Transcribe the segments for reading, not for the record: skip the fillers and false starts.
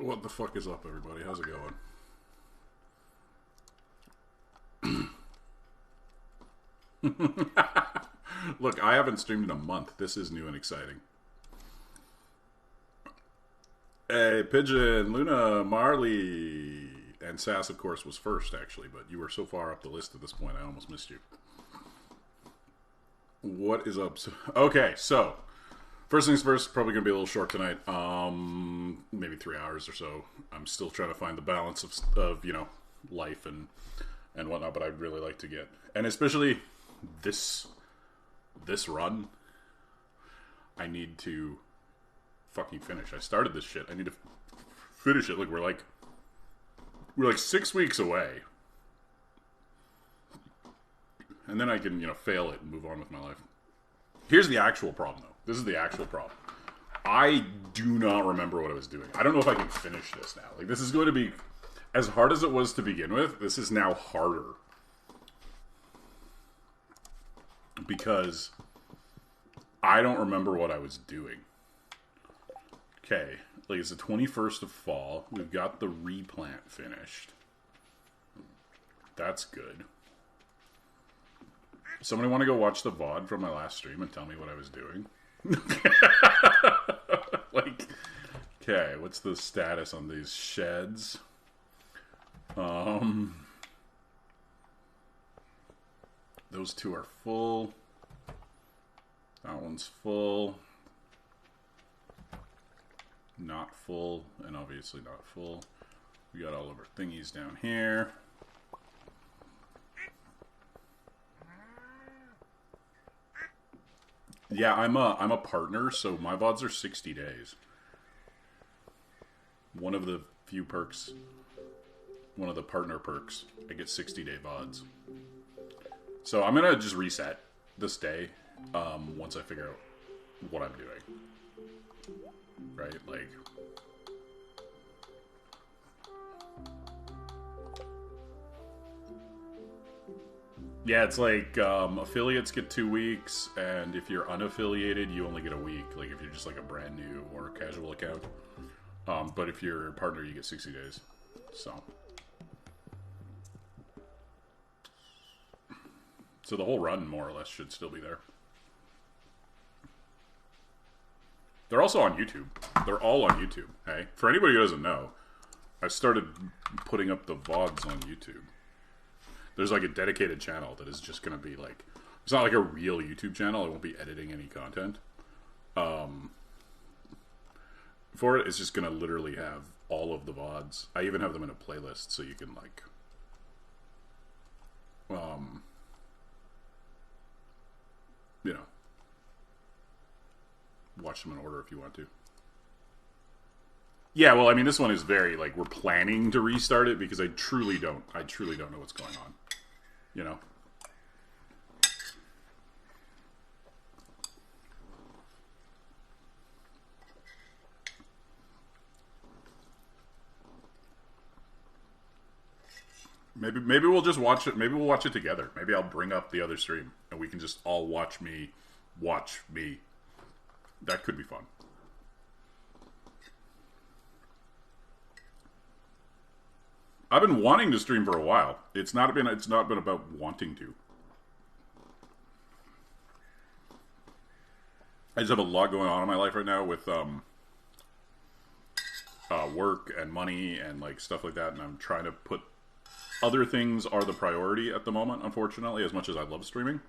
What the fuck is up, everybody? How's it going? Look, I haven't streamed in a month. This is new and exciting. Hey, Pigeon, Luna, Marley, and Sass, of course, was first, actually, but you were so far up the list at this point, I almost missed you. What is up? Okay, so, first things first, probably going to be a little short tonight. Maybe 3 hours or so. I'm still trying to find the balance of you know, life and whatnot, but I'd really like to get, and especially this run, I need to fucking finish. I started this shit. I need to finish it. Look, we're like 6 weeks away, and then I can, you know, fail it and move on with my life. Here's the actual problem, though. This is the actual problem. I do not remember what I was doing. I don't know if I can finish this now. Like, this is going to be as hard as it was to begin with. This is now harder because I don't remember what I was doing. Okay, like, it's the 21st of fall. We've got the replant finished. That's good. Somebody want to go watch the VOD from my last stream and tell me what I was doing? Like, okay, what's the status on these sheds? Those two are full. That one's full. Not full, and obviously not full. We got all of our thingies down here. Yeah, I'm a partner, so my VODs are 60 days. One of the few perks, one of the partner perks, I get 60-day VODs. So I'm gonna just reset this day once I figure out what I'm doing. Right, like, yeah, it's like affiliates get 2 weeks, and if you're unaffiliated, you only get a week. Like, if you're just like a brand new or casual account, but if you're a partner, you get 60 days. So the whole run, more or less, should still be there. They're also on YouTube. They're all on YouTube, hey? For anybody who doesn't know, I started putting up the VODs on YouTube. There's like a dedicated channel that is just going to be like... It's not like a real YouTube channel. I won't be editing any content. For it, it's just going to literally have all of the VODs. I even have them in a playlist so you can, like... you know... watch them in order if you want to. Yeah, well, I mean, this one is very, like, we're planning to restart it because I truly don't know what's going on. You know? Maybe we'll just watch it. Maybe we'll watch it together. Maybe I'll bring up the other stream and we can just all watch me. That could be fun. I've been wanting to stream for a while. It's not been about wanting to. I just have a lot going on in my life right now with work and money and like stuff like that, and I'm trying to put other things are the priority at the moment, unfortunately, as much as I love streaming.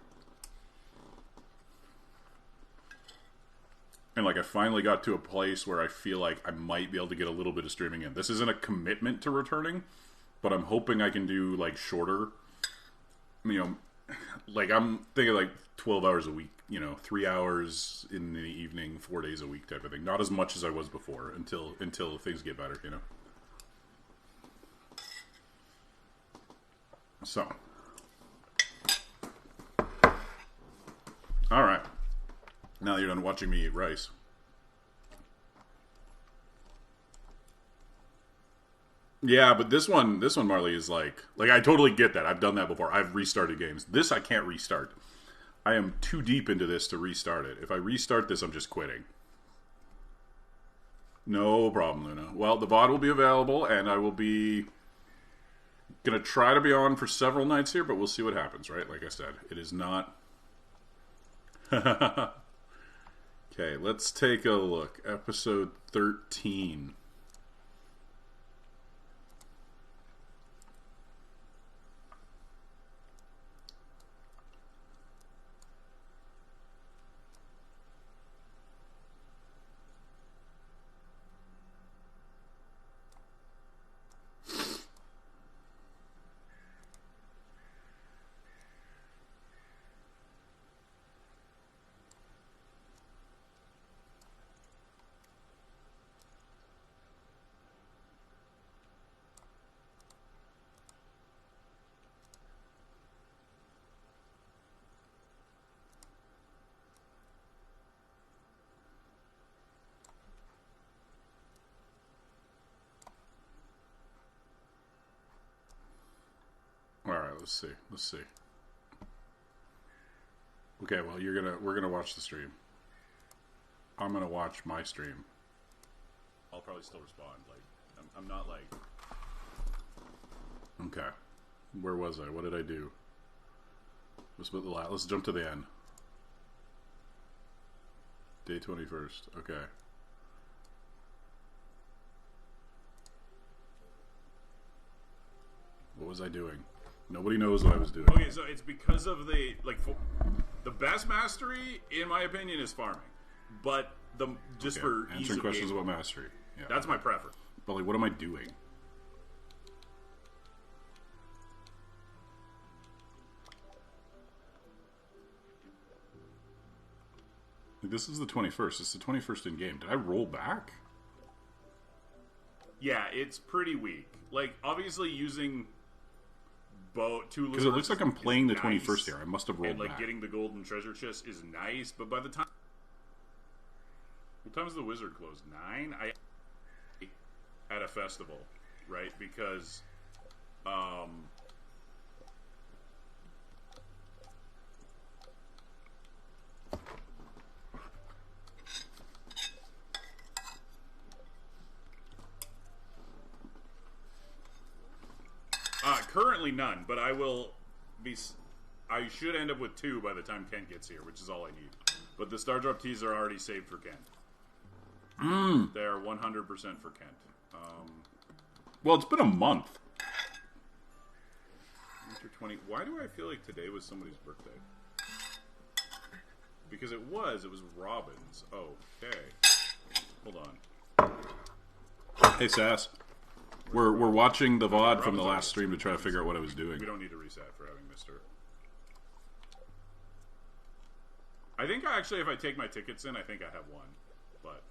And, like, I finally got to a place where I feel like I might be able to get a little bit of streaming in. This isn't a commitment to returning, but I'm hoping I can do, like, shorter. You know, like, I'm thinking, like, 12 hours a week. You know, 3 hours in the evening, 4 days a week type of thing. Not as much as I was before until things get better, you know. So. Alright. Now that you're done watching me eat rice. Yeah, but this one, Marley, is like I totally get that. I've done that before. I've restarted games. This I can't restart. I am too deep into this to restart it. If I restart this, I'm just quitting. No problem, Luna. Well, the VOD will be available, and I will be gonna try to be on for several nights here, but we'll see what happens, right? Like I said, it is not... Okay, let's take a look. Episode 13. All right, let's see. Let's see. Okay, well, we're gonna watch the stream. I'm gonna watch my stream. I'll probably still respond. Like, I'm not like. Okay, where was I? What did I do? Let's jump to the end. Day 21st. Okay. What was I doing? Nobody knows what I was doing. Okay, so it's because of the the best mastery, in my opinion, is farming, but for answering questions about mastery. Yeah, that's my preference. But like, what am I doing? Like, this is the 21st. It's the 21st in game. Did I roll back? Yeah, it's pretty weak. Like, obviously using two because it looks like I'm playing the 21st here. I must have rolled and like back. Getting the golden treasure chest is nice, but by the time what time is the wizard closed? 9. I at a festival, right? Because currently none, but I should end up with 2 by the time Kent gets here, which is all I need. But the Star Drop teas are already saved for Kent. They are 100% for Kent. Well, it's been a month. Winter 20. Why do I feel like today was somebody's birthday? Because it was Robin's. Okay. Hold on. Hey, Sass. We're watching the VOD from the last stream to try to figure out what I was doing. We don't need to reset for having missed her. I think actually, if I take my tickets in, I think I have one. But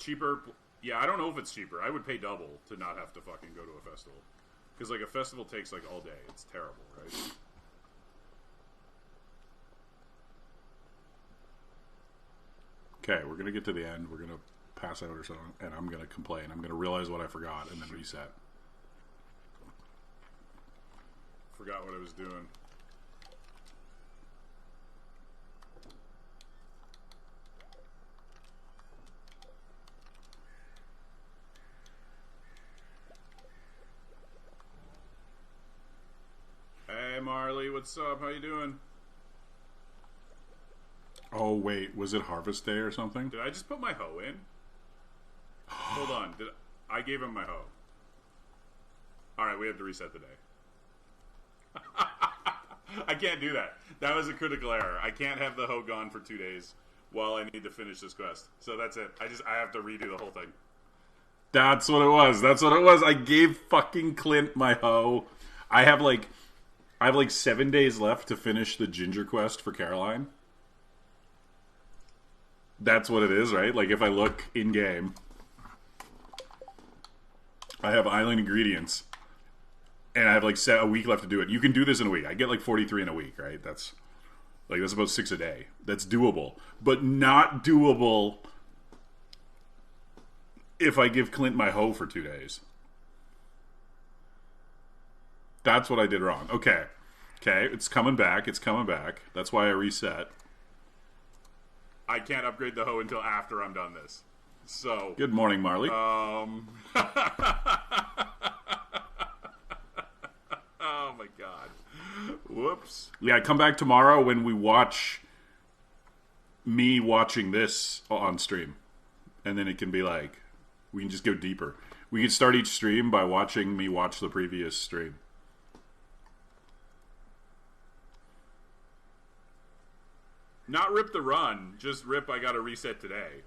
cheaper. Yeah, I don't know if it's cheaper. I would pay double to not have to fucking go to a festival. Because, like, a festival takes, like, all day. It's terrible, right? Okay, we're going to get to the end. We're going to pass out or something. And I'm going to complain. I'm going to realize what I forgot and then reset. Forgot what I was doing. Hey Marley, what's up? How you doing? Oh wait, was it Harvest Day or something? Did I just put my hoe in? Hold on, I gave him my hoe. Alright, we have to reset the day. I can't do that. That was a critical error. I can't have the hoe gone for 2 days while I need to finish this quest. So that's it. I have to redo the whole thing. That's what it was. That's what it was. I gave fucking Clint my hoe. I have like 7 days left to finish the ginger quest for Caroline. That's what it is, right? Like, if I look in-game, I have island ingredients, and I have, like, a week left to do it. You can do this in a week. I get, like, 43 in a week, right? That's about 6 a day. That's doable. But not doable if I give Clint my hoe for 2 days. That's what I did wrong. Okay. Okay, it's coming back. It's coming back. That's why I reset. I can't upgrade the hoe until after I'm done this. So. Good morning, Marley. Oh my god. Whoops. Yeah, come back tomorrow when we watch me watching this on stream. And then it can be like, we can just go deeper. We can start each stream by watching me watch the previous stream. Not rip the run, just rip I gotta reset today.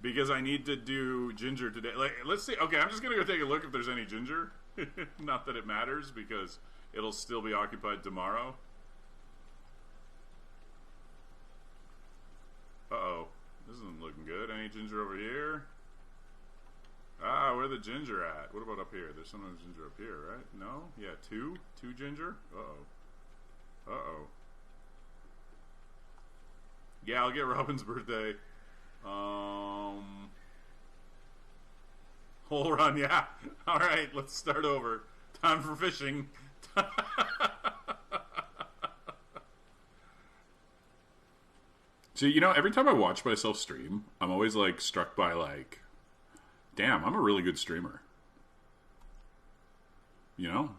Because I need to do ginger today. Like, let's see. Okay, I'm just gonna go take a look if there's any ginger. Not that it matters, because it'll still be occupied tomorrow. Uh-oh. This isn't looking good. Any ginger over here? Ah, where the ginger at? What about up here? There's some ginger up here, right? No? Yeah, two? Two ginger? Uh-oh. Uh-oh. Yeah, I'll get Robin's birthday. Whole run, yeah. Alright, let's start over. Time for fishing. So, you know, every time I watch myself stream, I'm always, like, struck by, like, damn, I'm a really good streamer. You know?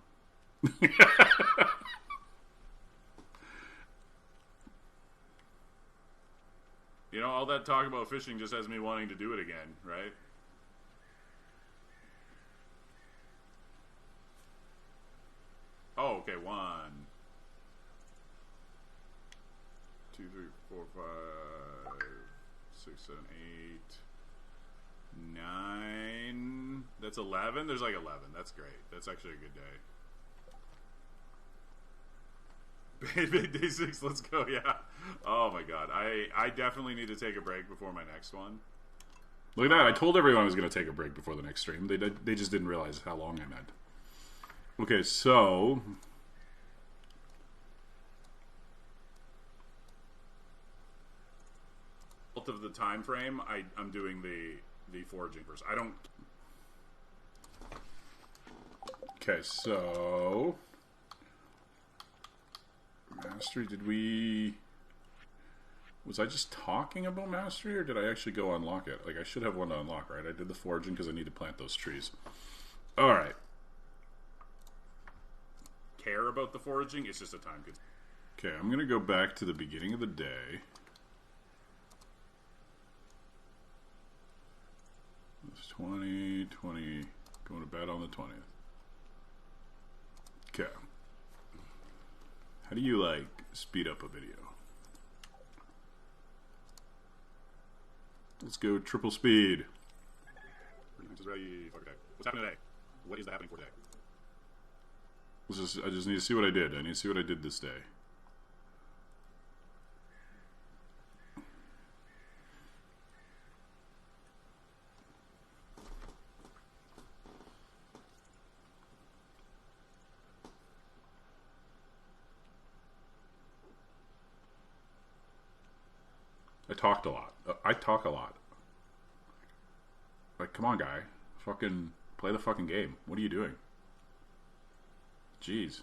You know, all that talk about fishing just has me wanting to do it again, right? Oh, okay, 1, 2, 3, 4, 5, 6, 7, 8, 9. That's 11? There's like 11. That's great. That's actually a good day. Big day 6, let's go, yeah. Oh my god. I definitely need to take a break before my next one. Look at that. I told everyone I was going to take a break before the next stream. They just didn't realize how long I meant. Okay, so... of the time frame, I'm doing the foraging first. I don't... Okay, so... Mastery, did we... Was I just talking about mastery, or did I actually go unlock it? Like, I should have one to unlock, right? I did the foraging because I need to plant those trees. Alright. Care about the foraging, it's just a time good. Okay, I'm going to go back to the beginning of the day. It's 20, going to bed on the 20th. Okay. How do you, like, speed up a video? Let's go triple speed. What's happening today? What is happening for today? I just need to see what I did. I need to see what I did this day. I talked a lot. I talk a lot. Like, come on, guy. Fucking play the fucking game. What are you doing? Jeez.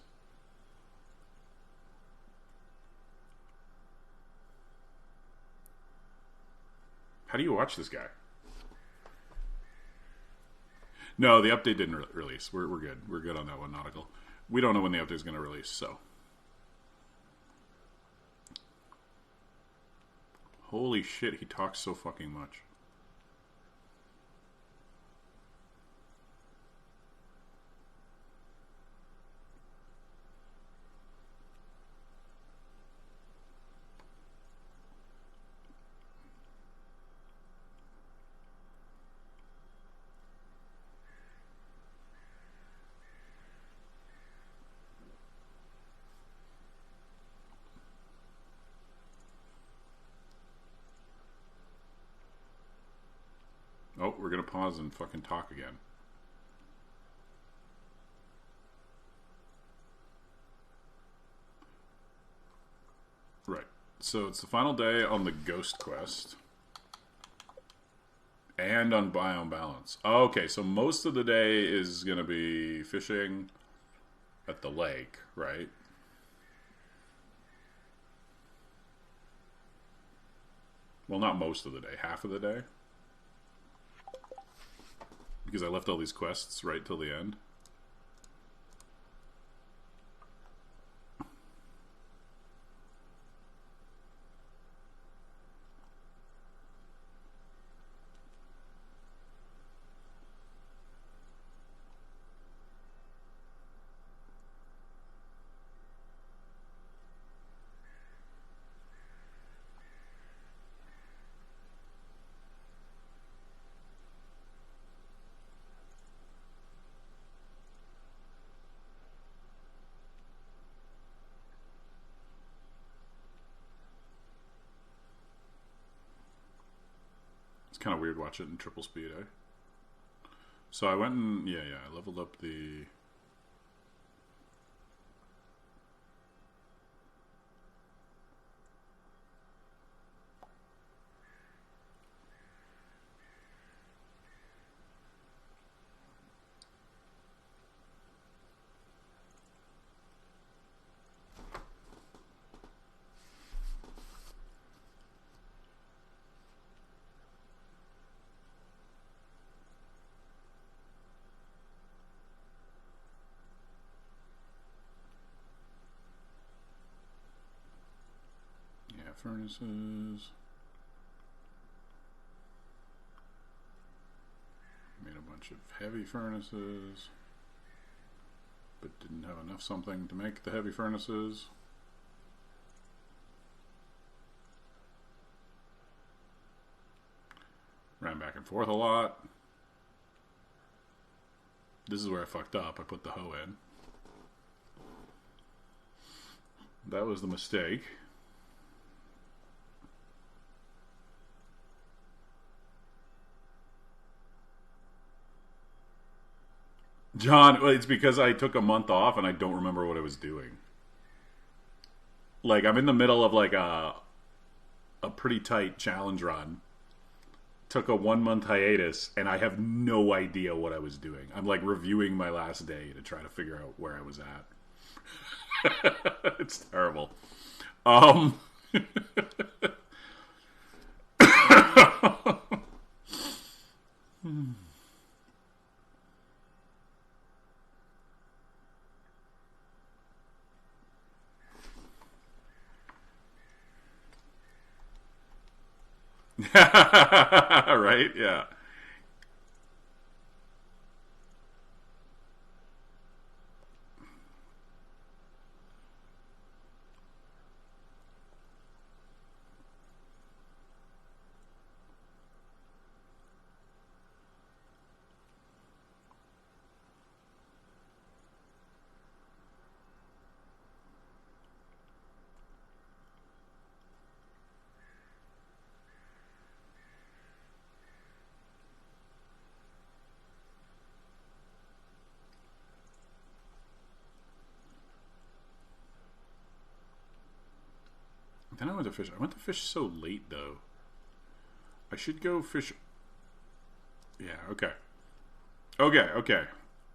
How do you watch this guy? No, the update didn't release. We're good. We're good on that one, Nautical. We don't know when the update is going to release, so. Holy shit, he talks so fucking much. Oh, we're gonna pause and fucking talk again. Right. So it's the final day on the ghost quest. And on biome balance. Okay, so most of the day is going to be fishing at the lake, right? Well, not most of the day. Half of the day. Because I left all these quests right till the end. It's kind of weird watching it in triple speed, eh? So I went and, yeah, I leveled up the... furnaces. Made a bunch of heavy furnaces, but didn't have enough something to make the heavy furnaces. Ran back and forth a lot. This is where I fucked up. I put the hoe in. That was the mistake. John, it's because I took a month off and I don't remember what I was doing. Like, I'm in the middle of like a pretty tight challenge run. Took a 1 month hiatus and I have no idea what I was doing. I'm like reviewing my last day to try to figure out where I was at. It's terrible. Right? Yeah. Then I went to fish. I went to fish so late, though. I should go fish... Yeah, okay. Okay.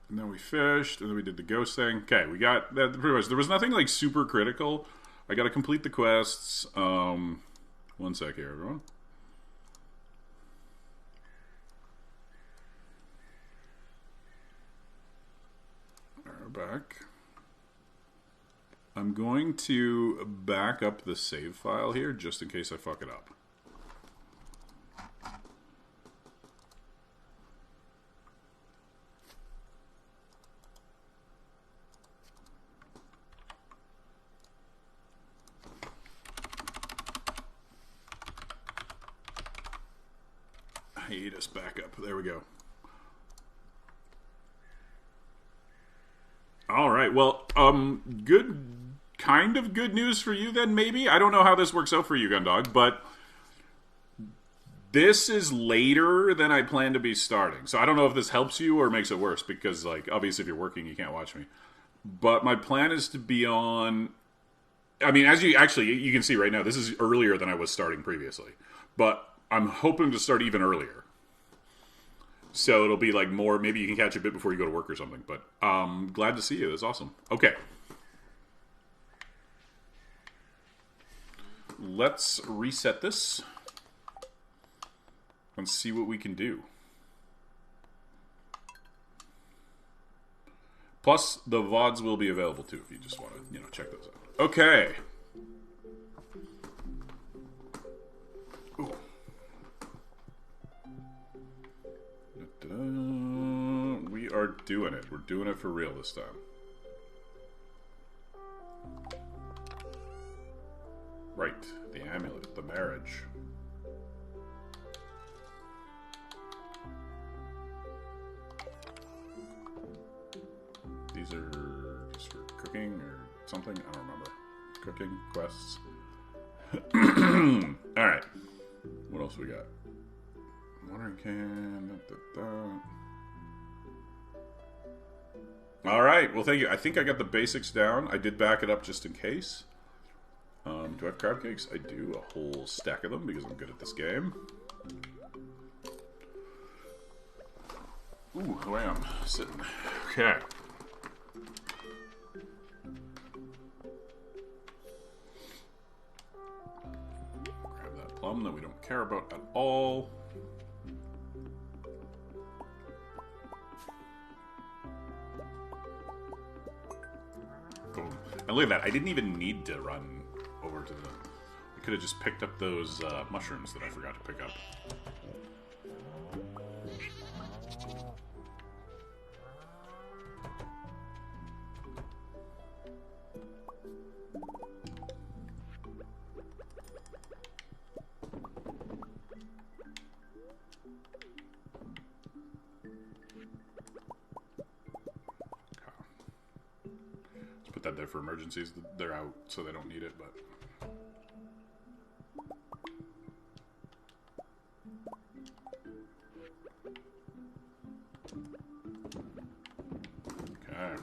And then we fished, and then we did the ghost thing. Okay, we got that pretty much. There was nothing, like, super critical. I gotta complete the quests. 1 sec here, everyone. We're back. I'm going to back up the save file here just in case I fuck it up. Hiatus backup. There we go. All right. Well, kind of good news for you then, maybe? I don't know how this works out for you, Gundog, but this is later than I plan to be starting. So I don't know if this helps you or makes it worse because, like, obviously if you're working, you can't watch me. But my plan is to be on... I mean, as you can see right now, this is earlier than I was starting previously. But I'm hoping to start even earlier. So it'll be like more, maybe you can catch a bit before you go to work or something. But glad to see you. That's awesome. Okay. Let's reset this and see what we can do. Plus, the VODs will be available too if you just want to, check those out. Okay. Ooh. We are doing it. We're doing it for real this time. Right. The amulet. The marriage. These are just for cooking or something. I don't remember. Cooking quests. Alright. What else we got? Watering can. Alright. Well, thank you. I think I got the basics down. I did back it up just in case. Do I have crab cakes? I do. A whole stack of them because I'm good at this game. Ooh, the way I'm sitting. Okay. Grab that plum that we don't care about at all. Boom. And look at that. I didn't even need to run over to the... I could have just picked up those mushrooms that I forgot to pick up. That there for emergencies. They're out, so they don't need it, but... Okay.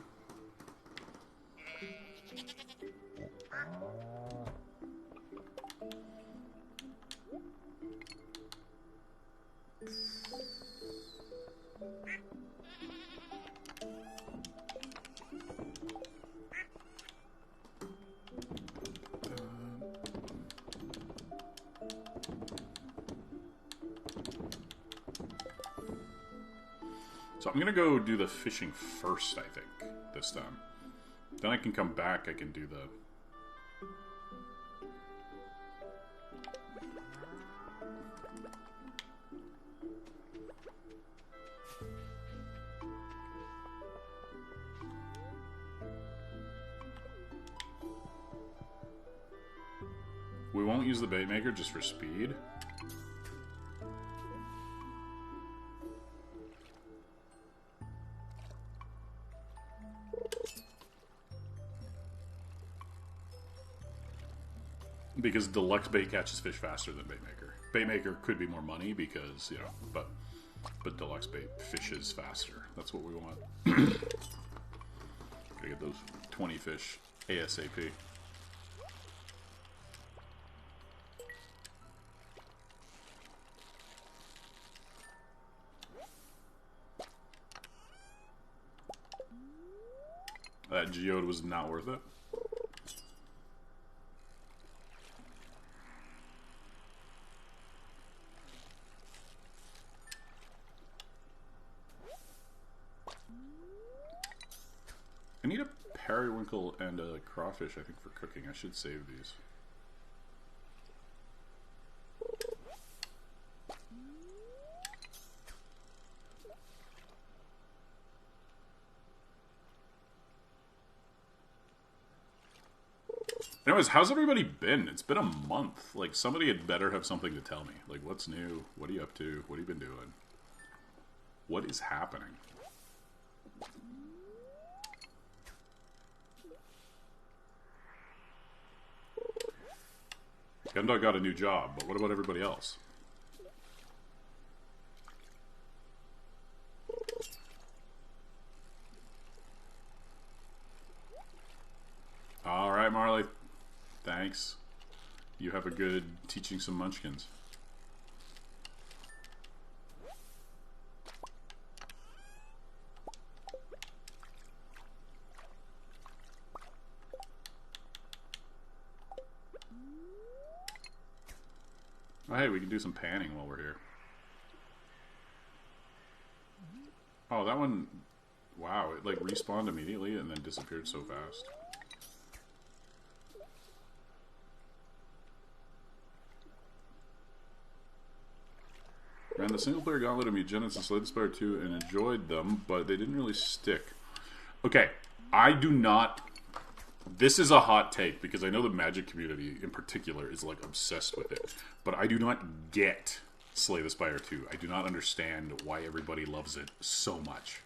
So I'm going to go do the fishing first, I think, this time. Then I can come back, I can do the... We won't use the bait maker just for speed. Because deluxe bait catches fish faster than bait maker. Bait maker could be more money because, but deluxe bait fishes faster. That's what we want. Gotta get those 20 fish ASAP. That geode was not worth it. I need a periwinkle and a crawfish, I think, for cooking. I should save these. Anyways, how's everybody been? It's been a month. Like, somebody had better have something to tell me. Like, what's new? What are you up to? What have you been doing? What is happening? Gundog got a new job, but what about everybody else? Alright, Marley. Thanks. You have a good teaching some munchkins. Oh, hey, we can do some panning while we're here. Oh, that one... Wow, it like respawned immediately and then disappeared so fast. Ran the single-player gauntlet of Eugenics and Slay the Spire 2 and enjoyed them, but they didn't really stick. Okay, I do not... This is a hot take, because I know the Magic community, in particular, is, like, obsessed with it. But I do not get Slay the Spire 2. I do not understand why everybody loves it so much.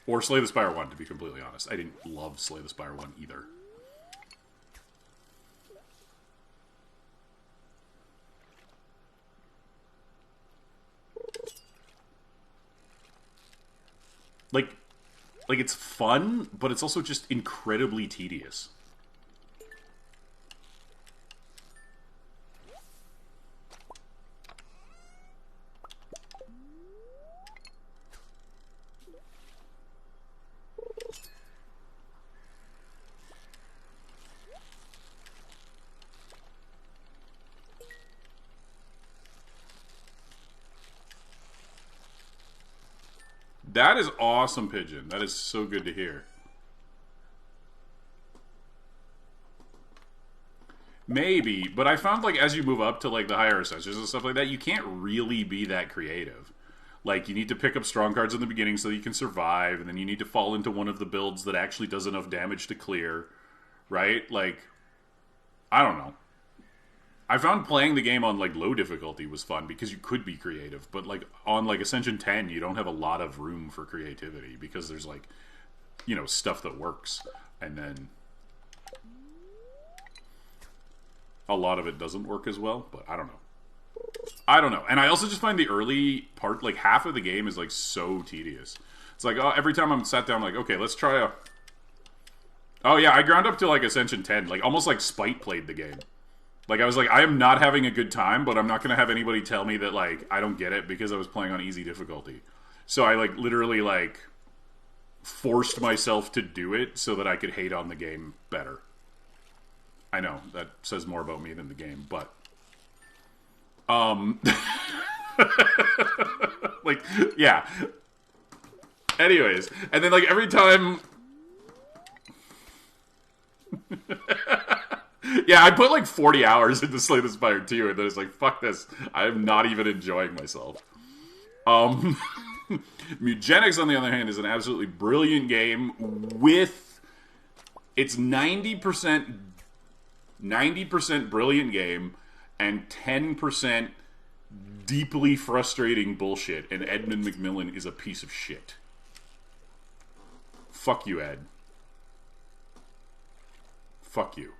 Or Slay the Spire 1, to be completely honest. I didn't love Slay the Spire 1 either. Like, it's fun, but it's also just incredibly tedious. That is awesome, Pigeon. That is so good to hear. Maybe, but I found, like, as you move up to, like, the higher ascensions and stuff like that, you can't really be that creative. Like, you need to pick up strong cards in the beginning so that you can survive, and then you need to fall into one of the builds that actually does enough damage to clear, right? Like, I don't know. I found playing the game on, like, low difficulty was fun because you could be creative. But, like, on, like, Ascension 10, you don't have a lot of room for creativity because there's, like, you know, stuff that works. And then a lot of it doesn't work as well. But I don't know. I don't know. And I also just find the early part, like, half of the game is, like, so tedious. It's like, oh, every time I'm sat down, like, okay, let's try a... Oh, yeah, I ground up to, like, Ascension 10. Like, almost like Spite played the game. Like, I was like, I am not having a good time, but I'm not going to have anybody tell me that, like, I don't get it because I was playing on easy difficulty. So I, like, literally, like, forced myself to do it so that I could hate on the game better. I know, that says more about me than the game, but... like, yeah. Anyways, and then, like, every time... Yeah, I put like 40 hours into Slay the Spire 2, and then it's like, fuck this. I'm not even enjoying myself. Mugenics, on the other hand, is an absolutely brilliant game with... It's 90% brilliant game and 10% deeply frustrating bullshit, and Edmund McMillan is a piece of shit. Fuck you, Ed. Fuck you.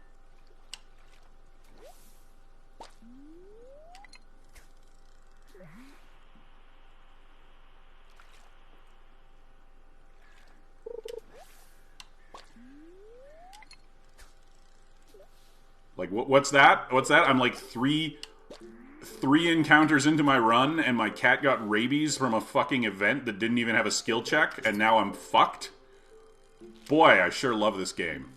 Like, what's that? What's that? I'm like three encounters into my run, and my cat got rabies from a fucking event that didn't even have a skill check, and now I'm fucked? Boy, I sure love this game.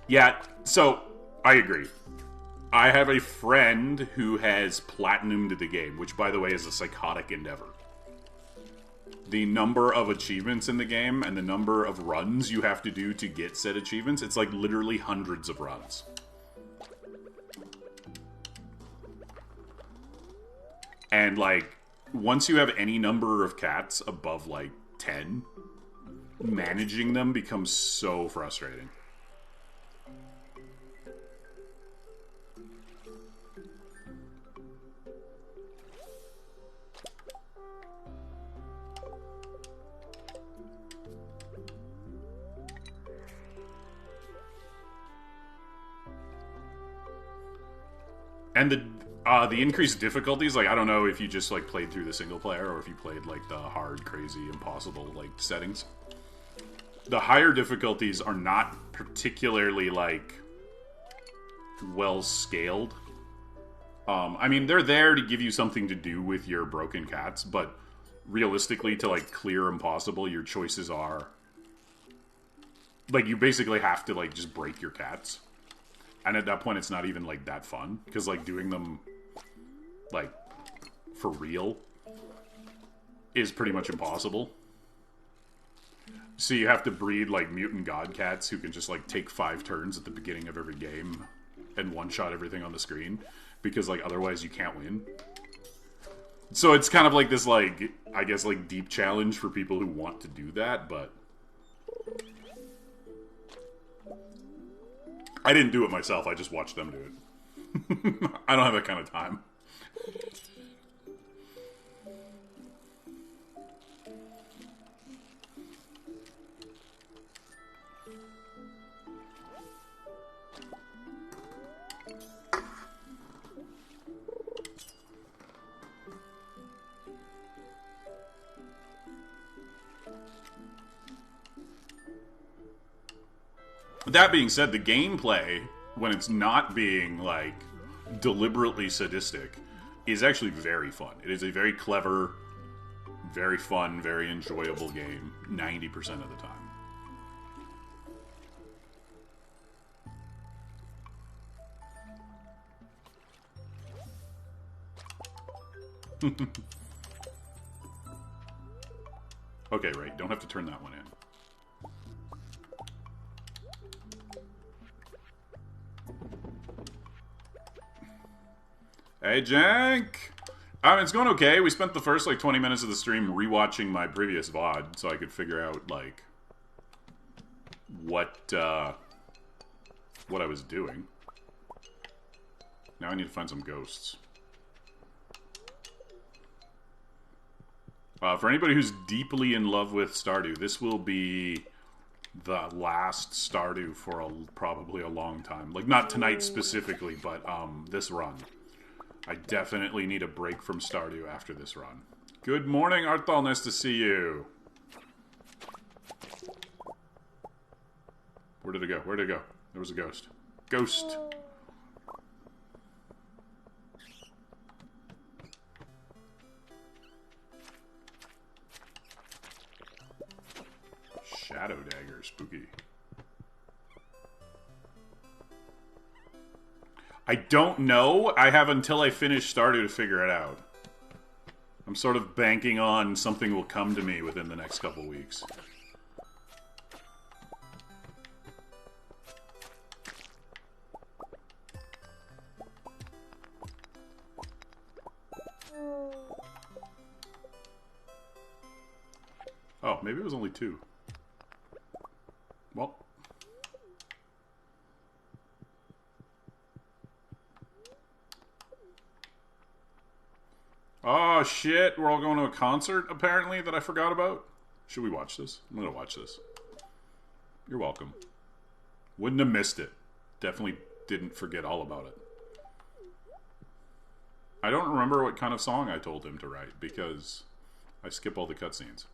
Yeah, so, I agree. I have a friend who has platinumed the game, which, by the way, is a psychotic endeavor. The number of achievements in the game and the number of runs you have to do to get said achievements, it's like literally hundreds of runs. And, like, once you have any number of cats above, like, 10, managing them becomes so frustrating. And the increased difficulties, like, I don't know if you just, like, played through the single player or if you played, like, the hard, crazy, impossible, like, settings. The higher difficulties are not particularly, like, well scaled. I mean, they're there to give you something to do with your broken cats, but realistically, to like clear impossible, your choices are like you basically have to like just break your cats, and at that point, it's not even like that fun because like doing them like for real is pretty much impossible. So you have to breed like mutant god cats who can just like take 5 turns at the beginning of every game and one-shot everything on the screen, because like otherwise you can't win. So it's kind of like this like, I guess like deep challenge for people who want to do that, but I didn't do it myself, I just watched them do it. I don't have that kind of time. That being said, the gameplay, when it's not being, like, deliberately sadistic, is actually very fun. It is a very clever, very fun, very enjoyable game 90% of the time. Okay, right. Don't have to turn that one in. Hey, Jank! It's going okay. We spent the first, like, 20 minutes of the stream rewatching my previous VOD so I could figure out, like, what I was doing. Now I need to find some ghosts. For anybody who's deeply in love with Stardew, this will be the last Stardew for probably a long time. Like, not tonight specifically, but this run. I definitely need a break from Stardew after this run. Good morning, Arthal. Nice to see you. Where did it go? Where did it go? There was a ghost. Ghost! Shadow dagger, spooky. I don't know. I have until I finish Stardew to figure it out. I'm sort of banking on something will come to me within the next couple weeks. Oh, maybe it was only 2. Well. Oh, shit. We're all going to a concert, apparently, that I forgot about. Should we watch this? I'm going to watch this. You're welcome. Wouldn't have missed it. Definitely didn't forget all about it. I don't remember what kind of song I told him to write, because I skip all the cutscenes.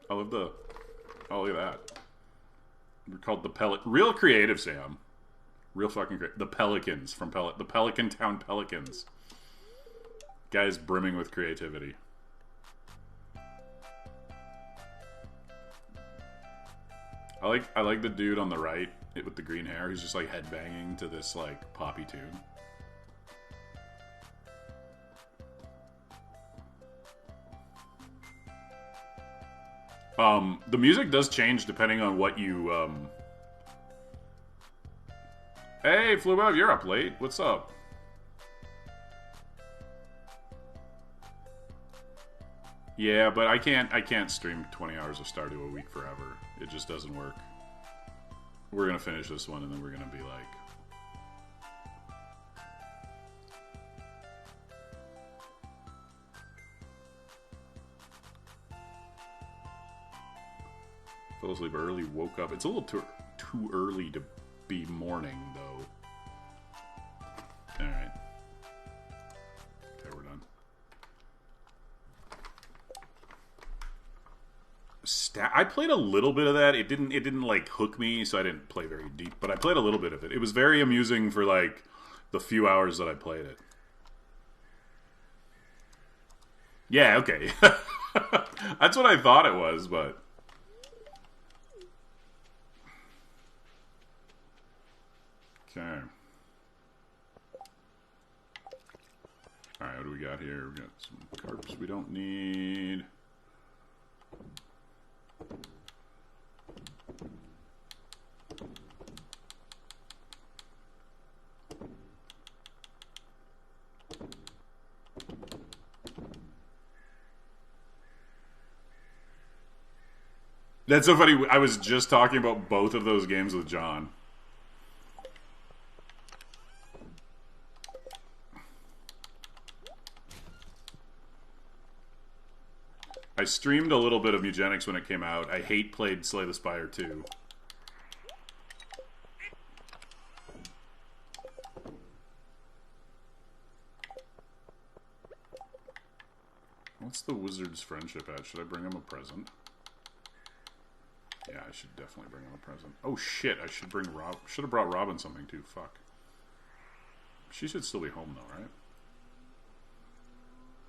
I love the... Oh, look at that. We're called the Real creative, Sam. Real fucking great. The Pelicans from the Pelican Town Pelicans. Guys brimming with creativity. I like the dude on the right with the green hair. He's just like headbanging to this like poppy tune. The music does change depending on what you, Hey, Flubob, you're up late. What's up? Yeah, but I can't stream 20 hours of Stardew a week forever. It just doesn't work. We're gonna finish this one and then we're gonna be like... Fell asleep early, woke up. It's a little too early to be morning, though. Alright. Okay, we're done. I played a little bit of that. It didn't like hook me, so I didn't play very deep, but I played a little bit of it. It was very amusing for like the few hours that I played it. Yeah, okay. That's what I thought it was, but okay. Alright, what do we got here? We got some carps we don't need. That's so funny. I was just talking about both of those games with John. I streamed a little bit of Eugenics when it came out. I played Slay the Spire 2. What's the wizard's friendship at? Should I bring him a present? Yeah, I should definitely bring him a present. Oh shit, I should bring Rob. Should have brought Robin something too. Fuck. She should still be home though, right?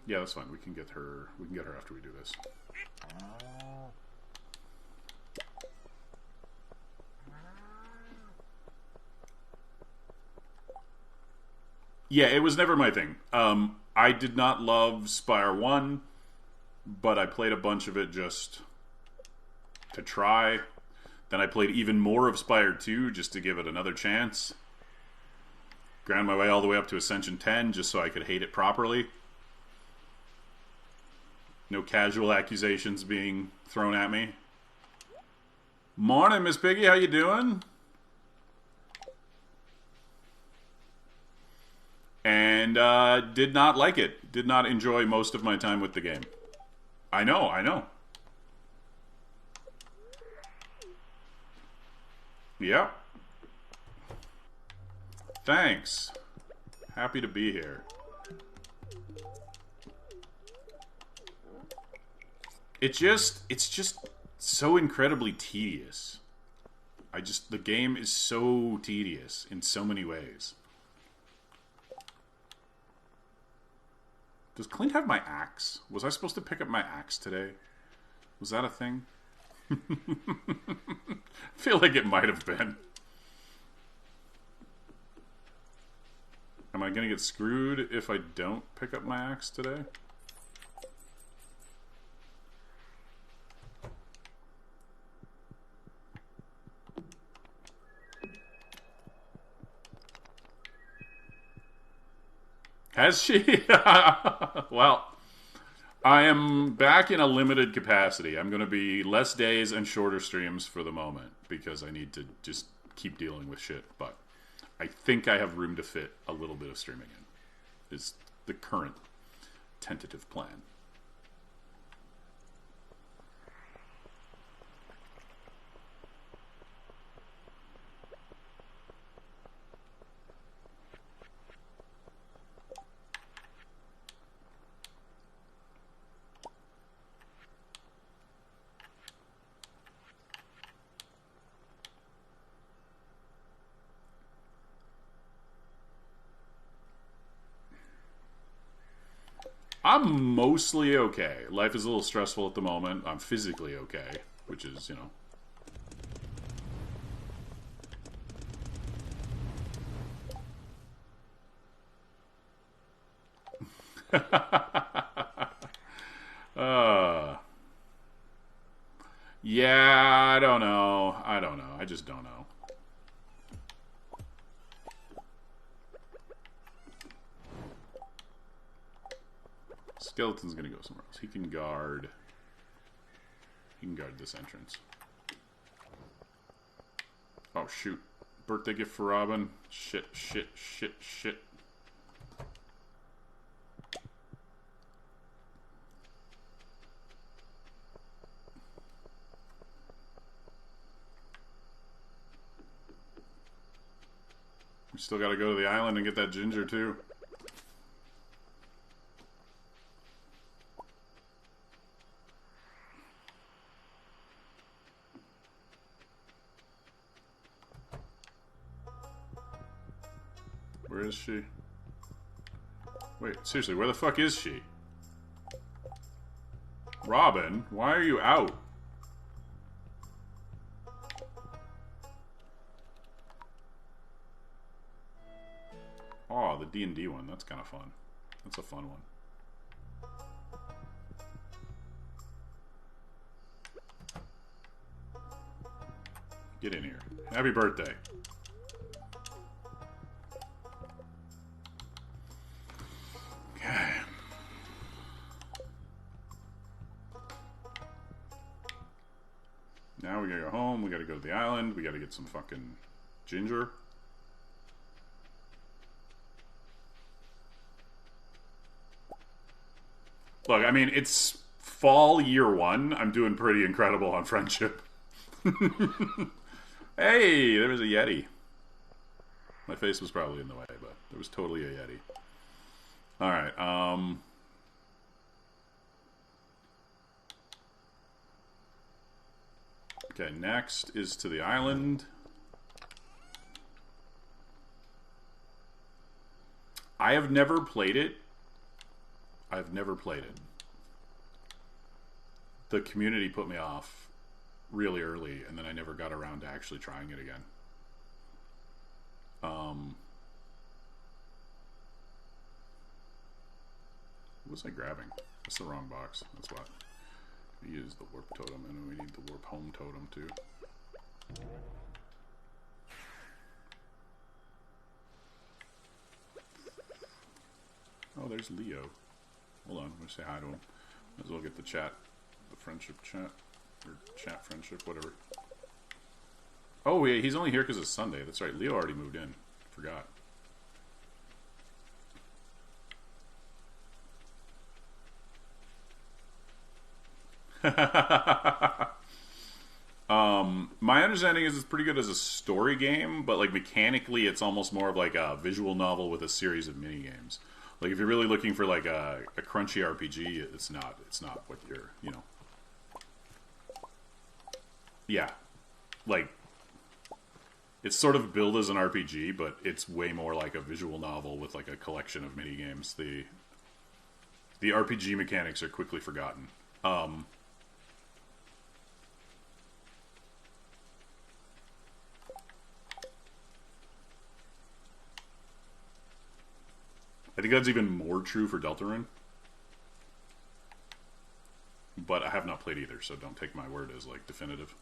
Yeah, that's fine. We can get her. We can get her after we do this. Yeah, it was never my thing. I did not love Spire 1, but I played a bunch of it just to try. Then I played even more of Spire 2 just to give it another chance. Ground my way all the way up to Ascension 10 just so I could hate it properly. No casual accusations being thrown at me. Morning, Miss Piggy. How you doing? And did not like it. Did not enjoy most of my time with the game. I know, I know. Yep. Thanks. Happy to be here. It's just so incredibly tedious. The game is so tedious in so many ways. Does Clint have my axe? Was I supposed to pick up my axe today? Was that a thing? I feel like it might have been. Am I gonna get screwed if I don't pick up my axe today? Has she? Well, I am back in a limited capacity. I'm going to be less days and shorter streams for the moment because I need to just keep dealing with shit. But I think I have room to fit a little bit of streaming in. Is the current tentative plan. I'm mostly okay. Life is a little stressful at the moment. I'm physically okay, which is, you know. Yeah, I don't know. I don't know. I just don't know. Skeleton's gonna go somewhere else. He can guard this entrance. Oh shoot. Birthday gift for Robin. Shit. We still gotta go to the island and get that ginger, too. Where is she? Wait, seriously, where the fuck is she? Robin, why are you out? Oh, the D&D one. That's kind of fun. That's a fun one. Get in here. Happy birthday. Okay. Now we gotta go home. We gotta go to the island. We gotta get some fucking ginger. Look, I mean, it's fall year one. I'm doing pretty incredible on friendship. Hey, there was a Yeti. My face was probably in the way, but there was totally a Yeti. Alright, okay, next is to the island. I have never played it. I've never played it. The community put me off really early, and then I never got around to actually trying it again. What was I grabbing? That's the wrong box. That's what. We use the warp totem, and we need the warp home totem too. Oh, there's Leo. Hold on, I'm gonna say hi to him. Might as well get the chat, the friendship chat, or chat friendship, whatever. Oh yeah, he's only here because it's Sunday. That's right. Leo already moved in. Forgot. My understanding is it's pretty good as a story game, but like mechanically, it's almost more of like a visual novel with a series of mini games. Like if you're really looking for like a crunchy RPG, it's not what you're, you know. Yeah, like it's sort of billed as an RPG, but it's way more like a visual novel with like a collection of mini games. The RPG mechanics are quickly forgotten. I think that's even more true for Deltarune. But I have not played either, so don't take my word as, like, definitive.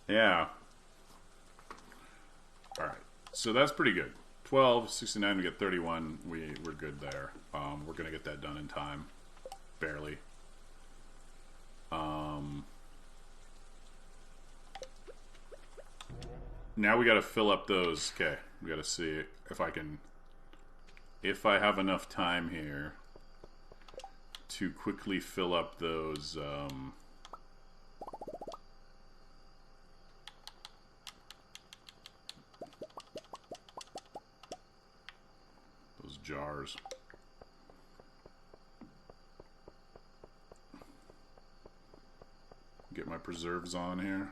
Yeah. Alright. So that's pretty good. 12, 69, we get 31. We're good there. We're going to get that done in time. Barely. Now we got to fill up those. Okay. We got to see if I can... If I have enough time here to quickly fill up those... jars. Get my preserves on here.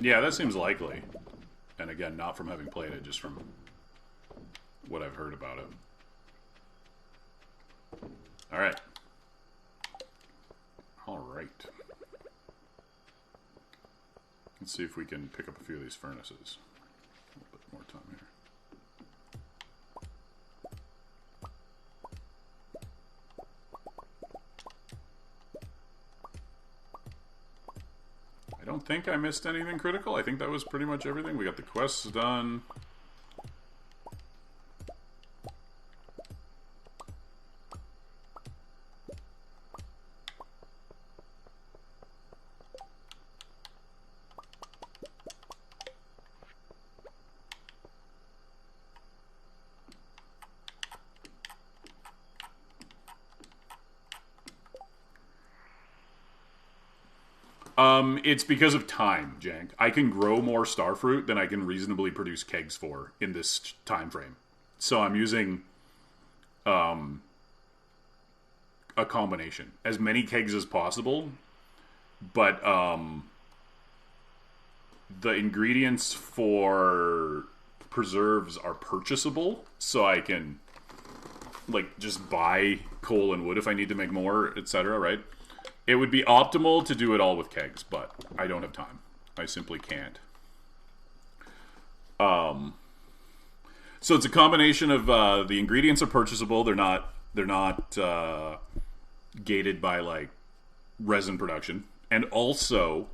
Yeah, that seems likely. And again, not from having played it, just from what I've heard about it. Alright. Alright. Let's see if we can pick up a few of these furnaces. A little bit more time here. I don't think I missed anything critical. I think that was pretty much everything. We got the quests done. It's because of time, Jank. I can grow more starfruit than I can reasonably produce kegs for in this time frame. So I'm using a combination. As many kegs as possible, but the ingredients for preserves are purchasable, so I can like just buy coal and wood if I need to make more, etc., right? It would be optimal to do it all with kegs, but I don't have time. I simply can't. So it's a combination of the ingredients are purchasable. They're not gated by like resin production, and also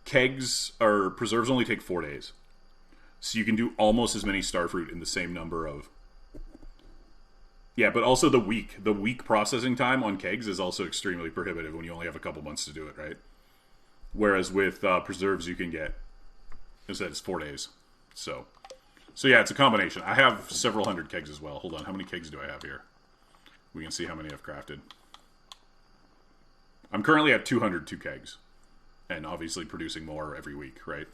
kegs or preserves only take 4 days, so you can do almost as many starfruit in the same number of. Yeah, but also the week processing time on kegs is also extremely prohibitive when you only have a couple months to do it, right? Whereas with preserves, you can get, as I said, it's 4 days. So yeah, it's a combination. I have several hundred kegs as well. Hold on, how many kegs do I have here? We can see how many I've crafted. I'm currently at 202 kegs, and obviously producing more every week, right?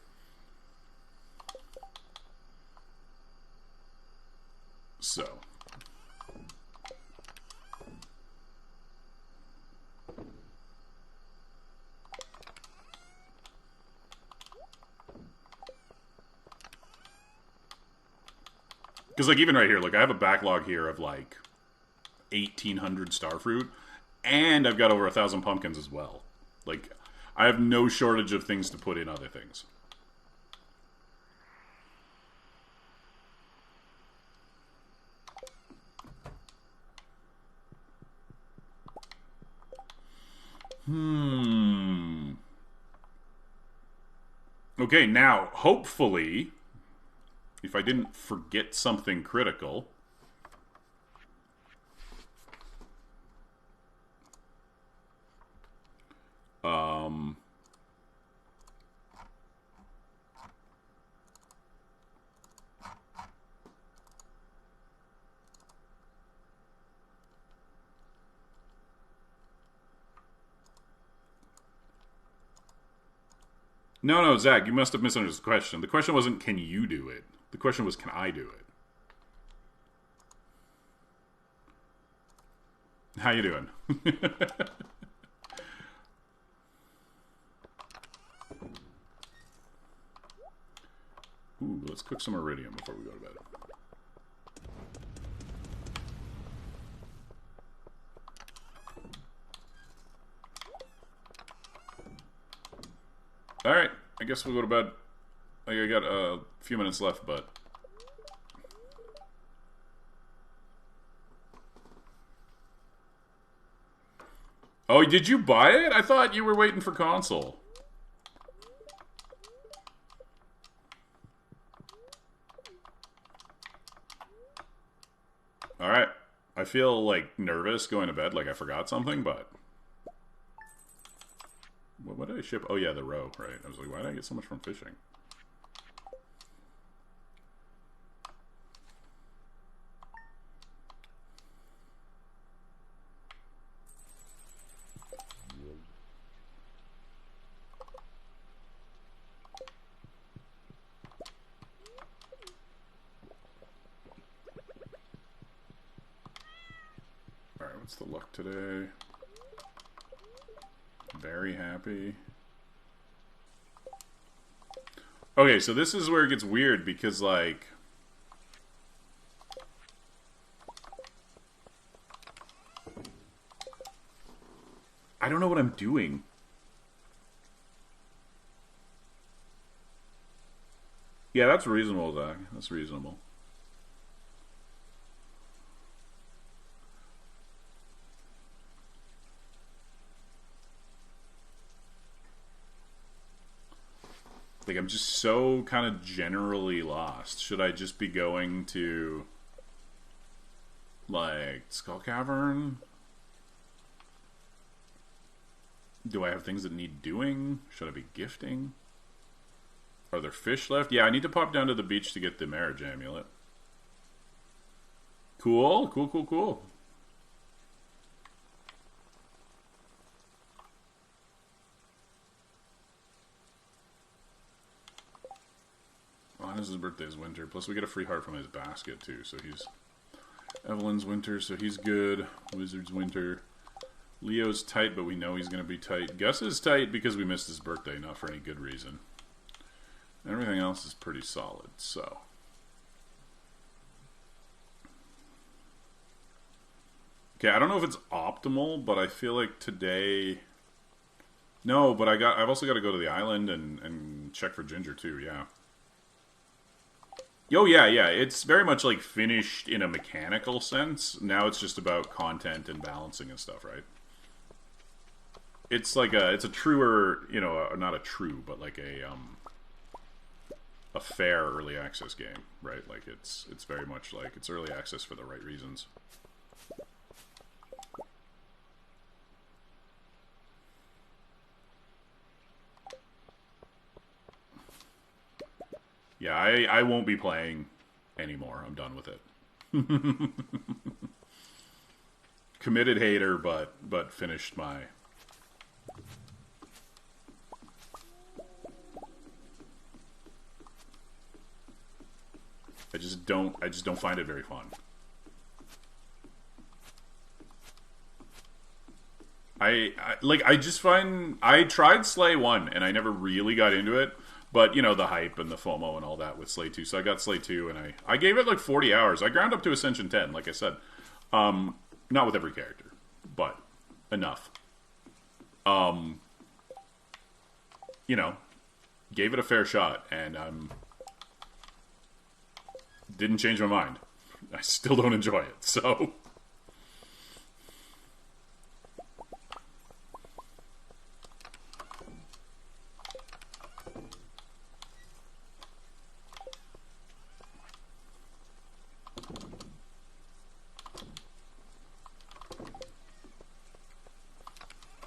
So. Because, like, even right here, like, I have a backlog here of, like, 1,800 starfruit, and I've got over 1,000 pumpkins as well. Like, I have no shortage of things to put in other things. Okay, now, hopefully, if I didn't forget something critical. No, Zach, you must have misunderstood the question. The question wasn't, can you do it? The question was, can I do it? How you doing? Ooh, let's cook some iridium before we go to bed. Alright, I guess we'll go to bed. I got a few minutes left, but... Oh, did you buy it? I thought you were waiting for console. Alright. I feel, like, nervous going to bed, like I forgot something, but... What did I ship? Oh, yeah, the roe, right. I was like, why did I get so much from fishing? Alright, what's the luck today? Very happy. Okay, so this is where it gets weird because, like, I don't know what I'm doing. Yeah, that's reasonable, Zach. That's reasonable. Like, I'm just so kind of generally lost. Should I just be going to, like, Skull Cavern? Do I have things that need doing? Should I be gifting? Are there fish left? Yeah, I need to pop down to the beach to get the marriage amulet. Cool, cool, cool, cool. Oh, his birthday is winter. Plus, we get a free heart from his basket, too. So he's... Evelyn's winter, so he's good. Wizard's winter. Leo's tight, but we know he's going to be tight. Gus is tight because we missed his birthday, not for any good reason. Everything else is pretty solid, so... Okay, I don't know if it's optimal, but I feel like today... No, but I've also got to go to the island and check for Ginger, too, yeah. Oh, yeah, it's very much, like, finished in a mechanical sense. Now it's just about content and balancing and stuff, right? It's like it's a truer, you know, not a true, but like a fair early access game, right? Like it's very much like it's early access for the right reasons. Yeah, I won't be playing anymore. I'm done with it. Committed hater, but finished my... I just don't find it very fun. I just find I tried Slay 1 and I never really got into it. But, you know, the hype and the FOMO and all that with Slay 2. So I got Slay 2 and I gave it like 40 hours. I ground up to Ascension 10, like I said. Not with every character, but enough. You know, gave it a fair shot and didn't change my mind. I still don't enjoy it, so...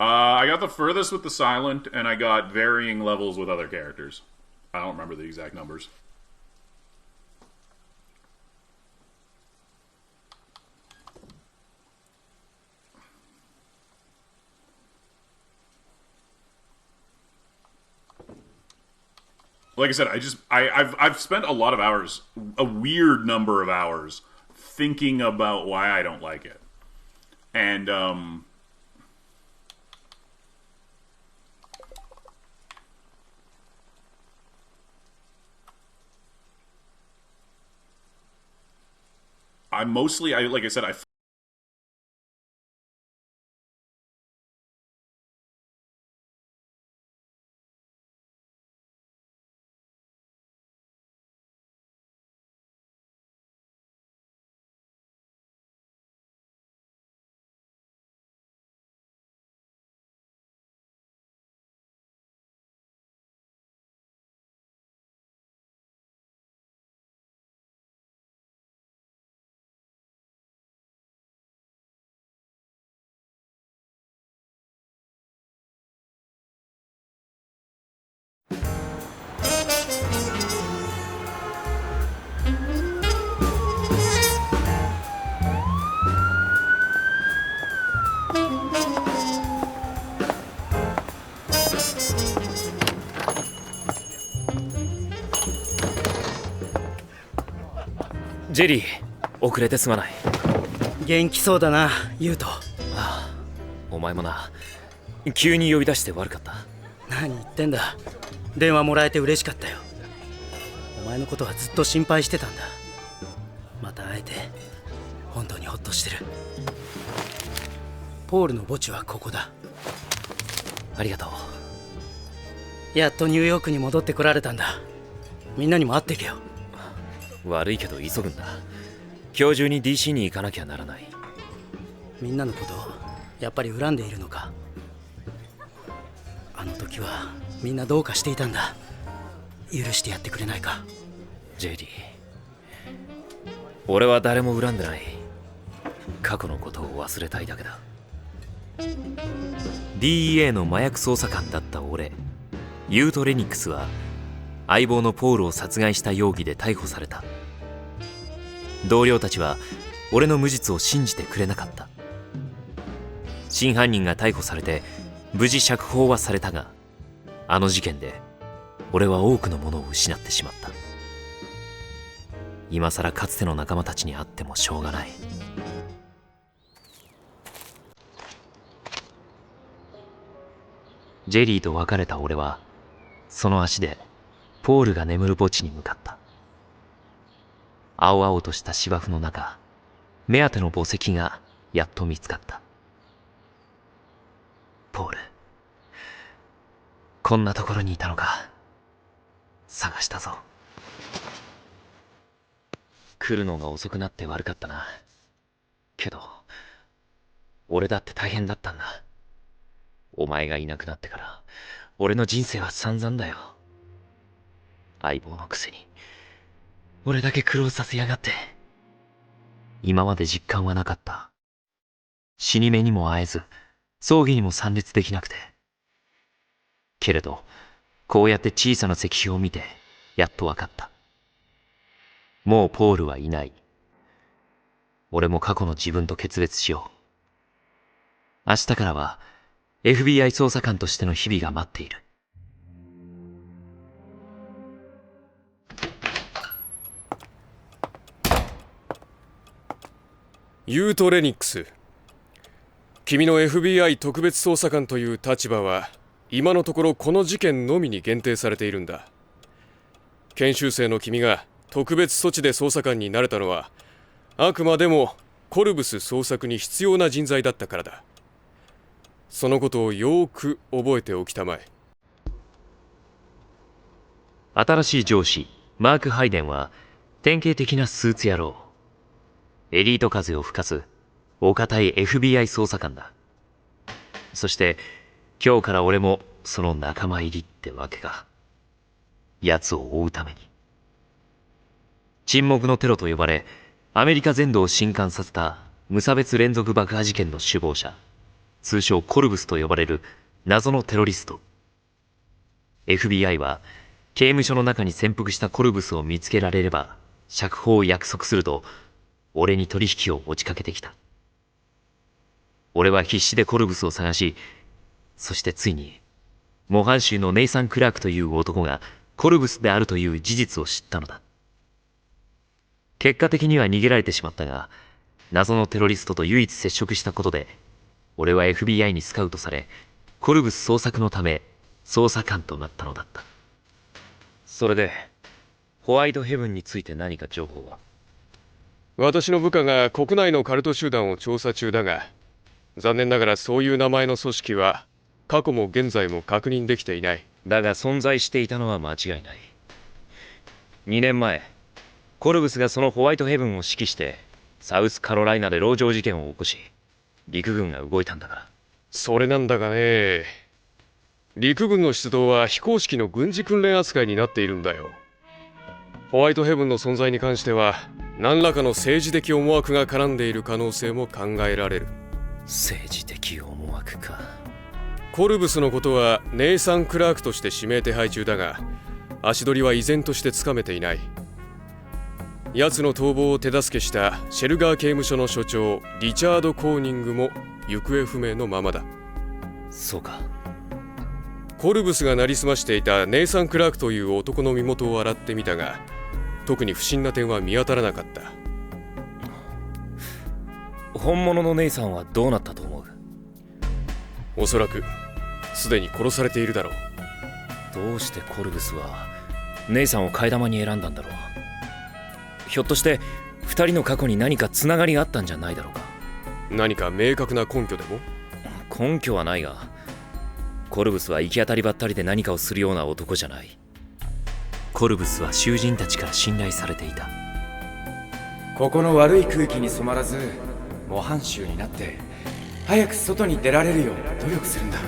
I got the furthest with the Silent, and I got varying levels with other characters. I don't remember the exact numbers. Like I said, I've spent a lot of hours, a weird number of hours, thinking about why I don't like it. And, like I said,ジェリー、遅れてすまない。元気そうだな、ユウト。お前もな、急に呼び出して悪かった。何言ってんだ。電話もらえて嬉しかったよ。お前のことはずっと心配してたんだ。また会えて本当にホッとしてる。ポールの墓地はここだ。ありがとう。やっとニューヨークに戻ってこられたんだ。みんなにも会ってけよ。悪いけど急ぐんだ。今日中に DC に行かなきゃならない。みんなのことやっぱり恨んでいるのか。あの時はみんなどうかしていたんだ。許してやってくれないか。ジェリー、俺は誰も恨んでない。過去のことを忘れたいだけだ。 DEA の麻薬捜査官だった俺、ユート・レニックスは相棒のポールを殺害した容疑で逮捕された。同僚たちは俺の無実を信じてくれなかった。真犯人が逮捕されて無事釈放はされたが、あの事件で俺は多くのものを失ってしまった。今さらかつての仲間たちに会ってもしょうがない。ジェリーと別れた俺はその足でポールが眠る墓地に向かった。青々とした芝生の中、目当ての墓石がやっと見つかった。ポール、こんなところにいたのか。探したぞ。来るのが遅くなって悪かったな。けど俺だって大変だったんだ。お前がいなくなってから俺の人生は散々だよ。相棒のくせに俺だけ苦労させやがって。今まで実感はなかった。死に目にも会えず葬儀にも参列できなくて。けれどこうやって小さな石碑を見てやっと分かった。もうポールはいない。俺も過去の自分と決別しよう。明日からは FBI 捜査官としての日々が待っている。ユート・レニックス、君の FBI 特別捜査官という立場は今のところこの事件のみに限定されているんだ。研修生の君が特別措置で捜査官になれたのはあくまでもコルブス捜索に必要な人材だったからだ。そのことをよーく覚えておきたまえ。新しい上司マーク・ハイデンは典型的なスーツ野郎。エリート風を吹かすお堅い FBI 捜査官だ。そして今日から俺もその仲間入りってわけか。奴を追うために。沈黙のテロと呼ばれアメリカ全土を震撼させた無差別連続爆破事件の首謀者、通称コルブスと呼ばれる謎のテロリスト。 FBI は刑務所の中に潜伏したコルブスを見つけられれば釈放を約束すると俺に取引を持ちかけてきた。俺は必死でコルブスを探し、そしてついに模範囚のネイサン・クラークという男がコルブスであるという事実を知ったのだ。結果的には逃げられてしまったが、謎のテロリストと唯一接触したことで俺は FBI にスカウトされ、コルブス捜索のため捜査官となったのだった。それでホワイトヘブンについて何か情報は？私の部下が国内のカルト集団を調査中だが、残念ながらそういう名前の組織は過去も現在も確認できていない。だが存在していたのは間違いない。2年前コルブスがそのホワイトヘブンを指揮してサウスカロライナで籠城事件を起こし、陸軍が動いたんだから。それなんだがね、陸軍の出動は非公式の軍事訓練扱いになっているんだよ。ホワイトヘブンの存在に関しては何らかの政治的思惑が絡んでいる可能性も考えられる。政治的思惑か。コルブスのことはネイサン・クラークとして指名手配中だが、足取りは依然としてつかめていない。奴の逃亡を手助けしたシェルガー刑務所の所長リチャード・コーニングも行方不明のままだ。そうか。コルブスがなりすましていたネイサン・クラークという男の身元を洗ってみたが、特に不審な点は見当たらなかった。本物のネイさんはどうなったと思う？おそらくすでに殺されているだろう。どうしてコルブスは姉さんを替え玉に選んだんだろう。ひょっとして2人の過去に何かつながりがあったんじゃないだろうか。何か明確な根拠でも？根拠はないが、コルブスは行き当たりばったりで何かをするような男じゃない。コルブスは囚人たちから信頼されていた。ここの悪い空気に染まらず模範囚になって早く外に出られるよう努力するんだ。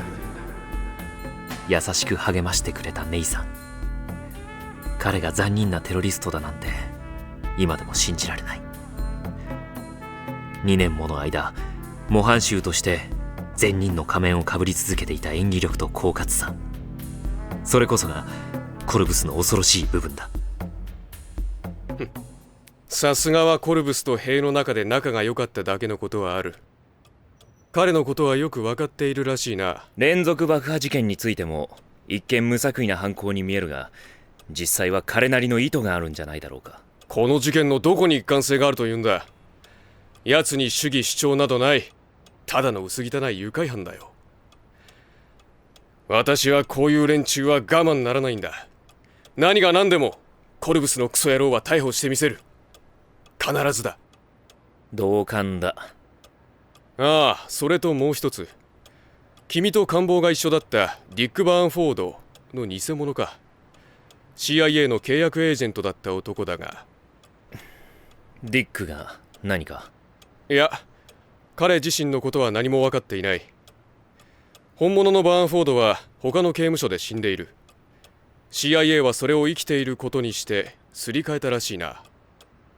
優しく励ましてくれたネイさん。彼が残忍なテロリストだなんて今でも信じられない。2年もの間模範囚として善人の仮面をかぶり続けていた演技力と狡猾さ、それこそがコルブスの恐ろしい部分だ。さすがはコルブスと塀の中で仲が良かっただけのことはある。彼のことはよく分かっているらしいな。連続爆破事件についても一見無作為な犯行に見えるが、実際は彼なりの意図があるんじゃないだろうか。この事件のどこに一貫性があるというんだ。奴に主義主張などない。ただの薄汚い愉快犯だよ。私はこういう連中は我慢ならないんだ。何が何でもコルブスのクソ野郎は逮捕してみせる。必ずだ。同感だ。ああ、それともう一つ。君と官房が一緒だったディック・バーンフォードの偽物か。CIA の契約エージェントだった男だが。ディックが何か？いや、彼自身のことは何も分かっていない。本物のバーンフォードは他の刑務所で死んでいる。CIA はそれを生きていることにしてすり替えたらしいな。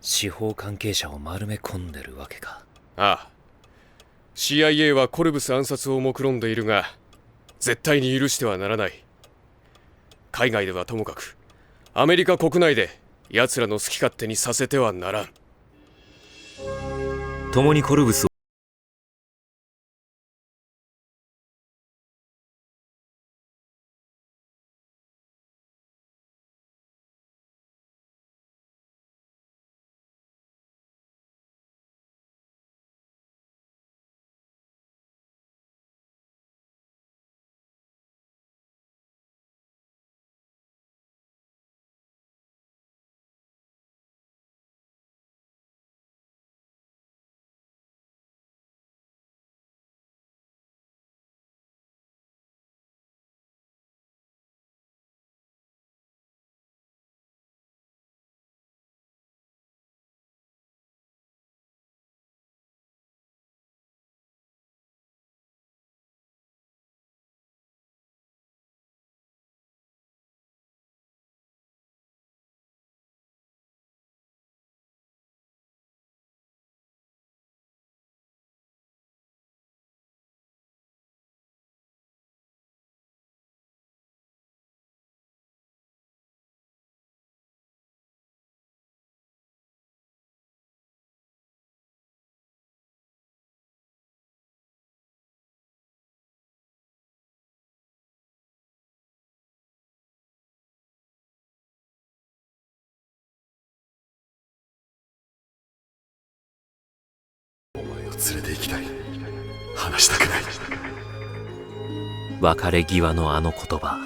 司法関係者を丸め込んでるわけか。ああ。CIA はコルブス暗殺を目論んでいるが、絶対に許してはならない。海外ではともかく、アメリカ国内で奴らの好き勝手にさせてはならん。共にコルブスを連れて行きたい。話したくない。別れ際のあの言葉。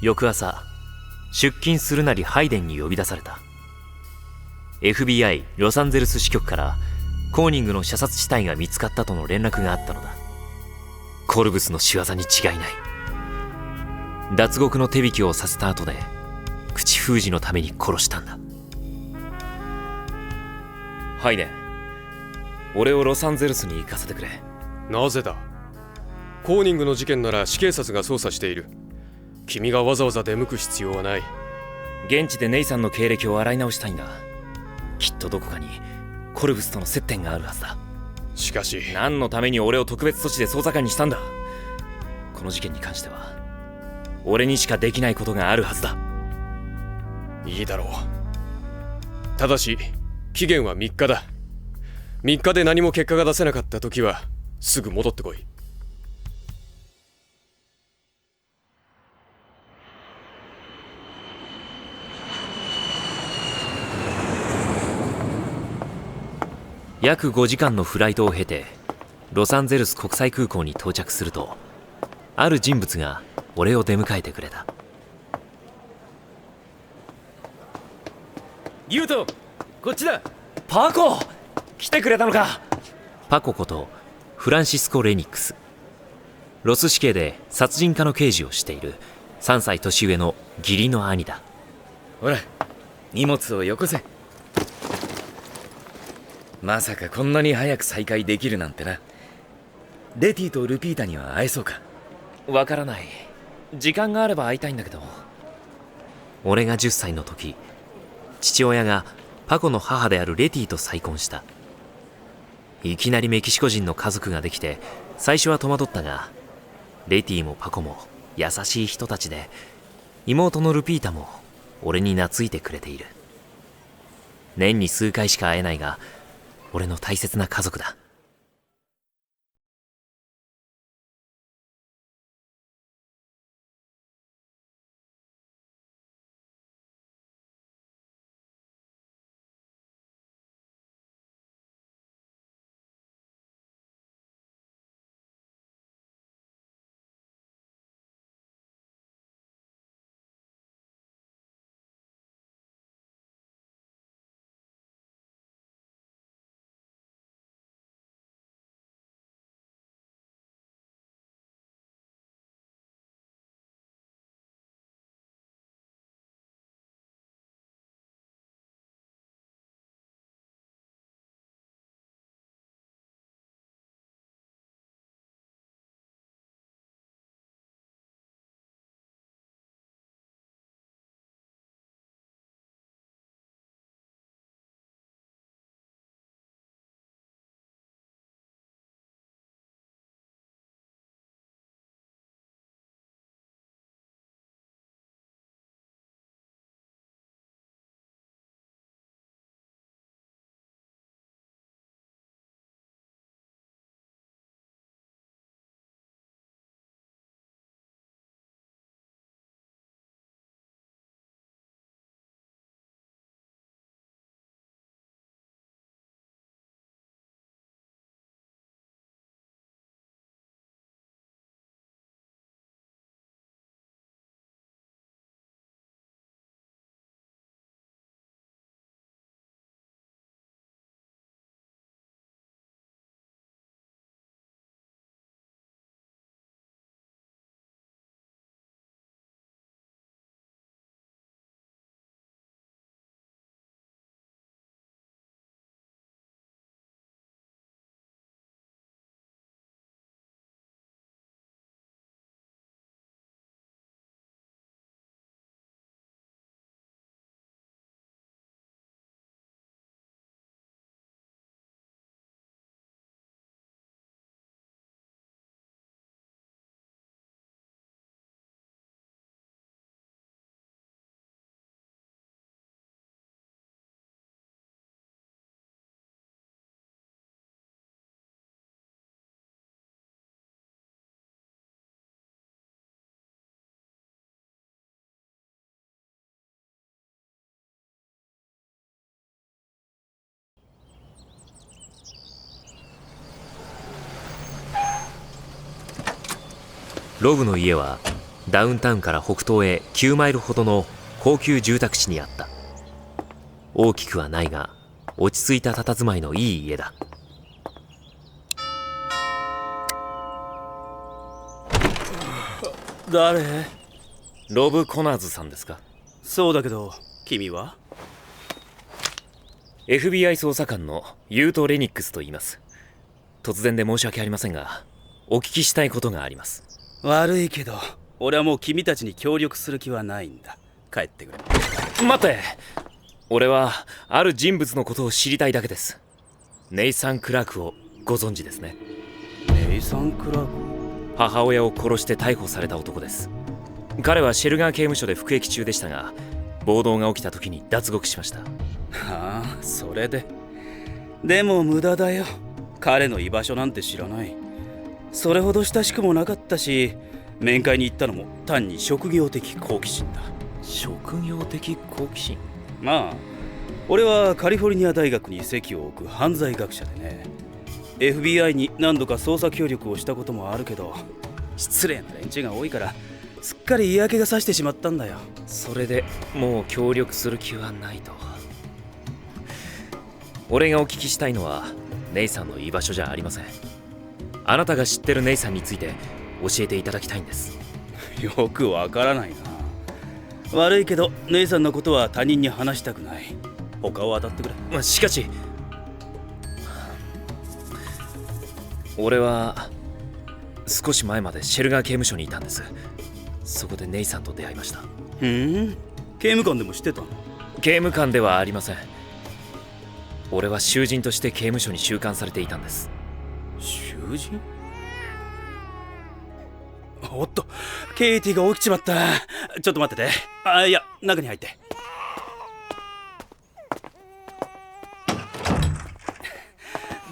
翌朝、出勤するなりハイデンに呼び出された。 FBI ロサンゼルス支局からコーニングの射殺死体が見つかったとの連絡があったのだ。コルブスの仕業に違いない。脱獄の手引きをさせた後で口封じのために殺したんだ。ハイデン、俺をロサンゼルスに行かせてくれ。なぜだ？コーニングの事件なら市警察が捜査している。君がわざわざ出向く必要はない。現地でネイさんの経歴を洗い直したいんだ。きっとどこかにコルブスとの接点があるはずだ。しかし何のために俺を特別措置で捜査官にしたんだ。この事件に関しては俺にしかできないことがあるはずだ。いいだろう。ただし期限は3日だ。3日で何も結果が出せなかった時はすぐ戻ってこい。約5時間のフライトを経てロサンゼルス国際空港に到着すると、ある人物が俺を出迎えてくれた。ユウト、こっちだ。パコ、来てくれたのか。パコことフランシスコ・レニックス。ロス市警で殺人課の刑事をしている3歳年上の義理の兄だ。ほら、荷物をよこせ。まさかこんなに早く再会できるなんてな。レティとルピータには会えそうか。わからない。時間があれば会いたいんだけど。俺が10歳の時、父親がパコの母であるレティと再婚した。いきなりメキシコ人の家族ができて最初は戸惑ったが、レティもパコも優しい人たちで、妹のルピータも俺に懐いてくれている。年に数回しか会えないが、俺の大切な家族だ。ロブの家はダウンタウンから北東へ9マイルほどの高級住宅地にあった。大きくはないが落ち着いた佇まいのいい家だ。誰？ロブ・コナーズさんですか？そうだけど、君は？ FBI 捜査官のユート・レニックスと言います。突然で申し訳ありませんが、お聞きしたいことがあります。悪いけど、俺はもう君たちに協力する気はないんだ。帰ってくれ。待って。俺はある人物のことを知りたいだけです。ネイサン・クラークをご存知ですね。ネイサン・クラーク？母親を殺して逮捕された男です。彼はシェルガー刑務所で服役中でしたが、暴動が起きた時に脱獄しました。はあ、それで。でも無駄だよ。彼の居場所なんて知らない。それほど親しくもなかったし、面会に行ったのも単に職業的好奇心だ。職業的好奇心？まあ俺はカリフォルニア大学に籍を置く犯罪学者でね、 FBI に何度か捜査協力をしたこともあるけど、失礼な連中が多いからすっかり嫌気がさしてしまったんだよ。それでもう協力する気はないと。俺がお聞きしたいのはネイさんの居場所じゃありません。あなたが知ってるネイさんについて教えていただきたいんです。よくわからないな。悪いけどネイさんのことは他人に話したくない。他を当たってくれ。しかし俺は少し前までシェルガー刑務所にいたんです。そこでネイさんと出会いました。刑務官でもしてたの？刑務官ではありません。俺は囚人として刑務所に収監されていたんです。囚人？おっと、ケイティが起きちまった。ちょっと待ってて。いや、中に入って。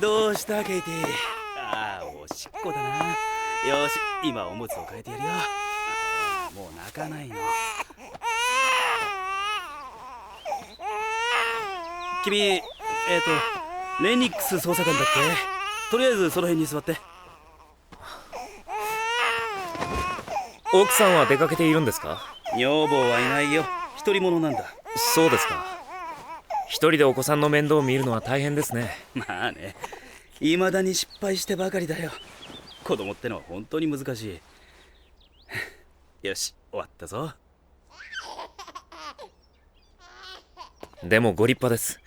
どうしたケイティ？おしっこだな。よし、今おむつを変えてやるよ。もう泣かないの。君、レニックス捜査官だっけ？とりあえずその辺に座って。奥さんは出かけているんですか？女房はいないよ。独り者なんだ。そうですか。一人でお子さんの面倒を見るのは大変ですね。まあね、未だに失敗してばかりだよ。子供ってのは本当に難しい。よし、終わったぞ。でもご立派です。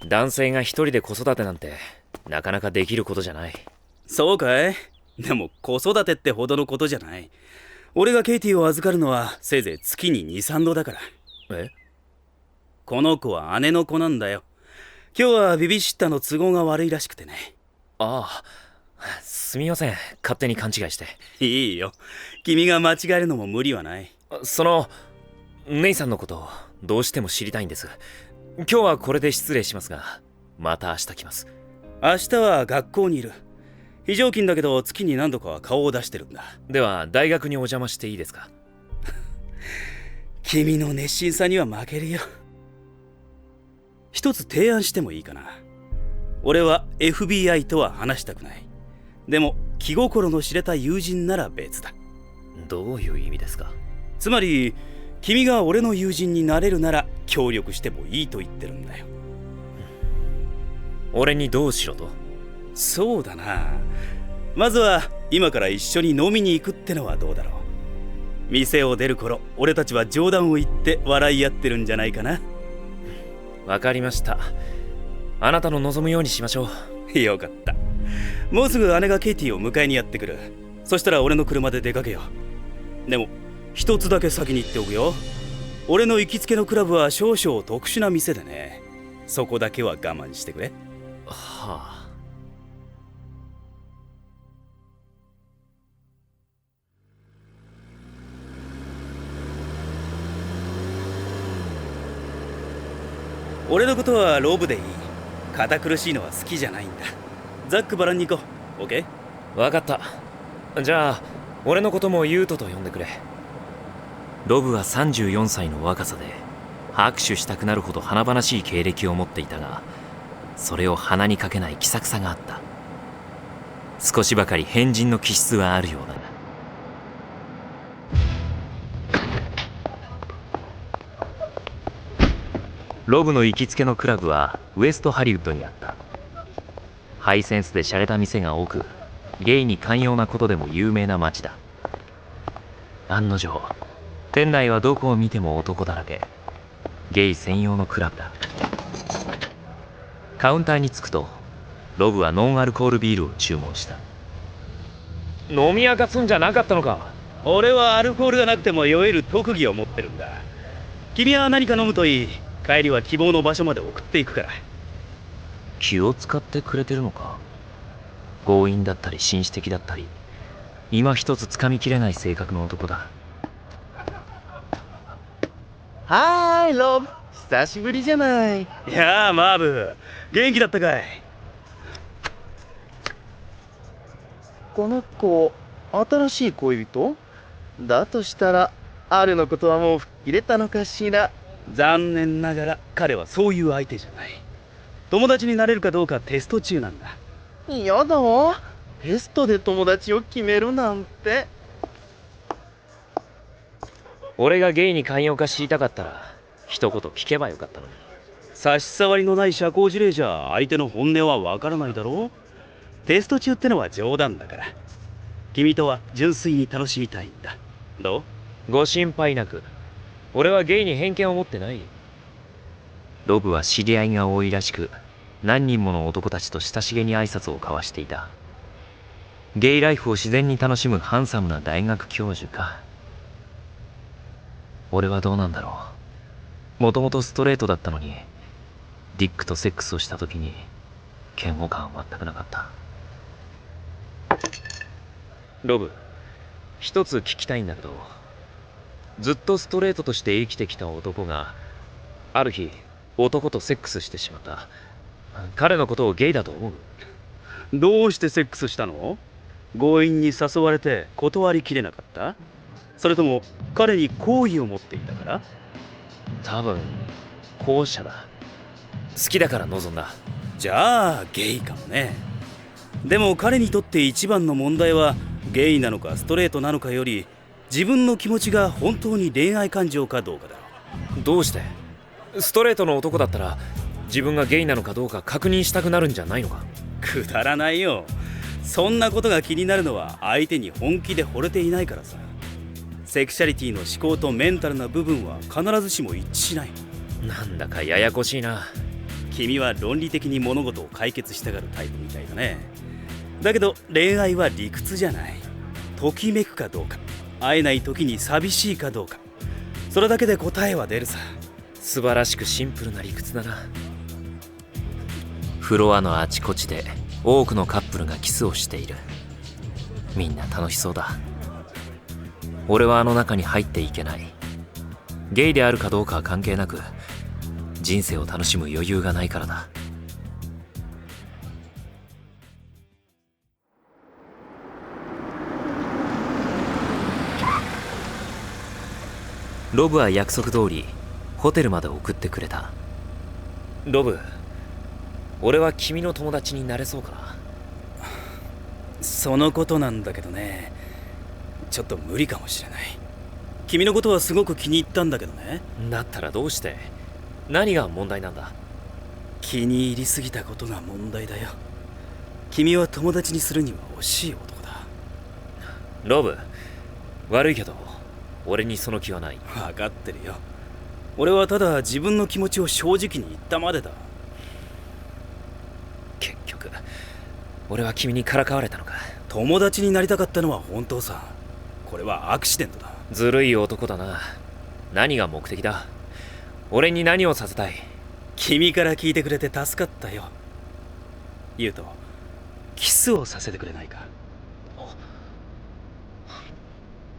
男性が一人で子育てなんてなかなかできることじゃない。そうかい？でも子育てってほどのことじゃない。俺がケイティを預かるのはせいぜい月に 2,3 度だから。え？この子は姉の子なんだよ。今日はビビシッターの都合が悪いらしくてね。ああ、すみません。勝手に勘違いして。いいよ。君が間違えるのも無理はない。ネイさんのことをどうしても知りたいんです。今日はこれで失礼しますが、また明日来ます。明日は学校にいる。非常勤だけど月に何度かは顔を出してるんだ。では大学にお邪魔していいですか？君の熱心さには負けるよ。一つ提案してもいいかな。俺は FBI とは話したくない。でも気心の知れた友人なら別だ。どういう意味ですか？つまり君が俺の友人になれるなら協力してもいいと言ってるんだよ。俺にどうしろと？そうだな。まずは今から一緒に飲みに行くってのはどうだろう。店を出る頃、俺たちは冗談を言って笑い合ってるんじゃないかな。わかりました。あなたの望むようにしましょう。よかった。もうすぐ姉がケイティを迎えにやってくる。そしたら俺の車で出かけよう。でも一つだけ先に言っておくよ。俺の行きつけのクラブは少々特殊な店でね。そこだけは我慢してくれ。はあ。俺のことはロブでいい。堅苦しいのは好きじゃないんだ。ザックバランに行こう。オッケー？わかった。じゃあ俺のこともユートと呼んでくれ。ロブは34歳の若さで握手したくなるほど華々しい経歴を持っていたが、それを鼻にかけない気さくさがあった。少しばかり変人の気質はあるようだが。ロブの行きつけのクラブはウエストハリウッドにあった。ハイセンスで洒落た店が多く、ゲイに寛容なことでも有名な街だ。案の定、店内はどこを見ても男だらけ。ゲイ専用のクラブだ。カウンターに着くと、ロブはノンアルコールビールを注文した。飲み明かすんじゃなかったのか？俺はアルコールがなくても酔える特技を持ってるんだ。君は何か飲むといい。帰りは希望の場所まで送っていくから。気を使ってくれてるのか。強引だったり紳士的だったり、今一つつかみきれない性格の男だ。はーい、ロブ。久しぶりじゃない。いやあ、マーブ。元気だったかい？この子、新しい恋人？だとしたら、アルのことはもう吹っ切れたのかしら。残念ながら彼はそういう相手じゃない。友達になれるかどうかテスト中なんだ。やだわ。テストで友達を決めるなんて。俺がゲイに寛容か知りたかったら一言聞けばよかったのに。差し障りのない社交辞令じゃ相手の本音はわからないだろう。テスト中ってのは冗談だから。君とは純粋に楽しみたいんだ。どう？ご心配なく。俺はゲイに偏見を持ってない。ロブは知り合いが多いらしく、何人もの男たちと親しげに挨拶を交わしていた。ゲイライフを自然に楽しむハンサムな大学教授か。俺はどうなんだろう。もともとストレートだったのに、ディックとセックスをした時に嫌悪感は全くなかった。ロブ、一つ聞きたいんだけど、ずっとストレートとして生きてきた男がある日男とセックスしてしまった。彼のことをゲイだと思う？どうしてセックスしたの？強引に誘われて断りきれなかった？それとも彼に好意を持っていたから？多分後者だ。好きだから望んだ。じゃあゲイかもね。でも彼にとって一番の問題はゲイなのかストレートなのかより、自分の気持ちが本当に恋愛感情かどうかだろう。どうして？ストレートの男だったら自分がゲイなのかどうか確認したくなるんじゃないのか？くだらないよ。そんなことが気になるのは相手に本気で惚れていないからさ。セクシャリティの思考とメンタルな部分は必ずしも一致しない。なんだかややこしいな。君は論理的に物事を解決したがるタイプみたいだね。だけど恋愛は理屈じゃない。ときめくかどうか、会えない時に寂しいかどうか、それだけで答えは出るさ。素晴らしくシンプルな理屈だな。フロアのあちこちで多くのカップルがキスをしている。みんな楽しそうだ。俺はあの中に入っていけない。ゲイであるかどうかは関係なく、人生を楽しむ余裕がないからだ。ロブは約束通りホテルまで送ってくれた。ロブ、俺は君の友達になれそうかな？そのことなんだけどね、ちょっと無理かもしれない。君のことはすごく気に入ったんだけどね。だったらどうして？何が問題なんだ？気に入りすぎたことが問題だよ。君は友達にするには惜しい男だ。ロブ、悪いけど俺にその気はない。分かってるよ。俺はただ自分の気持ちを正直に言ったまでだ。結局俺は君にからかわれたのか。友達になりたかったのは本当さ。これはアクシデントだ。ずるい男だな。何が目的だ？俺に何をさせたい？君から聞いてくれて助かったよ。言うとキスをさせてくれないか？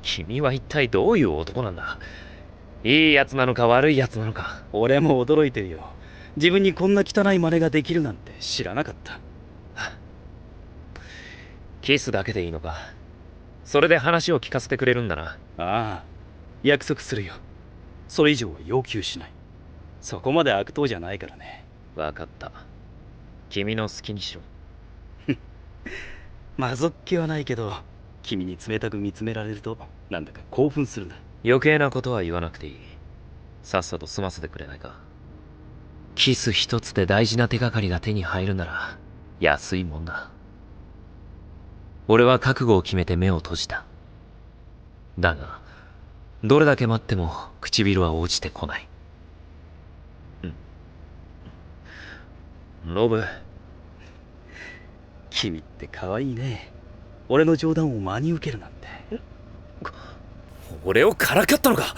君は一体どういう男なんだ？いいやつなのか悪いやつなのか。俺も驚いてるよ。自分にこんな汚い真似ができるなんて知らなかった。キスだけでいいのか？それで話を聞かせてくれるんだな。ああ、約束するよ。それ以上は要求しない。そこまで悪党じゃないからね。分かった。君の好きにしろ。まぞっけはないけど、君に冷たく見つめられるとなんだか興奮するな。余計なことは言わなくていい。さっさと済ませてくれないか。キス一つで大事な手がかりが手に入るなら安いもんだ。俺は覚悟を決めて目を閉じた。だがどれだけ待っても唇は落ちてこない。ロブ、君って可愛いね。俺の冗談を真に受けるなんて。俺をからかったのか？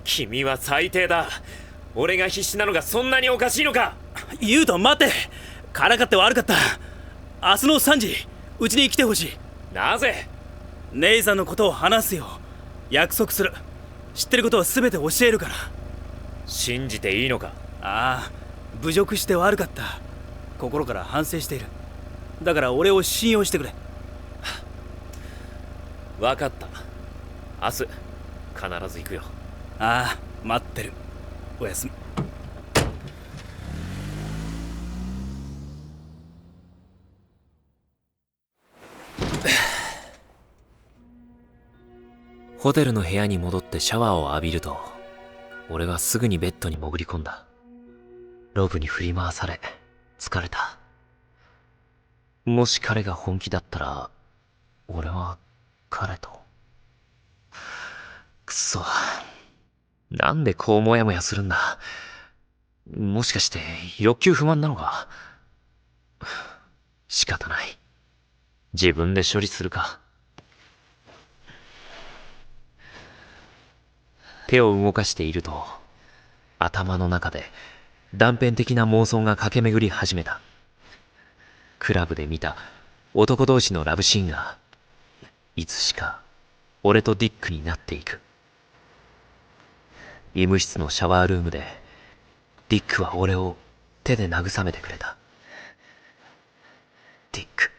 君は最低だ。俺が必死なのがそんなにおかしいのか。ユウト待って。からかって悪かった。明日の3時うちに来てほしい。なぜ？姉さんのことを話すよ。約束する。知ってることは全て教えるから。信じていいのか？ああ、侮辱して悪かった。心から反省している。だから俺を信用してくれ。分かった。明日必ず行くよ。ああ、待ってる。おやすみ。ホテルの部屋に戻ってシャワーを浴びると、俺はすぐにベッドに潜り込んだ。ロブに振り回され、疲れた。もし彼が本気だったら、俺は彼と。くそ。なんでこうモヤモヤするんだ。もしかして欲求不満なのか。仕方ない。自分で処理するか。手を動かしていると、頭の中で断片的な妄想が駆け巡り始めた。クラブで見た男同士のラブシーンが、いつしか俺とディックになっていく。医務室のシャワールームで、ディックは俺を手で慰めてくれた。ディック。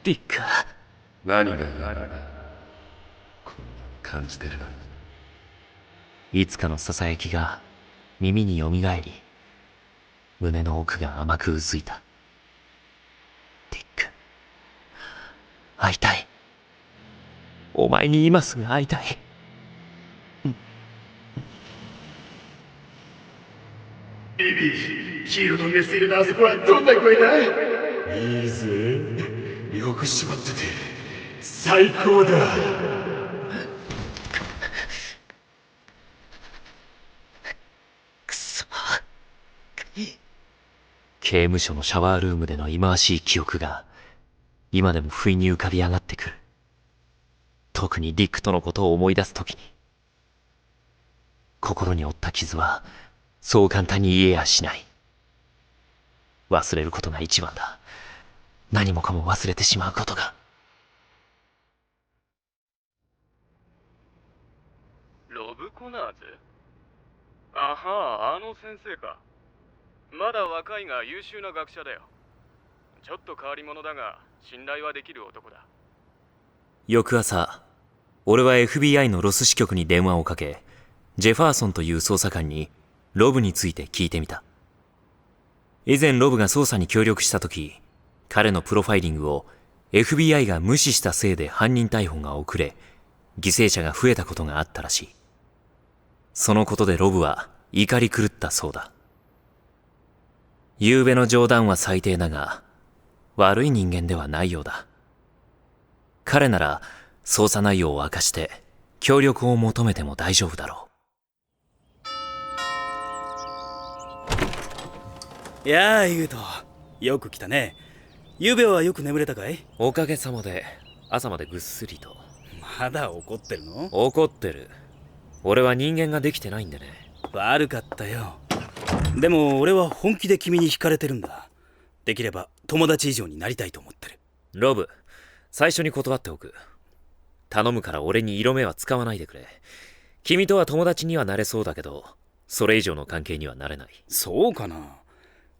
ディック。何がこんな感じてるのに。いつかの囁きが耳によみがえり、胸の奥が甘くうずいた。ディック。会いたい。お前に今すぐ会いたい。ビビ、ヒーローの寝ているあそこはどんな声だ？いいぜ。よく縛ってて、最高だ。くそ。刑務所のシャワールームでの忌まわしい記憶が、今でも不意に浮かび上がってくる。特にディックとのことを思い出すときに。心に負った傷は、そう簡単に癒えやしない。忘れることが一番だ。何もかも忘れてしまうことが。ロブ・コナーズ？あは、あの先生か。まだ若いが優秀な学者だよ。ちょっと変わり者だが信頼はできる男だ。翌朝、俺は FBI のロス支局に電話をかけ、ジェファーソンという捜査官にロブについて聞いてみた。以前ロブが捜査に協力したとき、彼のプロファイリングを FBI が無視したせいで犯人逮捕が遅れ、犠牲者が増えたことがあったらしい。そのことでロブは怒り狂ったそうだ。昨夜の冗談は最低だが、悪い人間ではないようだ。彼なら捜査内容を明かして協力を求めても大丈夫だろう。いやあ、ユウト、よく来たね。昨夜はよく眠れたかい？おかげさまで朝までぐっすりと。まだ怒ってるの？怒ってる。俺は人間ができてないんでね。悪かったよ。でも俺は本気で君に惹かれてるんだ。できれば友達以上になりたいと思ってる。ロブ、最初に断っておく。頼むから俺に色目は使わないでくれ。君とは友達にはなれそうだけど、それ以上の関係にはなれない。そうかな。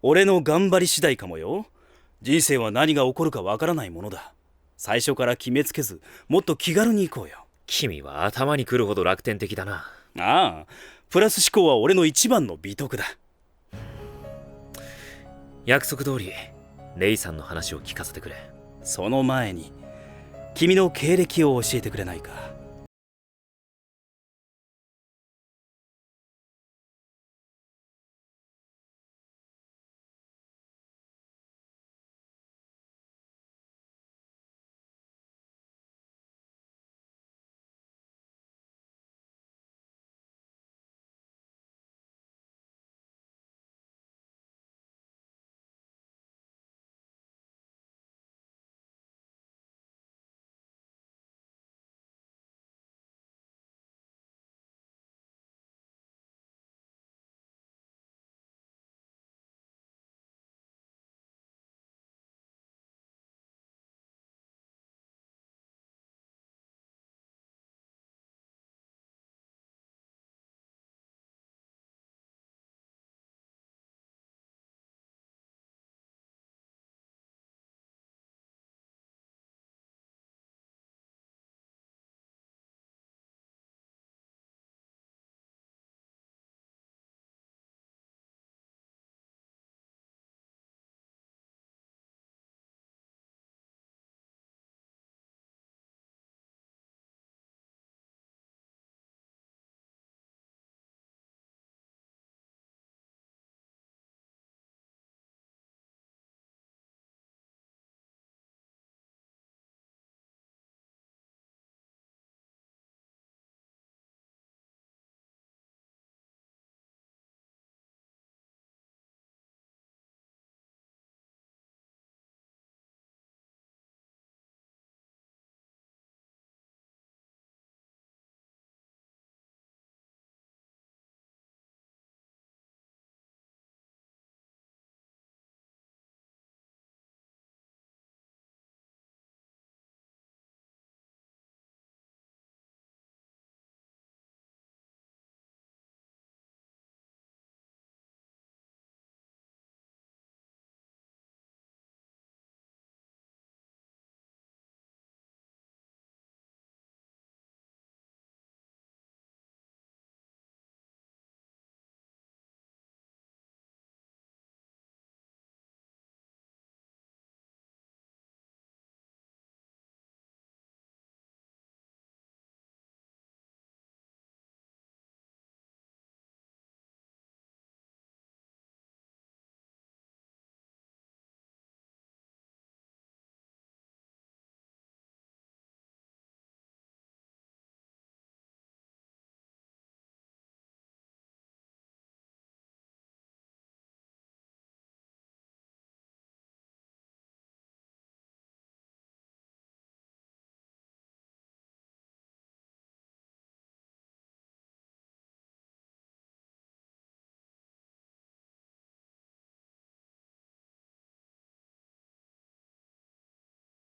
俺の頑張り次第かもよ。人生は何が起こるかわからないものだ。最初から決めつけず、もっと気軽に行こうよ。君は頭にくるほど楽天的だな。ああ、プラス思考は俺の一番の美徳だ。約束通り、レイさんの話を聞かせてくれ。その前に、君の経歴を教えてくれないか。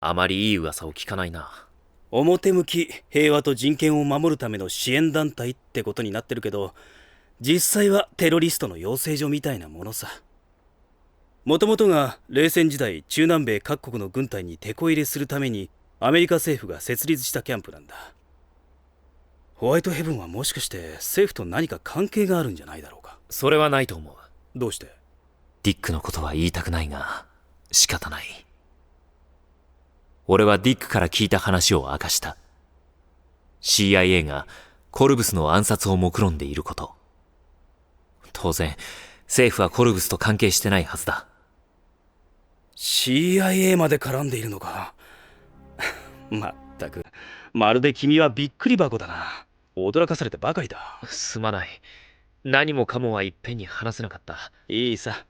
あまりいい噂を聞かないな。表向き平和と人権を守るための支援団体ってことになってるけど、実際はテロリストの養成所みたいなものさ。もともとが冷戦時代中南米各国の軍隊にテこ入れするためにアメリカ政府が設立したキャンプなんだ。ホワイトヘブンはもしかして政府と何か関係があるんじゃないだろうか。それはないと思う。どうして？ディックのことは言いたくないが、仕方ない。俺はディックから聞いた話を明かした。CIA がコルブスの暗殺を目論んでいること。当然、政府はコルブスと関係してないはずだ。CIA まで絡んでいるのか。まったく、まるで君はびっくり箱だな。驚かされてばかりだ。すまない。何もかもはいっぺんに話せなかった。いいさ。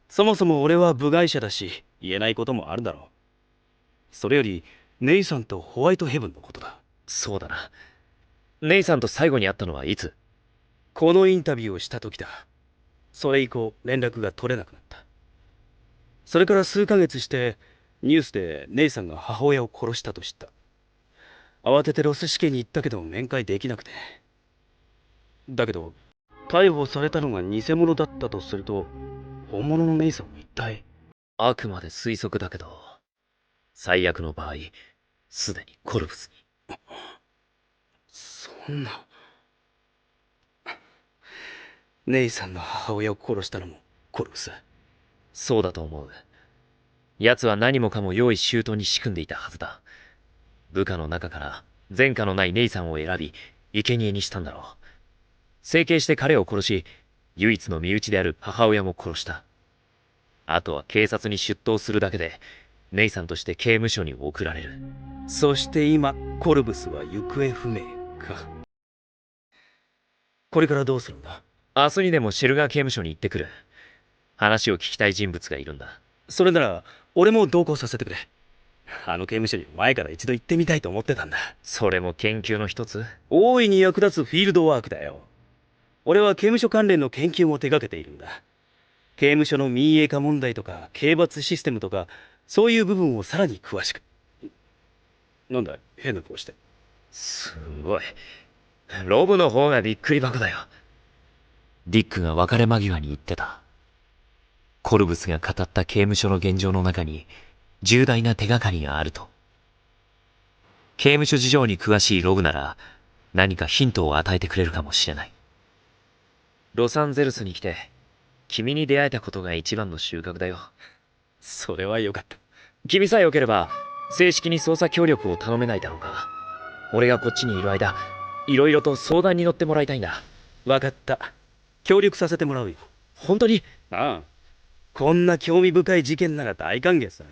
そもそも俺は部外者だし、言えないこともあるだろう。それより、ネイさんとホワイトヘブンのことだ。そうだな。ネイさんと最後に会ったのはいつ？このインタビューをした時だ。それ以降連絡が取れなくなった。それから数ヶ月してニュースでネイさんが母親を殺したと知った。慌ててロス市警に行ったけど面会できなくて。だけど逮捕されたのが偽物だったとすると、本物のネイさんは一体？あくまで推測だけど、最悪の場合、すでにコルブスに。そんな。ネイさんの母親を殺したのもコルブス？そうだと思う。奴は何もかも用意周到に仕組んでいたはずだ。部下の中から前科のないネイさんを選び、生贄にしたんだろう。整形して彼を殺し、唯一の身内である母親も殺した。あとは警察に出頭するだけで、ネイさんとして刑務所に送られる。そして今、コルブスは行方不明か。これからどうするんだ？明日にでもシェルガー刑務所に行ってくる。話を聞きたい人物がいるんだ。それなら、俺も同行させてくれ。あの刑務所に前から一度行ってみたいと思ってたんだ。それも研究の一つ？大いに役立つフィールドワークだよ。俺は刑務所関連の研究も手掛けているんだ。刑務所の民営化問題とか、刑罰システムとか、そういう部分をさらに詳しく。なんだ、変な顔して。すごい。ロブの方がびっくり箱だよ。ディックが別れ間際に言ってた。コルブスが語った刑務所の現状の中に重大な手がかりがあると。刑務所事情に詳しいロブなら何かヒントを与えてくれるかもしれない。ロサンゼルスに来て君に出会えたことが一番の収穫だよ。それはよかった。君さえ良ければ正式に捜査協力を頼めないだろうか。俺がこっちにいる間、いろいろと相談に乗ってもらいたいんだ。わかった。協力させてもらうよ。本当に？ああ。こんな興味深い事件なら大歓迎さ。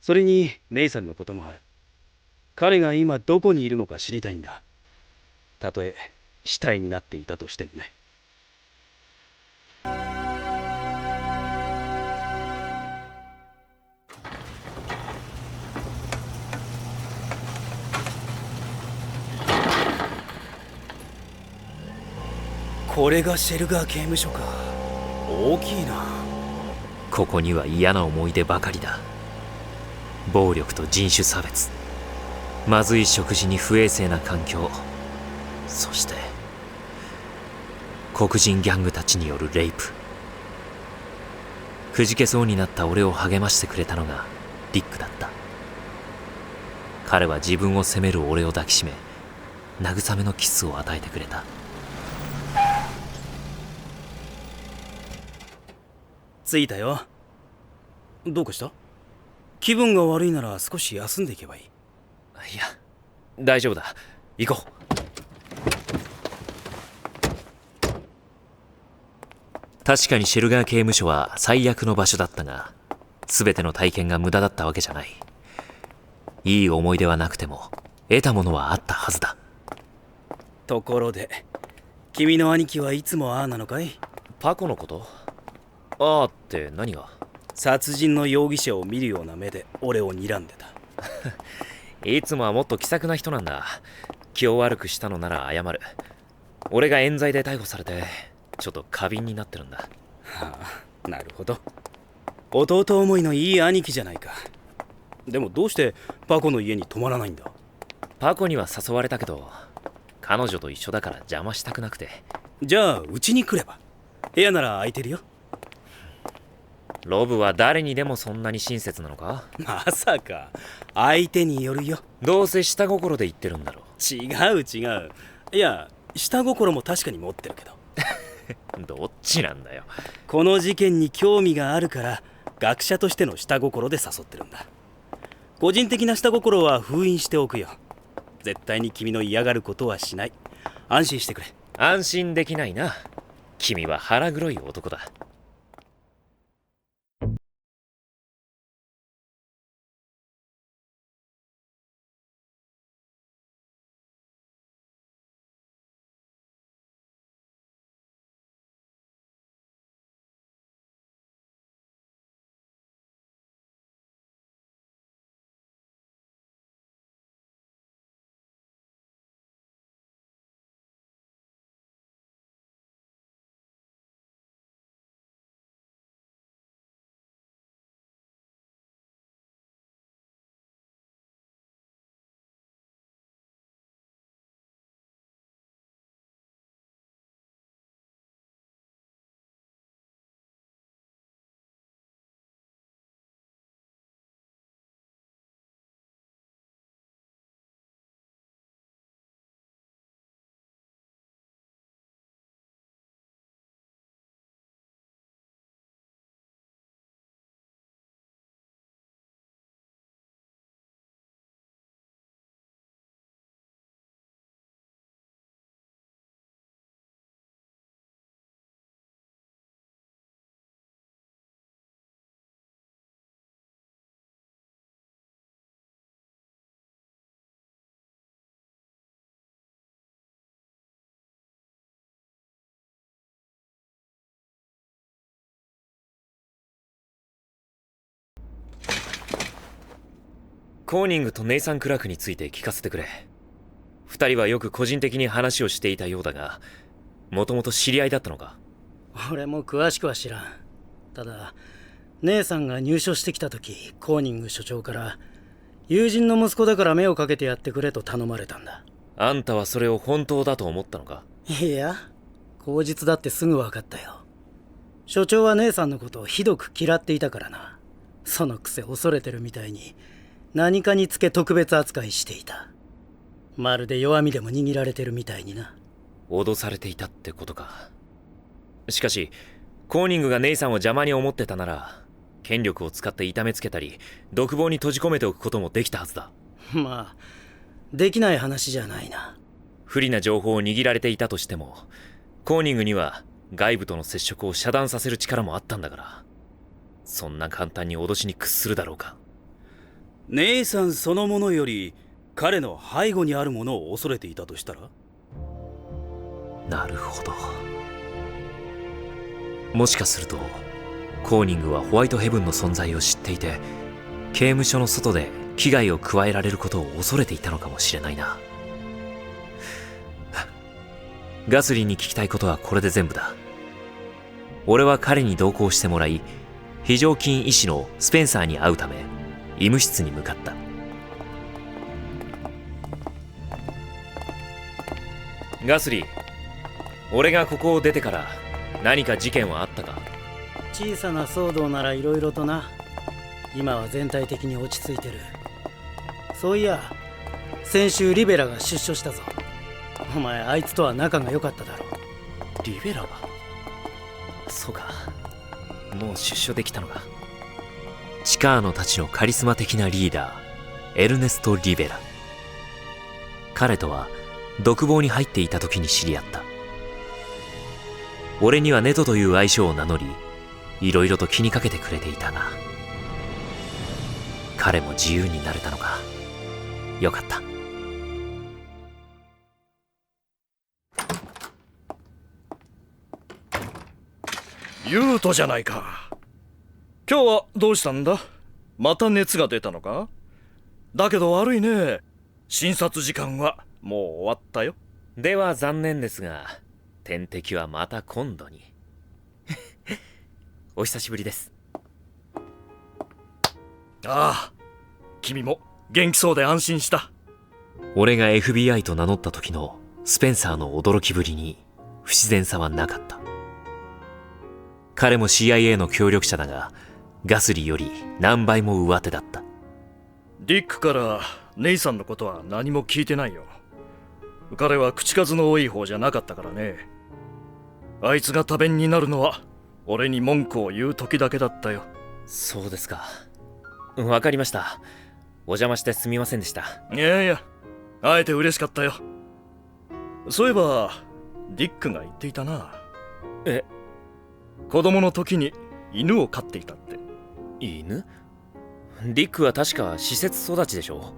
それに、ネイさんのこともある。彼が今どこにいるのか知りたいんだ。たとえ死体になっていたとしてもね。これがシェルガー刑務所か。大きいな。ここには嫌な思い出ばかりだ。暴力と人種差別、まずい食事に不衛生な環境、そして黒人ギャングたちによるレイプ。くじけそうになった俺を励ましてくれたのがディックだった。彼は自分を責める俺を抱きしめ、慰めのキスを与えてくれた。着いたよ。どうかした？気分が悪いなら少し休んでいけばいい。いや、大丈夫だ。行こう。確かにシェルガー刑務所は最悪の場所だったが、全ての体験が無駄だったわけじゃない。いい思い出はなくても得たものはあったはずだ。ところで、君の兄貴はいつもああなのかい？パコのこと？ああって何が？殺人の容疑者を見るような目で俺を睨んでた。いつもはもっと気さくな人なんだ。気を悪くしたのなら謝る。俺が冤罪で逮捕されてちょっと過敏になってるんだ。はあ、なるほど。弟思いのいい兄貴じゃないか。でもどうしてパコの家に泊まらないんだ？パコには誘われたけど、彼女と一緒だから邪魔したくなくて。じゃあうちに来れば。部屋なら空いてるよ。ロブは誰にでもそんなに親切なのか？まさか。相手によるよ。どうせ下心で言ってるんだろ。違う。いや、下心も確かに持ってるけど。どっちなんだよ。この事件に興味があるから学者としての下心で誘ってるんだ。個人的な下心は封印しておくよ。絶対に君の嫌がることはしない。安心してくれ。安心できないな。君は腹黒い男だ。コーニングとネイサン・クラークについて聞かせてくれ。二人はよく個人的に話をしていたようだが、もともと知り合いだったのか？俺も詳しくは知らん。ただ姉さんが入所してきた時、コーニング所長から友人の息子だから目をかけてやってくれと頼まれたんだ。あんたはそれを本当だと思ったのか？いや、口実だってすぐ分かったよ。所長は姉さんのことをひどく嫌っていたからな。そのくせ恐れてるみたいに何かにつけ特別扱いしていた。まるで弱みでも握られてるみたいにな。脅されていたってことか。しかしコーニングがネイさんを邪魔に思ってたなら、権力を使って痛めつけたり独房に閉じ込めておくこともできたはずだ。まあできない話じゃないな。不利な情報を握られていたとしても、コーニングには外部との接触を遮断させる力もあったんだから、そんな簡単に脅しに屈するだろうか。姉さんそのものより彼の背後にあるものを恐れていたとしたら？なるほど。もしかするとコーニングはホワイトヘブンの存在を知っていて、刑務所の外で危害を加えられることを恐れていたのかもしれないな。ガスリーに聞きたいことはこれで全部だ。俺は彼に同行してもらい、非常勤医師のスペンサーに会うため医務室に向かった。ガスリー、俺がここを出てから何か事件はあったか？小さな騒動ならいろいろとな。今は全体的に落ち着いてる。そういや、先週リベラが出所したぞ。お前あいつとは仲が良かっただろう。リベラが？そうか、もう出所できたのか。チカーノたちのカリスマ的なリーダー、エルネスト・リベラ。彼とは独房に入っていた時に知り合った。俺にはネトという愛称を名乗り、いろいろと気にかけてくれていたが、彼も自由になれたのか。よかった。ユウトじゃないか。今日はどうしたんだ？また熱が出たのか？だけど悪いね。診察時間はもう終わったよ。では残念ですが、天敵はまた今度に。お久しぶりです。ああ、君も元気そうで安心した。俺が FBI と名乗った時のスペンサーの驚きぶりに不自然さはなかった。彼も CIA の協力者だが、ガスリーより何倍も上手だった。ディックからネイさんのことは何も聞いてないよ。彼は口数の多い方じゃなかったからね。あいつが多弁になるのは俺に文句を言う時だけだったよ。そうですか。わかりました。お邪魔してすみませんでした。いやいや、会えて嬉しかったよ。そういえばディックが言っていたな。え、子供の時に犬を飼っていたって。犬？ディックは確か施設育ちでしょ。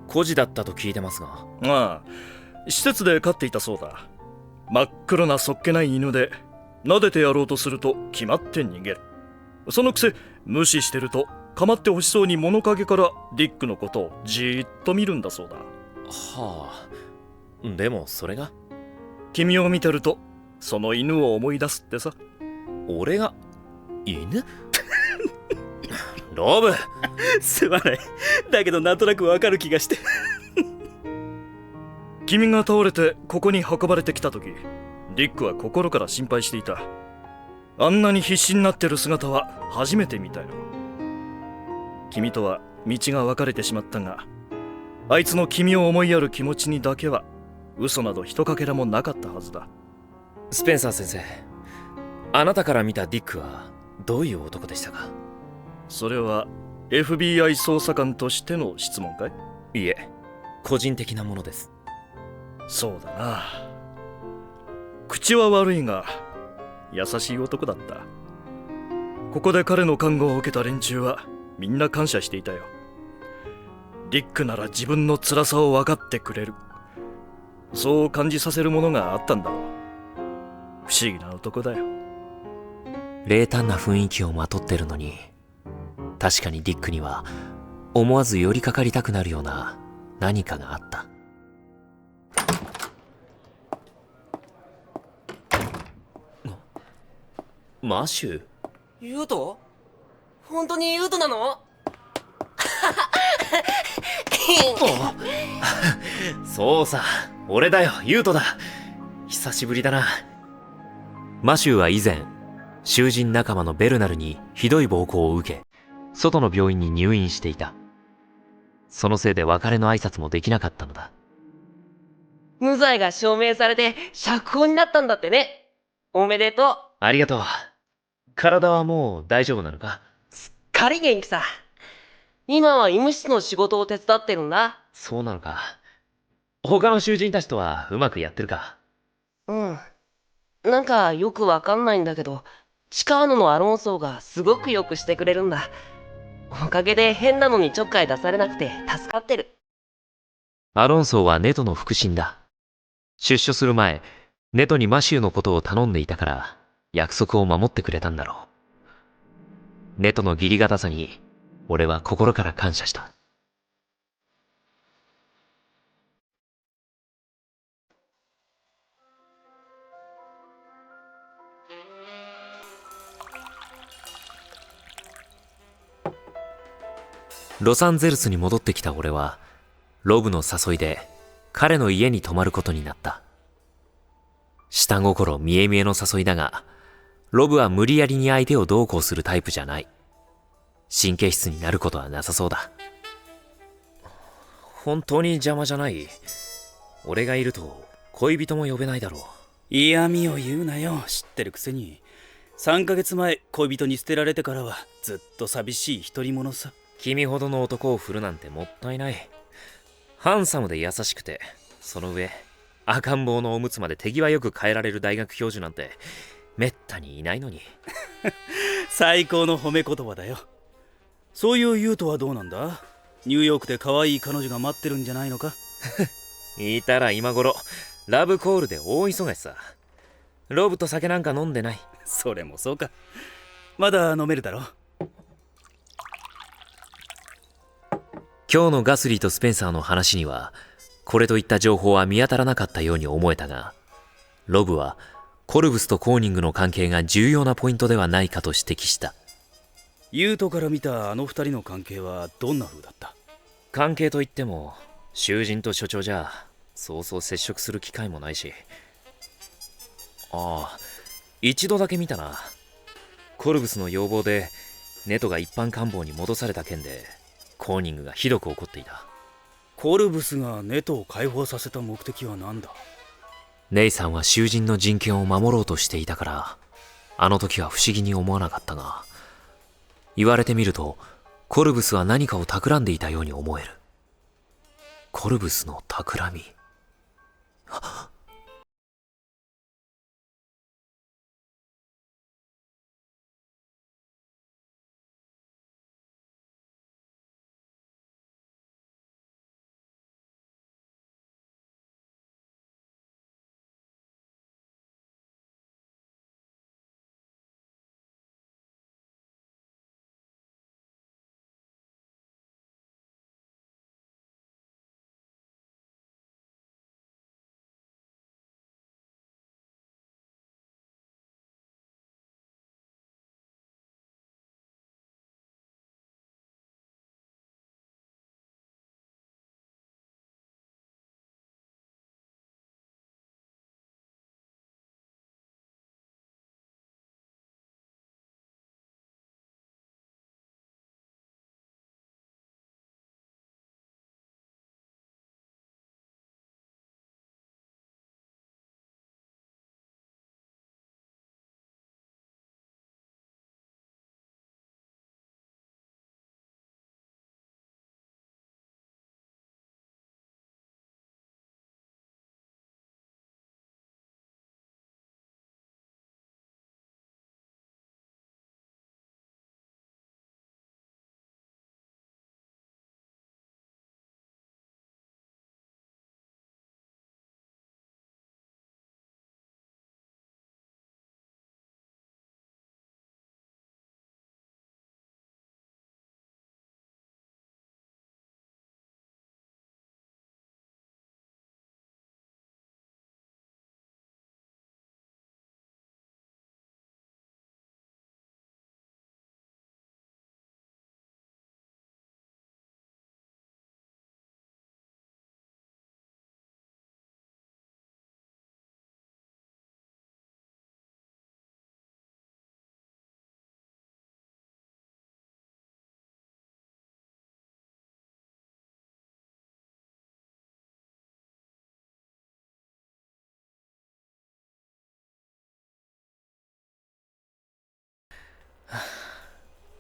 孤児だったと聞いてますが。ああ、施設で飼っていたそうだ。真っ黒なそっけない犬で、撫でてやろうとすると決まって逃げる。そのくせ無視してると構ってほしそうに物陰からディックのことをじーっと見るんだそうだ。はあ、でもそれが君を見てるとその犬を思い出すってさ。俺が犬？ロブすまない。だけどなんとなくわかる気がして君が倒れてここに運ばれてきた時、ディックは心から心配していた。あんなに必死になってる姿は初めて見たよ。君とは道が分かれてしまったが、あいつの君を思いやる気持ちにだけは嘘などひとかけらもなかったはずだ。スペンサー先生、あなたから見たディックはどういう男でしたか？それは FBI 捜査官としての質問かい？いえ、個人的なものです。そうだな。口は悪いが優しい男だった。ここで彼の看護を受けた連中はみんな感謝していたよ。ディックなら自分の辛さを分かってくれる、そう感じさせるものがあったんだろう。不思議な男だよ。冷淡な雰囲気をまとってるのに、確かにディックには思わず寄りかかりたくなるような何かがあった。マシュー？ユウト？本当にユウトなの？そうさ、俺だよ、ユウトだ。久しぶりだな。マシューは以前、囚人仲間のベルナルにひどい暴行を受け、外の病院に入院していた。そのせいで別れの挨拶もできなかったのだ。無罪が証明されて釈放になったんだってね。おめでとう。ありがとう。体はもう大丈夫なのか？すっかり元気さ。今は医務室の仕事を手伝ってるんだ。そうなのか。他の囚人たちとはうまくやってるか？うん。なんかよくわかんないんだけど、チカーノのアロンソーがすごくよくしてくれるんだ。おかげで変なのにちょっかい出されなくて助かってる。アロンソーはネトの腹心だ。出所する前、ネトにマシューのことを頼んでいたから、約束を守ってくれたんだろう。ネトの義理堅さに、俺は心から感謝した。ロサンゼルスに戻ってきた俺は、ロブの誘いで彼の家に泊まることになった。下心見え見えの誘いだが、ロブは無理やりに相手をどうこうするタイプじゃない。神経質になることはなさそうだ。本当に邪魔じゃない？俺がいると恋人も呼べないだろう。嫌味を言うなよ、知ってるくせに。3ヶ月前恋人に捨てられてからはずっと寂しい独り者さ。君ほどの男を振るなんてもったいない。ハンサムで優しくて、その上赤ん坊のおむつまで手際よく変えられる大学教授なんてめったにいないのに。最高の褒め言葉だよ。そういうユウトはどうなんだ？ニューヨークで可愛い彼女が待ってるんじゃないのか？いたら今頃ラブコールで大忙しさ。ロブと酒なんか飲んでない。それもそうか。まだ飲めるだろ。今日のガスリーとスペンサーの話にはこれといった情報は見当たらなかったように思えたが、ロブはコルブスとコーニングの関係が重要なポイントではないかと指摘した。ユウトから見たあの二人の関係はどんな風だった？関係といっても囚人と所長じゃそうそう接触する機会もないし。ああ、一度だけ見たな。コルブスの要望でネトが一般官房に戻された件でコーニングがひどく怒っていた。コルブスがネトを解放させた目的は何だ？ネイさんは囚人の人権を守ろうとしていたから、あの時は不思議に思わなかったが、言われてみるとコルブスは何かを企んでいたように思える。コルブスの企み。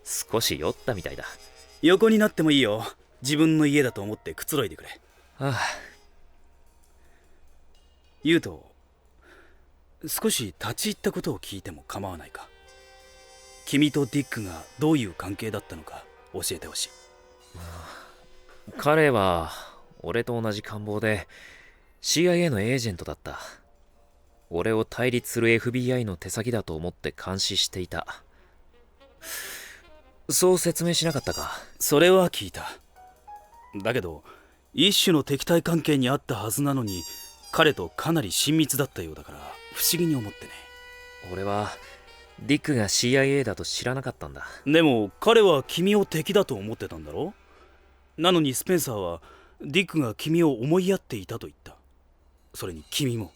少し酔ったみたいだ。横になってもいいよ。自分の家だと思ってくつろいでくれ。ああ。ユウト、少し立ち入ったことを聞いても構わないか？君とディックがどういう関係だったのか教えてほしい。彼は俺と同じ官房で CIA のエージェントだった。俺を対立する FBI の手先だと思って監視していた。そう説明しなかったか？それは聞いた。だけど一種の敵対関係にあったはずなのに、彼とかなり親密だったようだから不思議に思ってね。俺はディックが CIA だと知らなかったんだ。でも彼は君を敵だと思ってたんだろ？なのにスペンサーはディックが君を思いやっていたと言った。それに君も。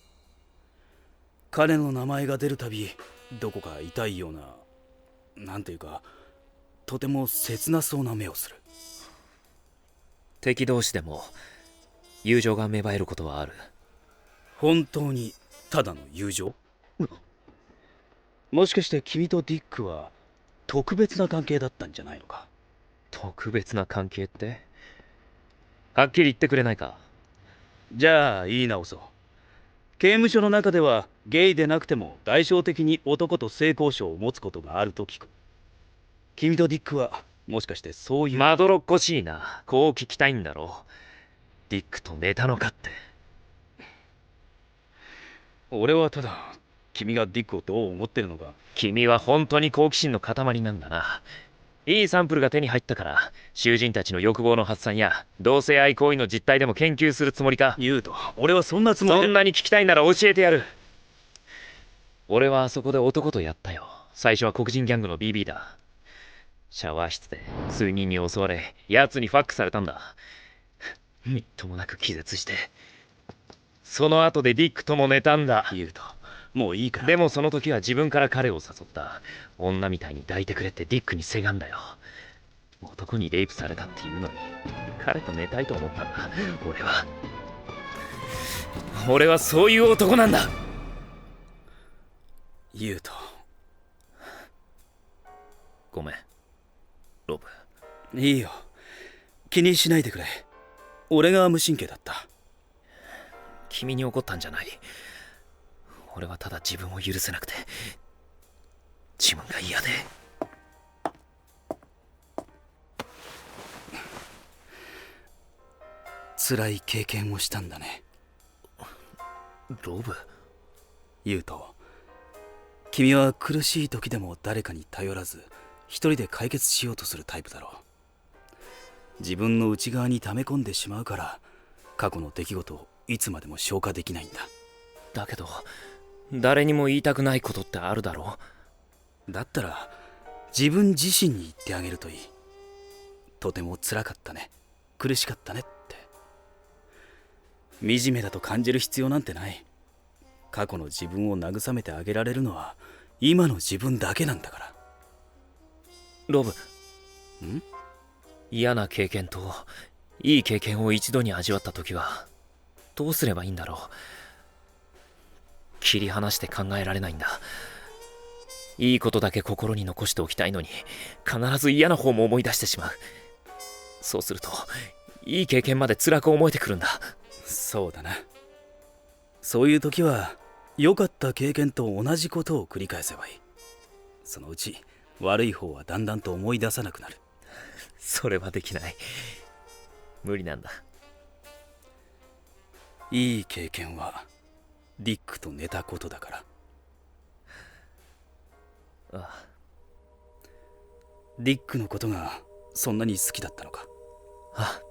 彼の名前が出るたびどこか痛いような、なんていうかとても切なそうな目をする。敵同士でも友情が芽生えることはある。本当にただの友情？もしかして君とディックは特別な関係だったんじゃないのか？特別な関係って？はっきり言ってくれないか？じゃあ言い直そう。刑務所の中ではゲイでなくても代償的に男と性交渉を持つことがあると聞く。君とディックはもしかしてそういう。まどろっこしいな。こう聞きたいんだろう。ディックと寝たのかって。俺はただ君がディックをどう思ってるのか。君は本当に好奇心の塊なんだな。いいサンプルが手に入ったから囚人たちの欲望の発散や同性愛行為の実態でも研究するつもりか？言うと俺はそんなつもり。そんなに聞きたいなら教えてやる。俺はあそこで男とやったよ。最初は黒人ギャングの BB だ。シャワー室で数人に襲われ奴にファックされたんだ。みっともなく気絶して。その後でディックとも寝たんだ。言うと、もういいから。でもその時は自分から彼を誘った。女みたいに抱いてくれってディックにせがんだよ。男にレイプされたっていうのに、彼と寝たいと思ったんだ。俺はそういう男なんだ。言うと。ごめん、ロブ。いいよ。気にしないでくれ。俺が無神経だった。君に怒ったんじゃない。俺はただ自分を許せなくて、自分が嫌で。辛い経験をしたんだね。ロブ。言うと、君は苦しい時でも誰かに頼らず一人で解決しようとするタイプだろう。自分の内側に溜め込んでしまうから過去の出来事をいつまでも消化できないんだ。だけど誰にも言いたくないことってあるだろう。だったら自分自身に言ってあげるといい。とても辛かったね、苦しかったねって。惨めだと感じる必要なんてない。過去の自分を慰めてあげられるのは今の自分だけなんだから。ロブ。嫌な経験といい経験を一度に味わった時はどうすればいいんだろう。切り離して考えられないんだ。いいことだけ心に残しておきたいのに必ず嫌な方も思い出してしまう。そうするといい経験まで辛く思えてくるんだ。そうだな。そういう時は良かった経験と同じことを繰り返せばいい。そのうち悪い方はだんだんと思い出さなくなる。それはできない。無理なんだ。いい経験はディックと寝たことだから。ああ。ディックのことがそんなに好きだったのか。ああ。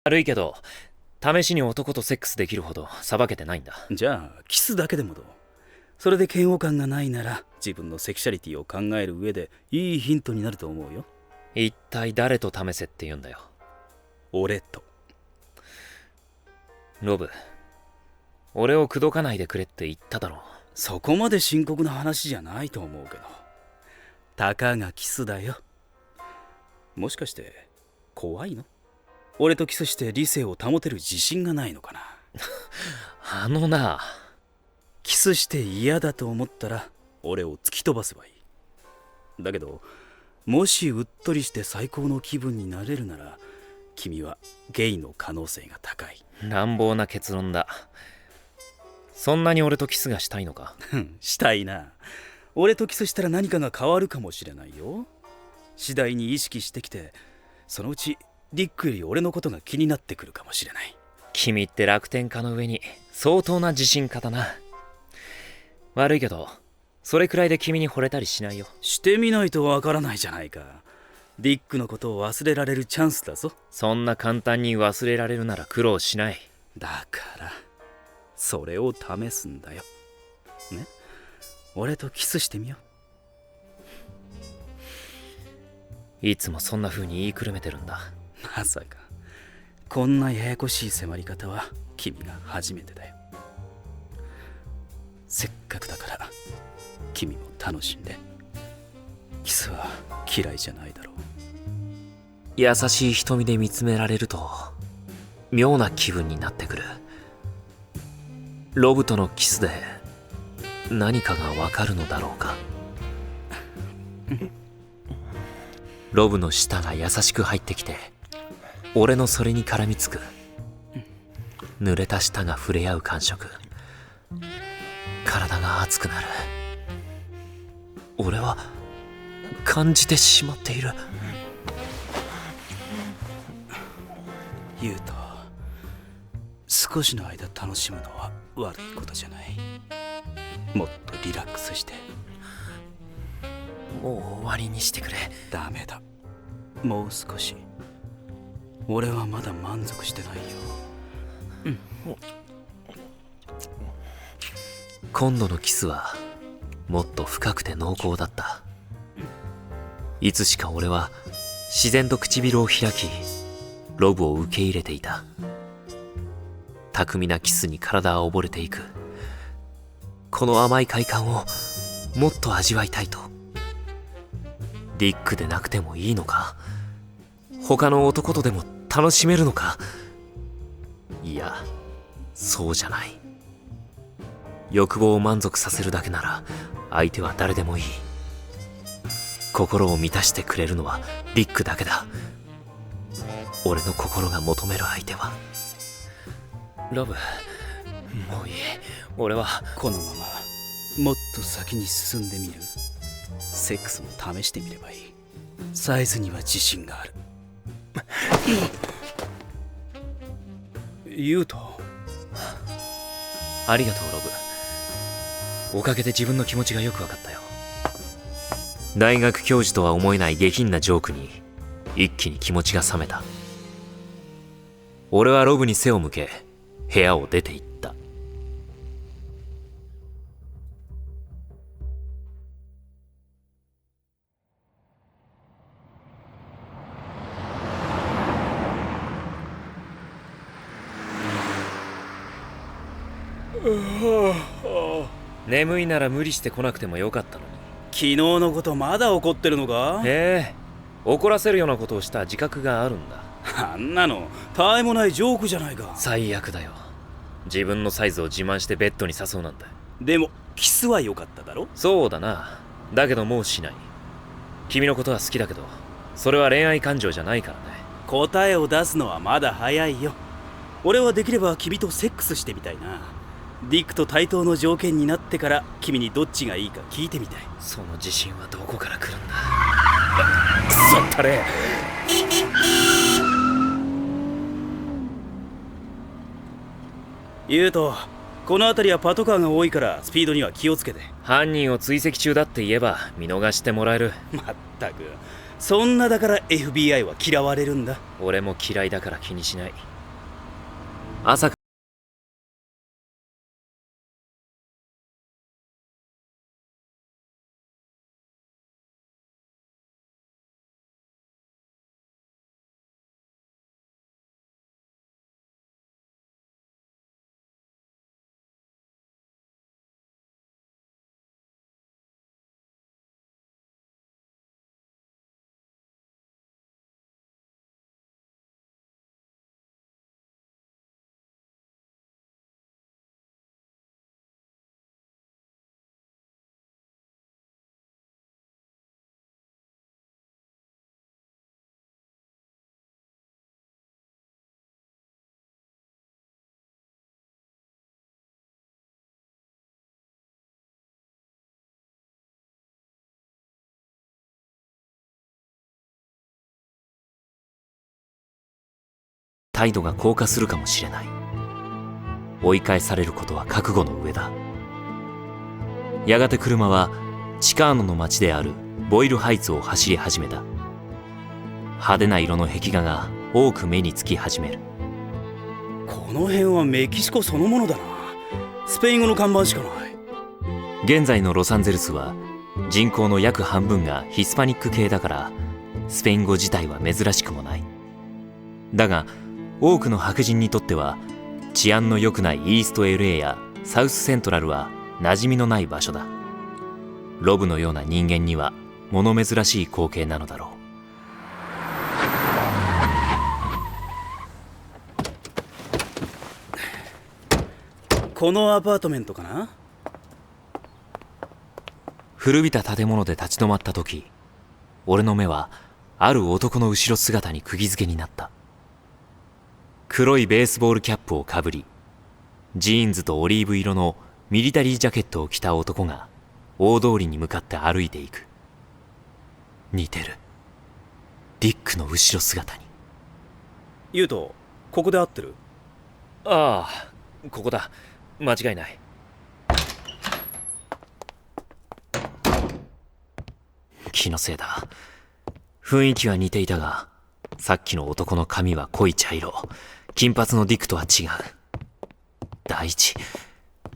悪いけど、試しに男とセックスできるほどさばけてないんだ。じゃあキスだけでもどう？それで嫌悪感がないなら自分のセクシャリティを考える上でいいヒントになると思うよ。一体誰と試せって言うんだよ。俺と。ロブ、俺を口説かないでくれって言っただろう。そこまで深刻な話じゃないと思うけど。たかがキスだよ。もしかして怖いの？俺とキスして理性を保てる自信がないのかな。あのな、キスして嫌だと思ったら俺を突き飛ばせばいい。だけどもしうっとりして最高の気分になれるなら君はゲイの可能性が高い。乱暴な結論だ。そんなに俺とキスがしたいのか？したいな。俺とキスしたら何かが変わるかもしれないよ。次第に意識してきて、そのうちディックより俺のことが気になってくるかもしれない。君って楽天家の上に相当な自信家だな。悪いけどそれくらいで君に惚れたりしないよ。してみないとわからないじゃないか。ディックのことを忘れられるチャンスだぞ。そんな簡単に忘れられるなら苦労しない。だからそれを試すんだよ。ね、俺とキスしてみよう。いつもそんな風に言いくるめてるんだ。まさかこんなややこしい迫り方は君が初めてだよ。せっかくだから君も楽しんで。キスは嫌いじゃないだろう。優しい瞳で見つめられると妙な気分になってくる。ロブとのキスで何かがわかるのだろうか。ロブの舌が優しく入ってきて俺のそれに絡みつく。濡れた舌が触れ合う感触。体が熱くなる。俺は感じてしまっている。ユウト、少しの間楽しむのは悪いことじゃない。もっとリラックスして。もう終わりにしてくれ。ダメだ、もう少し。俺はまだ満足してないよ。今度のキスはもっと深くて濃厚だった。いつしか俺は自然と唇を開きロブを受け入れていた。巧みなキスに体は溺れていく。この甘い快感をもっと味わいたいと。ディックでなくてもいいのか？他の男とでも楽しめるのか？いや、そうじゃない。欲望を満足させるだけなら相手は誰でもいい。心を満たしてくれるのはディックだけだ。俺の心が求める相手は。ロブ、もういい。俺はこのままもっと先に進んでみる。セックスも試してみればいい。サイズには自信がある。ユウト、ありがとうロブ。おかげで自分の気持ちがよく分かったよ。大学教授とは思えない下品なジョークに一気に気持ちが冷めた。俺はロブに背を向け部屋を出て行った。眠いなら無理して来なくてもよかったのに。昨日のことまだ怒ってるのか？怒らせるようなことをした自覚があるんだ。あんなのたわいもないジョークじゃないか。最悪だよ。自分のサイズを自慢してベッドに誘うなんて。でもキスは良かっただろ？そうだな。だけどもうしない。君のことは好きだけどそれは恋愛感情じゃないからね。答えを出すのはまだ早いよ。俺はできれば君とセックスしてみたいな。ディックと対等の条件になってから君にどっちがいいか聞いてみたい。その自信はどこから来るんだ。クソったれ。ユウト、この辺りはパトカーが多いからスピードには気をつけて。犯人を追跡中だって言えば見逃してもらえる。まったく、そんなだから FBI は嫌われるんだ。俺も嫌いだから気にしない。朝態度が硬化するかもしれない。追い返されることは覚悟の上だ。やがて車はチカーノの町であるボイルハイツを走り始めた。派手な色の壁画が多く目につき始める。この辺はメキシコそのものだな。スペイン語の看板しかない。現在のロサンゼルスは人口の約半分がヒスパニック系だから、スペイン語自体は珍しくもない。だが多くの白人にとっては治安の良くないイースト LA やサウスセントラルは馴染みのない場所だ。ロブのような人間には物珍しい光景なのだろう。このアパートメントかな。古びた建物で立ち止まった時、俺の目はある男の後ろ姿に釘付けになった。黒いベースボールキャップをかぶり、ジーンズとオリーブ色のミリタリージャケットを着た男が大通りに向かって歩いていく。似てる。ディックの後ろ姿に。ユウト、ここで合ってる？ああ、ここだ。間違いない。気のせいだ。雰囲気は似ていたが、さっきの男の髪は濃い茶色、金髪のディックとは違う。第一、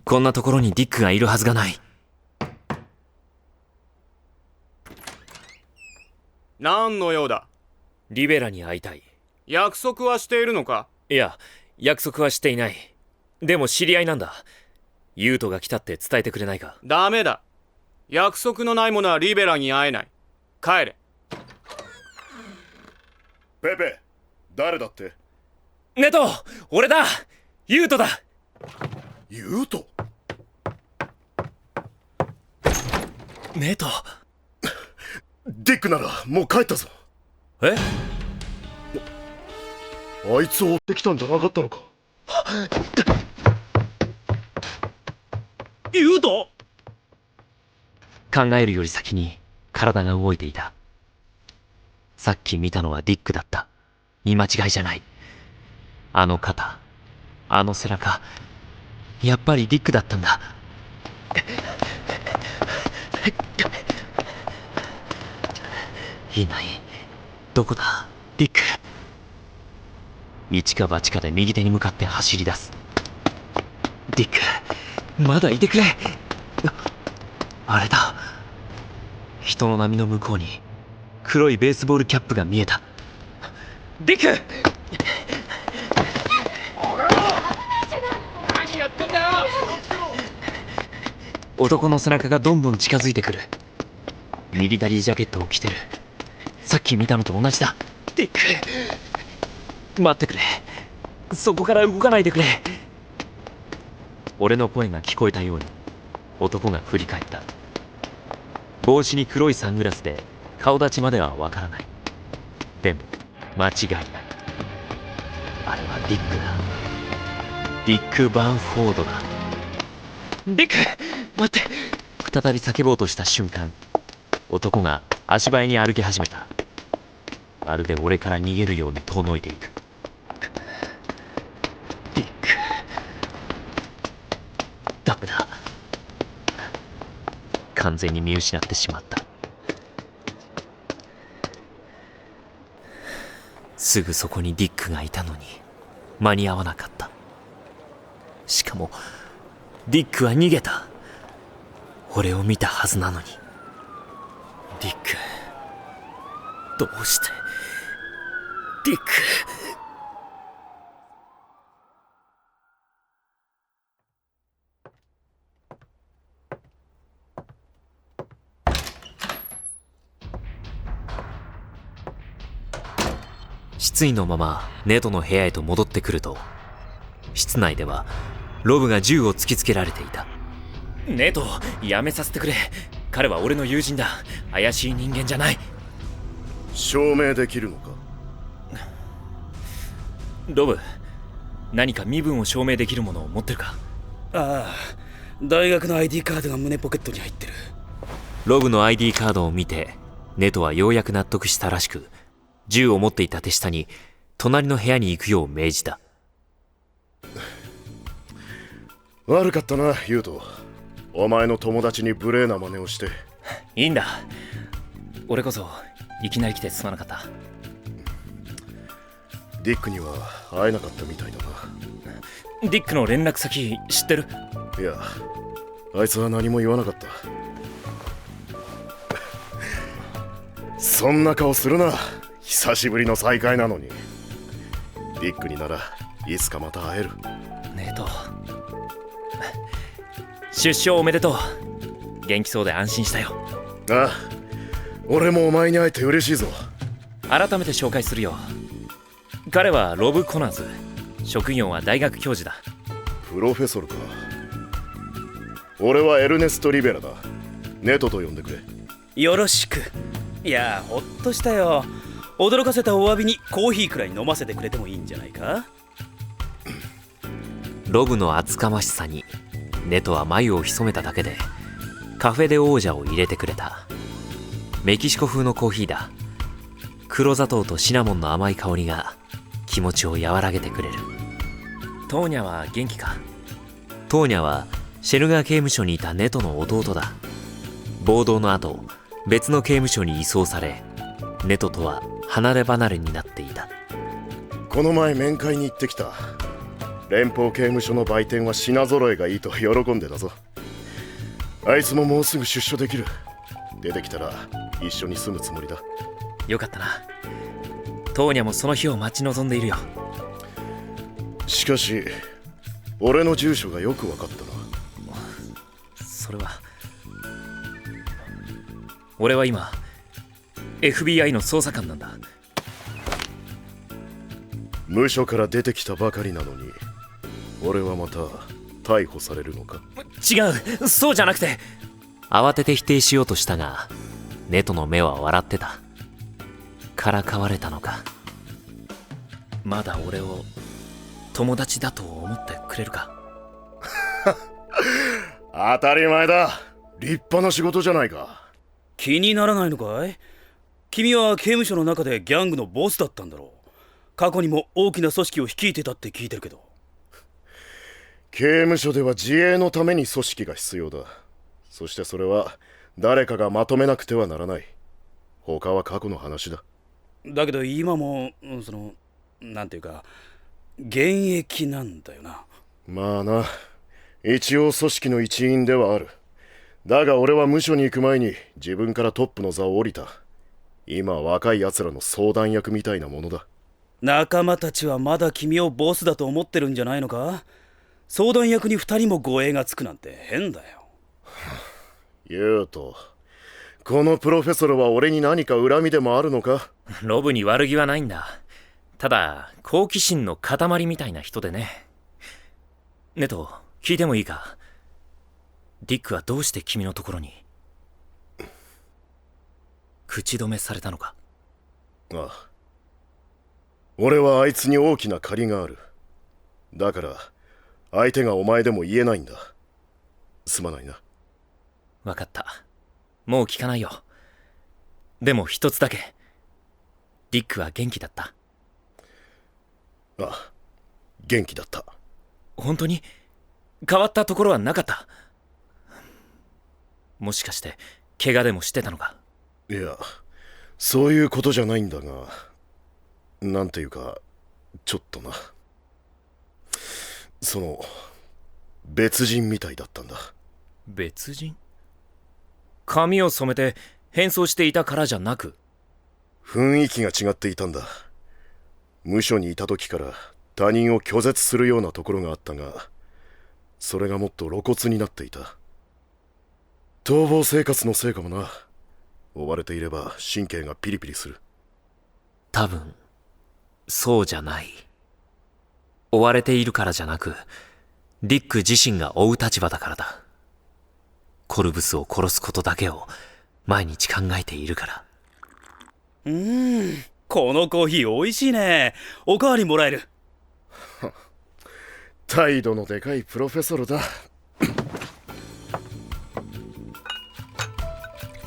こんなところにディックがいるはずがない。何の用だ？リベラに会いたい。約束はしているのか？いや、約束はしていない。でも知り合いなんだ。ユウトが来たって伝えてくれないか？ダメだ。約束のないものはリベラに会えない。帰れ。ペペ、誰だって？ネト、俺だ。ユウトだ。ユウト？ネト。ディックならもう帰ったぞ。え？あいつを追ってきたんじゃなかったのか？ユウト？考えるより先に体が動いていた。さっき見たのはディックだった。見間違いじゃない。あの肩、あの背中、やっぱりディックだったんだ。いない。どこだ、ディック。一か八かで右手に向かって走り出す。ディック、まだいてくれ。あれだ。人の波の向こうに黒いベースボールキャップが見えた。ディック！何やってんだよ！男の背中がどんどん近づいてくる。ミリタリージャケットを着てる。さっき見たのと同じだ。ディック！待ってくれ。そこから動かないでくれ。俺の声が聞こえたように男が振り返った。帽子に黒いサングラスで顔立ちまではわからない。でも間違いない。あれはディックだ。ディック・バンフォードだ。ディック、待って。再び叫ぼうとした瞬間、男が足早に歩き始めた。まるで俺から逃げるように遠のいていく。ディック、ダメだ。完全に見失ってしまった。すぐそこにディックがいたのに間に合わなかった。しかもディックは逃げた。俺を見たはずなのに。ディック、どうしてディック。失意のままネトの部屋へと戻ってくると、室内ではロブが銃を突きつけられていた。ネト、やめさせてくれ。彼は俺の友人だ。怪しい人間じゃない。証明できるのか？ロブ、何か身分を証明できるものを持ってるか？ああ、大学の ID カードが胸ポケットに入ってる。ロブの ID カードを見てネトはようやく納得したらしく、銃を持っていた手下に隣の部屋に行くよう命じた。悪かったな、ユウト。お前の友達に無礼な真似をして。いいんだ。俺こそいきなり来てすまなかった。ディックには会えなかったみたいだな。ディックの連絡先知ってる？いや、あいつは何も言わなかった。そんな顔するな。久しぶりの再会なのに。ディックにならいつかまた会える。ネト、出生おめでとう。元気そうで安心したよ。ああ、俺もお前に会えて嬉しいぞ。改めて紹介するよ。彼はロブ・コナーズ。職業は大学教授だ。プロフェソルか。俺はエルネスト・リベラだ。ネトと呼んでくれ。よろしく。いや、ほっとしたよ。驚かせたお詫びにコーヒーくらい飲ませてくれてもいいんじゃないか。ロブの厚かましさにネトは眉を潜めただけでカフェで王者を入れてくれた。メキシコ風のコーヒーだ。黒砂糖とシナモンの甘い香りが気持ちを和らげてくれる。トーニャは元気か？トーニャはシェルガー刑務所にいたネトの弟だ。暴動の後、別の刑務所に移送され、ネトとは離れ離れになっていた。この前面会に行ってきた。連邦刑務所の売店は品揃えがいいと喜んでたぞ。あいつももうすぐ出所できる。出てきたら一緒に住むつもりだ。よかったな。トーニャもその日を待ち望んでいるよ。しかし俺の住所がよく分かったな。それは、俺は今 FBI の捜査官なんだ。無所から出てきたばかりなのに俺はまた逮捕されるのか？違う、そうじゃなくて。慌てて否定しようとしたが、ネトの目は笑ってた。からかわれたのか。まだ俺を友達だと思ってくれるか？当たり前だ。立派な仕事じゃないか。気にならないのかい？君は刑務所の中でギャングのボスだったんだろう。過去にも大きな組織を率いてたって聞いてるけど。刑務所では自衛のために組織が必要だ。そしてそれは誰かがまとめなくてはならない。他は過去の話だ。だけど今もなんていうか現役なんだよな。まあな、一応組織の一員ではある。だが俺は無所に行く前に自分からトップの座を降りた。今は若い奴らの相談役みたいなものだ。仲間たちはまだ君をボスだと思ってるんじゃないのか？相談役に2人も護衛がつくなんて変だよ。ユウト、このプロフェソルは俺に何か恨みでもあるのか？ロブに悪気はないんだ。ただ好奇心の塊みたいな人でね。ネト、聞いてもいいか？ディックはどうして君のところに？口止めされたのか？ああ、俺はあいつに大きな借りがある。だから相手がお前でも言えないんだ。すまないな。分かった。もう聞かないよ。でも一つだけ。ディックは元気だった？ああ、元気だった。本当に？変わったところはなかった？もしかして怪我でもしてたのか？いや、そういうことじゃないんだが、なんていうかちょっとな。別人みたいだったんだ。別人？髪を染めて変装していたからじゃなく？雰囲気が違っていたんだ。無所にいた時から他人を拒絶するようなところがあったが、それがもっと露骨になっていた。逃亡生活のせいかもな。追われていれば神経がピリピリする。多分、そうじゃない。追われているからじゃなく、ディック自身が追う立場だからだ。コルブスを殺すことだけを毎日考えているから。このコーヒー美味しいね。おかわりもらえる。態度のでかいプロフェッソルだ。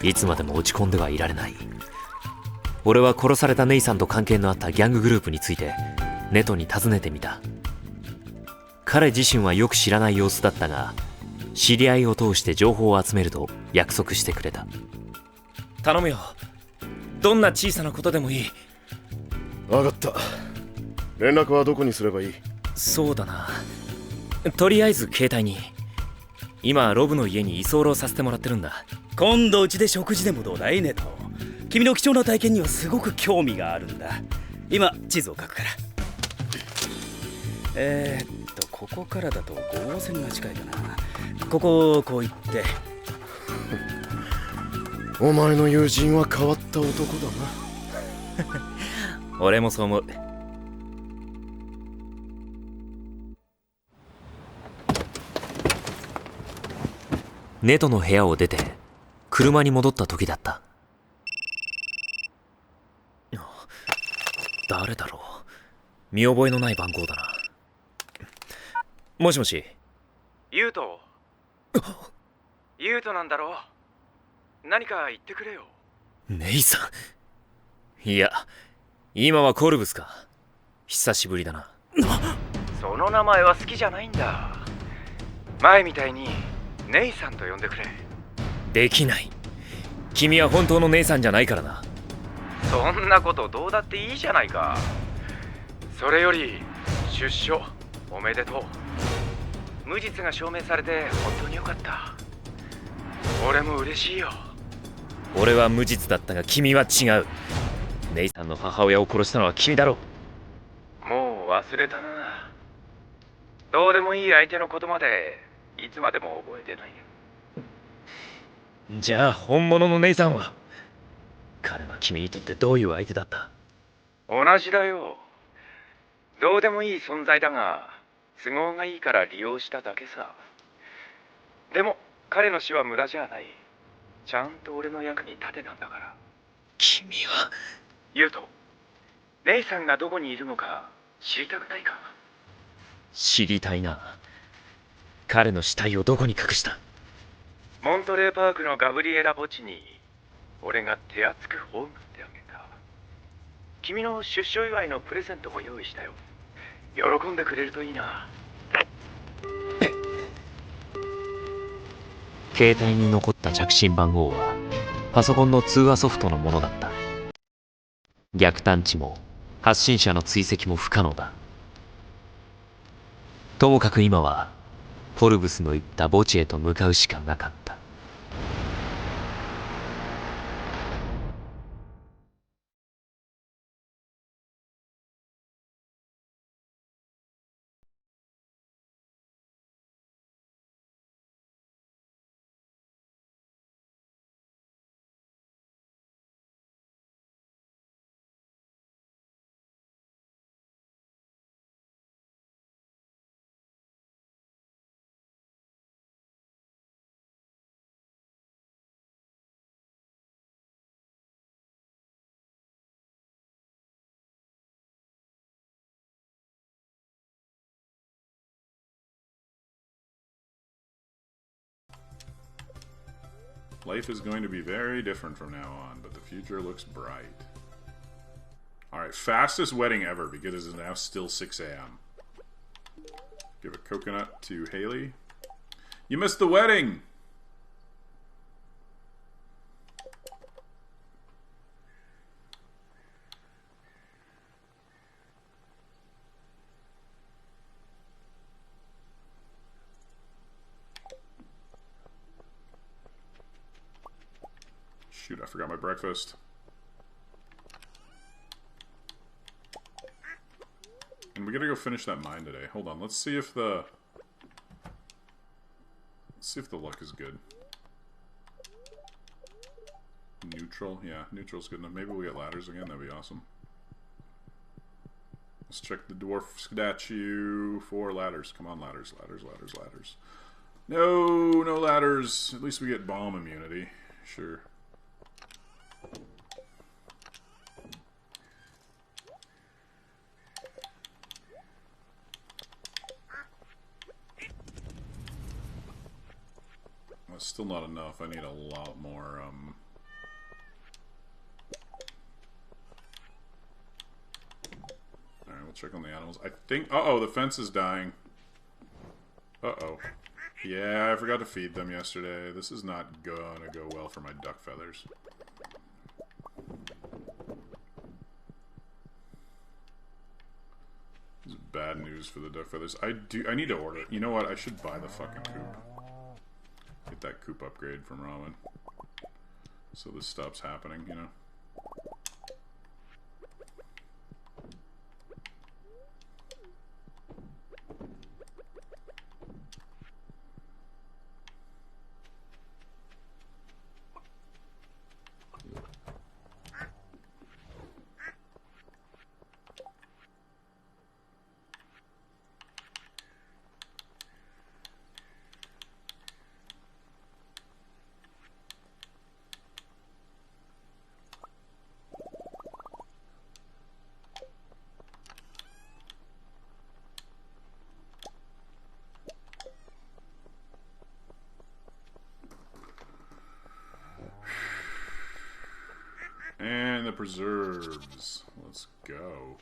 いつまでも落ち込んではいられない。俺は殺されたネイさんと関係のあったギャンググループについてネトに尋ねてみた。彼自身はよく知らない様子だったが、知り合いを通して情報を集めると約束してくれた。頼むよ。どんな小さなことでもいい。分かった。連絡はどこにすればいい？そうだな。とりあえず携帯に。今ロブの家に居候させてもらってるんだ。今度うちで食事でもどうだいネト。君の貴重な体験にはすごく興味があるんだ。今地図を書くから。ここからだと5号線が近いかな。ここをこう行ってお前の友人は変わった男だな。俺もそう思う。ネトの部屋を出て車に戻った時だった。誰だろう。見覚えのない番号だな。もしもし。ユウト。ユウトなんだろう。何か言ってくれよ。ネイさん。いや、今はコルブスか。久しぶりだな。その名前は好きじゃないんだ。前みたいにネイさんと呼んでくれ。できない。君は本当のネイさんじゃないからな。そんなことどうだっていいじゃないか。それより出所おめでとう。無実が証明されて本当によかった。俺も嬉しいよ。俺は無実だったが君は違う。ネイさんの母親を殺したのは君だろ。もう忘れたな。どうでもいい相手のことまでいつまでも覚えてない。じゃあ本物のネイさんは？彼は君にとってどういう相手だった？同じだよ。どうでもいい存在だが都合がいいから利用しただけさ。でも彼の死は無駄じゃない。ちゃんと俺の役に立てたんだから。君は。ユウト、ネイさんがどこにいるのか知りたくないか？知りたいな。彼の死体をどこに隠した？モントレーパークのガブリエラ墓地に俺が手厚く葬ってあげた。君の出所祝いのプレゼントも用意したよ。喜んでくれるといいな。携帯に残った着信番号はパソコンの通話ソフトのものだった。逆探知も発信者の追跡も不可能だ。ともかく今はフォルブスの言った墓地へと向かうしかなかった。Life is going to be very different from now on, but the future looks bright. Alright, fastest wedding ever because it is now still 6 a.m. Give a coconut to Haley. You missed the wedding! Shoot, I forgot my breakfast. And we gotta go finish that mine today. Hold on, let's see if the... Let's see if the luck is good. Neutral? Yeah, neutral's good enough. Maybe we'll get ladders again, that'd be awesome. Let's check the dwarf statue for ladders. Come on, ladders, ladders, ladders, ladders. No, no ladders. At least we get bomb immunity. Sure. That's still not enough. I need a lot more, Alright, we'll check on the animals. I think... Uh-oh, the fence is dying. Uh-oh. Yeah, I forgot to feed them yesterday. This is not gonna go well for my duck feathers. This is bad news for the duck feathers. I need to order... You know what? I should buy the fucking coop. Get that coop upgrade from Ramen. So this stops happening, you know? And the preserves. Let's go.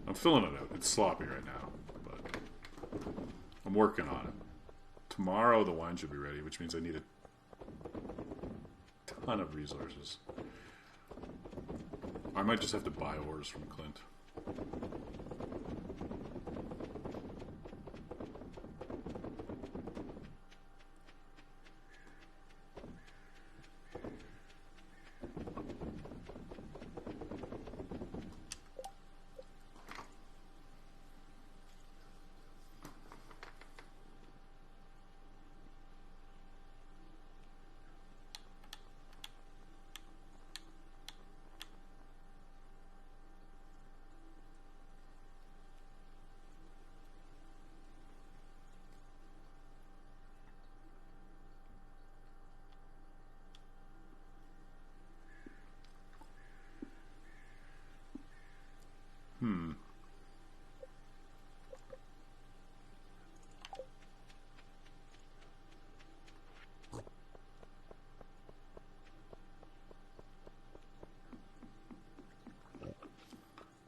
I'm filling it out. It's sloppy right now, but I'm working on it. Tomorrow the wine should be ready, which means I need a ton of resources. I might just have to buy ores from Clint.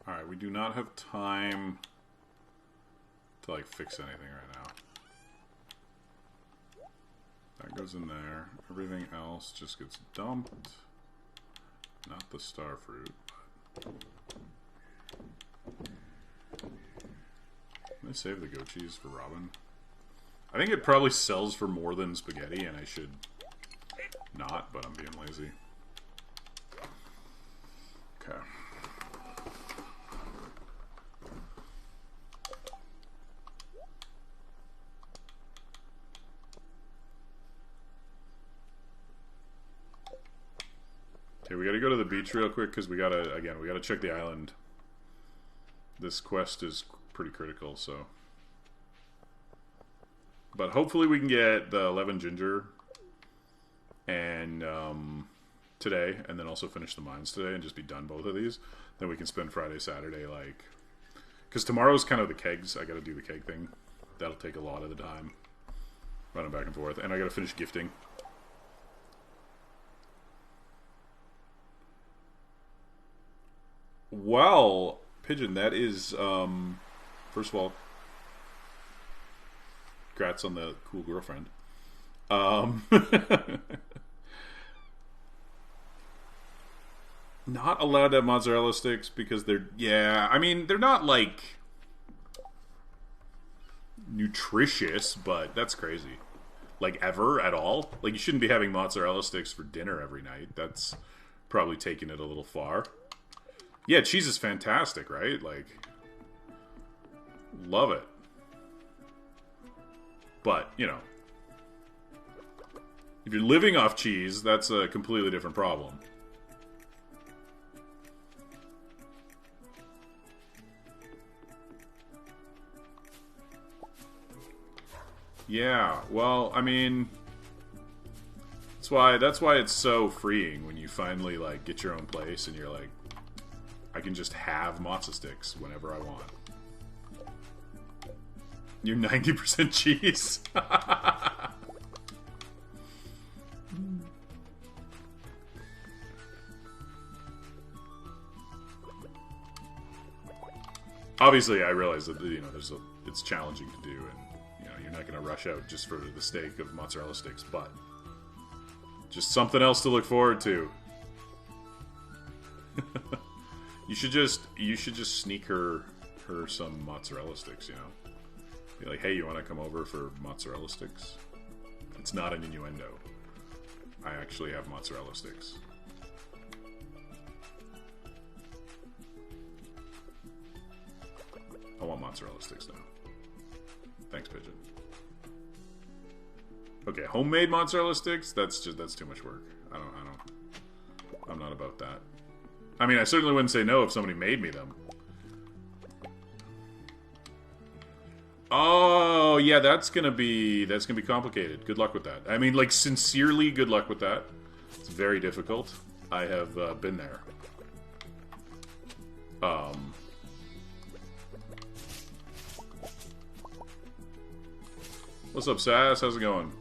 Alright, we do not have time to, like, fix anything right now. That goes in there. Everything else just gets dumped. Not the star fruit, but... Can I save the goat cheese for Robin? I think it probably sells for more than spaghetti, and I should not, but I'm being lazy. Okay. Okay, we gotta go to the beach real quick, because we gotta check the island. This quest is pretty critical, so... But hopefully we can get the 11 ginger and today, and then also finish the mines today and just be done both of these. Then we can spend Friday, Saturday, like... Because tomorrow's kind of the kegs. I gotta do the keg thing. That'll take a lot of the time. Running back and forth. And I gotta finish gifting. Well, Pigeon, that is... first of all, congrats on the cool girlfriend. Not allowed to have mozzarella sticks because they're... Yeah, I mean, they're not, like, nutritious, but that's crazy. Like, ever at all? Like, you shouldn't be having mozzarella sticks for dinner every night. That's probably taking it a little far. Yeah, cheese is fantastic, right? Like, love it. But, you know, if you're living off cheese, that's a completely different problem. Yeah, well, I mean, that's why it's so freeing when you finally, like, get your own place and you're like, I can just have mozza sticks whenever I want. You're 90% cheese. Obviously, I realize that, you know, it's challenging to do, and you're not going to rush out just for the sake of mozzarella sticks, but just something else to look forward to. You should just sneak her some mozzarella sticks, you know. Be like, hey, you want to come over for mozzarella sticks? It's not an innuendo. I actually have mozzarella sticks. I want mozzarella sticks now. Thanks, Pigeon. Okay, homemade mozzarella sticks? That's too much work. I'm not about that. I mean, I certainly wouldn't say no if somebody made me them. Oh, yeah, that's gonna be complicated. Good luck with that. I mean, like, sincerely, good luck with that. It's very difficult. I have been there. What's up, Sass? How's it going?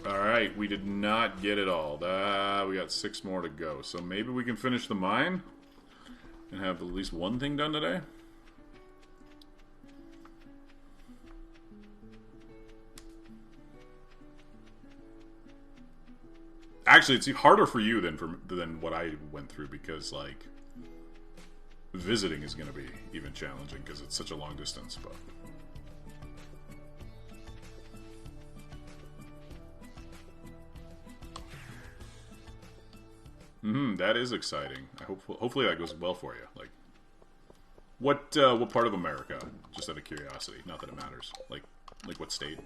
Alright, we did not get it all. We got 6 more to go. So maybe we can finish the mine and have at least one thing done today. Actually, it's harder for you than what I went through, because, like, visiting is going to be even challenging because it's such a long distance, but... that is exciting. Hopefully that goes well for you. Like, what part of America? Just out of curiosity. Not that it matters. Like what state?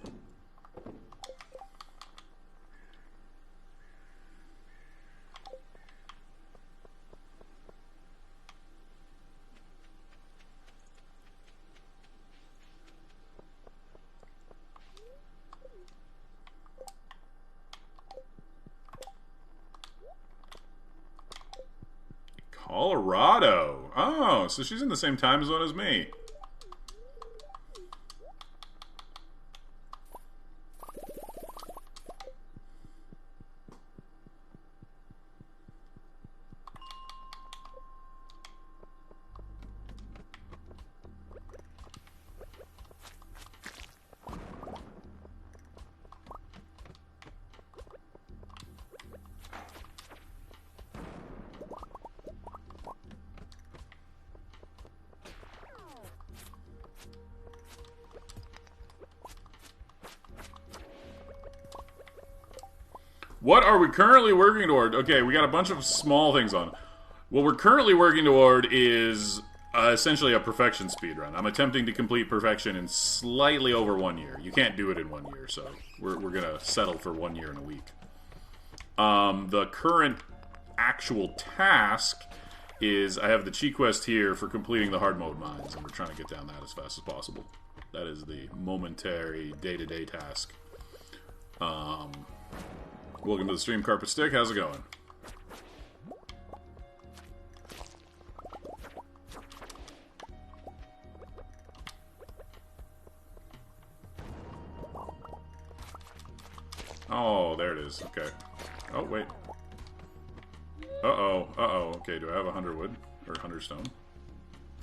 Colorado. Oh, so she's in the same time zone as me. What are we currently working toward? Okay, we got a bunch of small things on. What we're currently working toward is essentially a perfection speedrun. I'm attempting to complete perfection in slightly over 1 year. You can't do it in 1 year, so we're going to settle for 1 year and a week. The current actual task is I have the chi quest here for completing the hard mode mines, and we're trying to get down that as fast as possible. That is the momentary day-to-day task. Welcome to the stream, Carpet Stick. How's it going? Oh, there it is. Okay. Oh, wait. Uh-oh. Uh-oh. Okay, do I have 100 wood? Or 100 stone?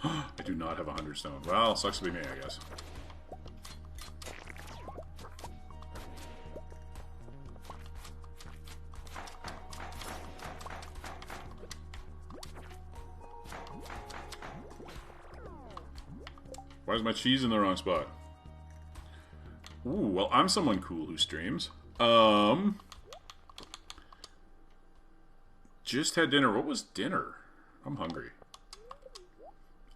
I do not have 100 stone. Well, sucks to be me, I guess. Why is my cheese in the wrong spot? Ooh, well, I'm someone cool who streams. Just had dinner. What was dinner? I'm hungry.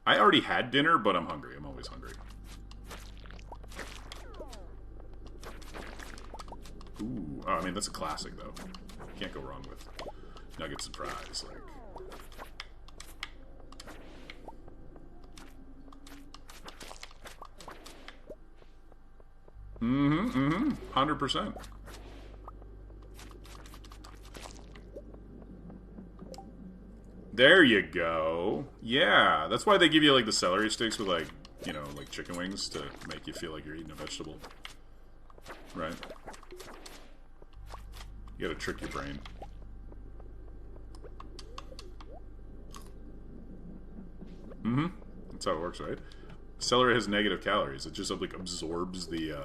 I already had dinner, but I'm hungry. I'm always hungry. Ooh, oh, I mean, that's a classic, though. Can't go wrong with nuggets and fries, like... Mm-hmm, 100%. There you go. Yeah, that's why they give you, like, the celery sticks with, like, you know, like chicken wings to make you feel like you're eating a vegetable. Right? You gotta trick your brain. Mm-hmm. That's how it works, right? Celery has negative calories. It just, like, absorbs the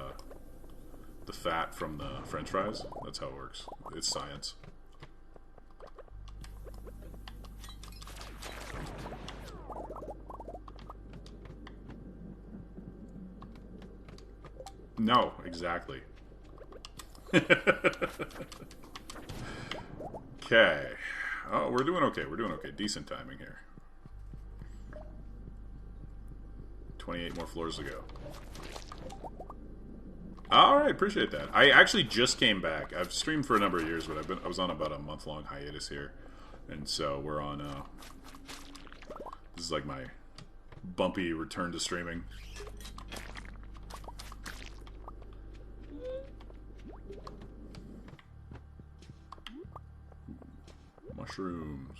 fat from the french fries. That's how it works. It's science. No, exactly. Okay. Oh, we're doing okay. We're doing okay. Decent timing here. 28 more floors to go. Alright, appreciate that. I actually just came back. I've streamed for a number of years, but I was on about a month-long hiatus here. And so we're on, this is like my bumpy return to streaming. Mushrooms.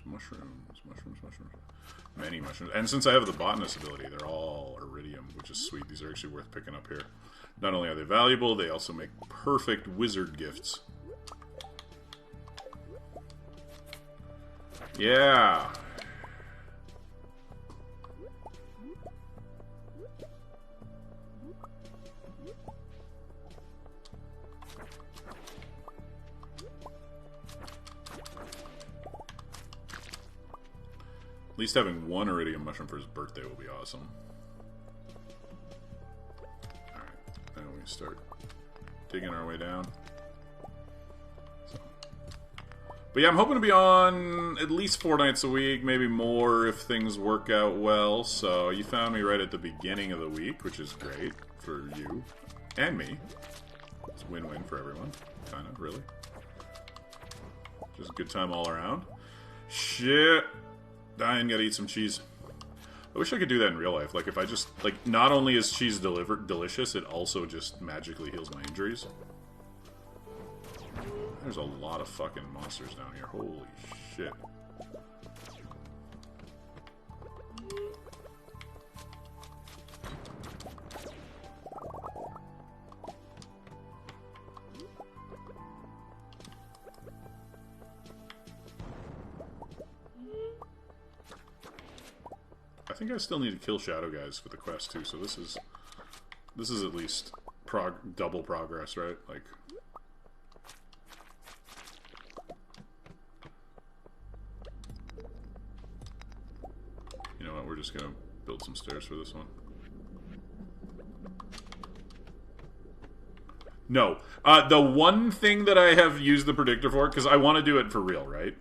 Many mushrooms. And since I have the botanist ability, they're all iridium, which is sweet. These are actually worth picking up here. Not only are they valuable, they also make perfect wizard gifts. Yeah. At least having one iridium mushroom for his birthday will be awesome. Alright, and we start digging our way down. So. But yeah, I'm hoping to be on at least 4 nights a week, maybe more if things work out well. So you found me right at the beginning of the week, which is great for you and me. It's a win-win for everyone, kind of, really. Just a good time all around. Shit! Dying, gotta eat some cheese. I wish I could do that in real life. Like, if I just, like, not only is cheese delicious, it also just magically heals my injuries. There's a lot of fucking monsters down here. Holy shit. I think I still need to kill shadow guys for the quest too, so this is at least double progress, right? Like, you know what, we're just gonna build some stairs for this one. No, the one thing that I have used the predictor for, because I want to do it for real, right?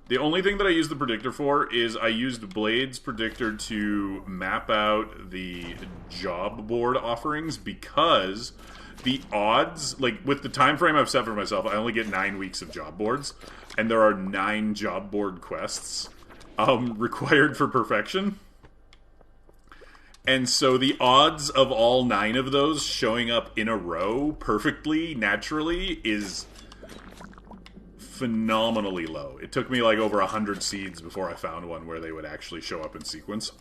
The only thing that I use the predictor for is I used Blade's predictor to map out the job board offerings, because the odds, like with the time frame I've set for myself, I only get 9 weeks of job boards, and there are 9 job board quests, required for perfection. And so the odds of all 9 of those showing up in a row perfectly, naturally, is phenomenally low. It took me like over 100 seeds before I found one where they would actually show up in sequence.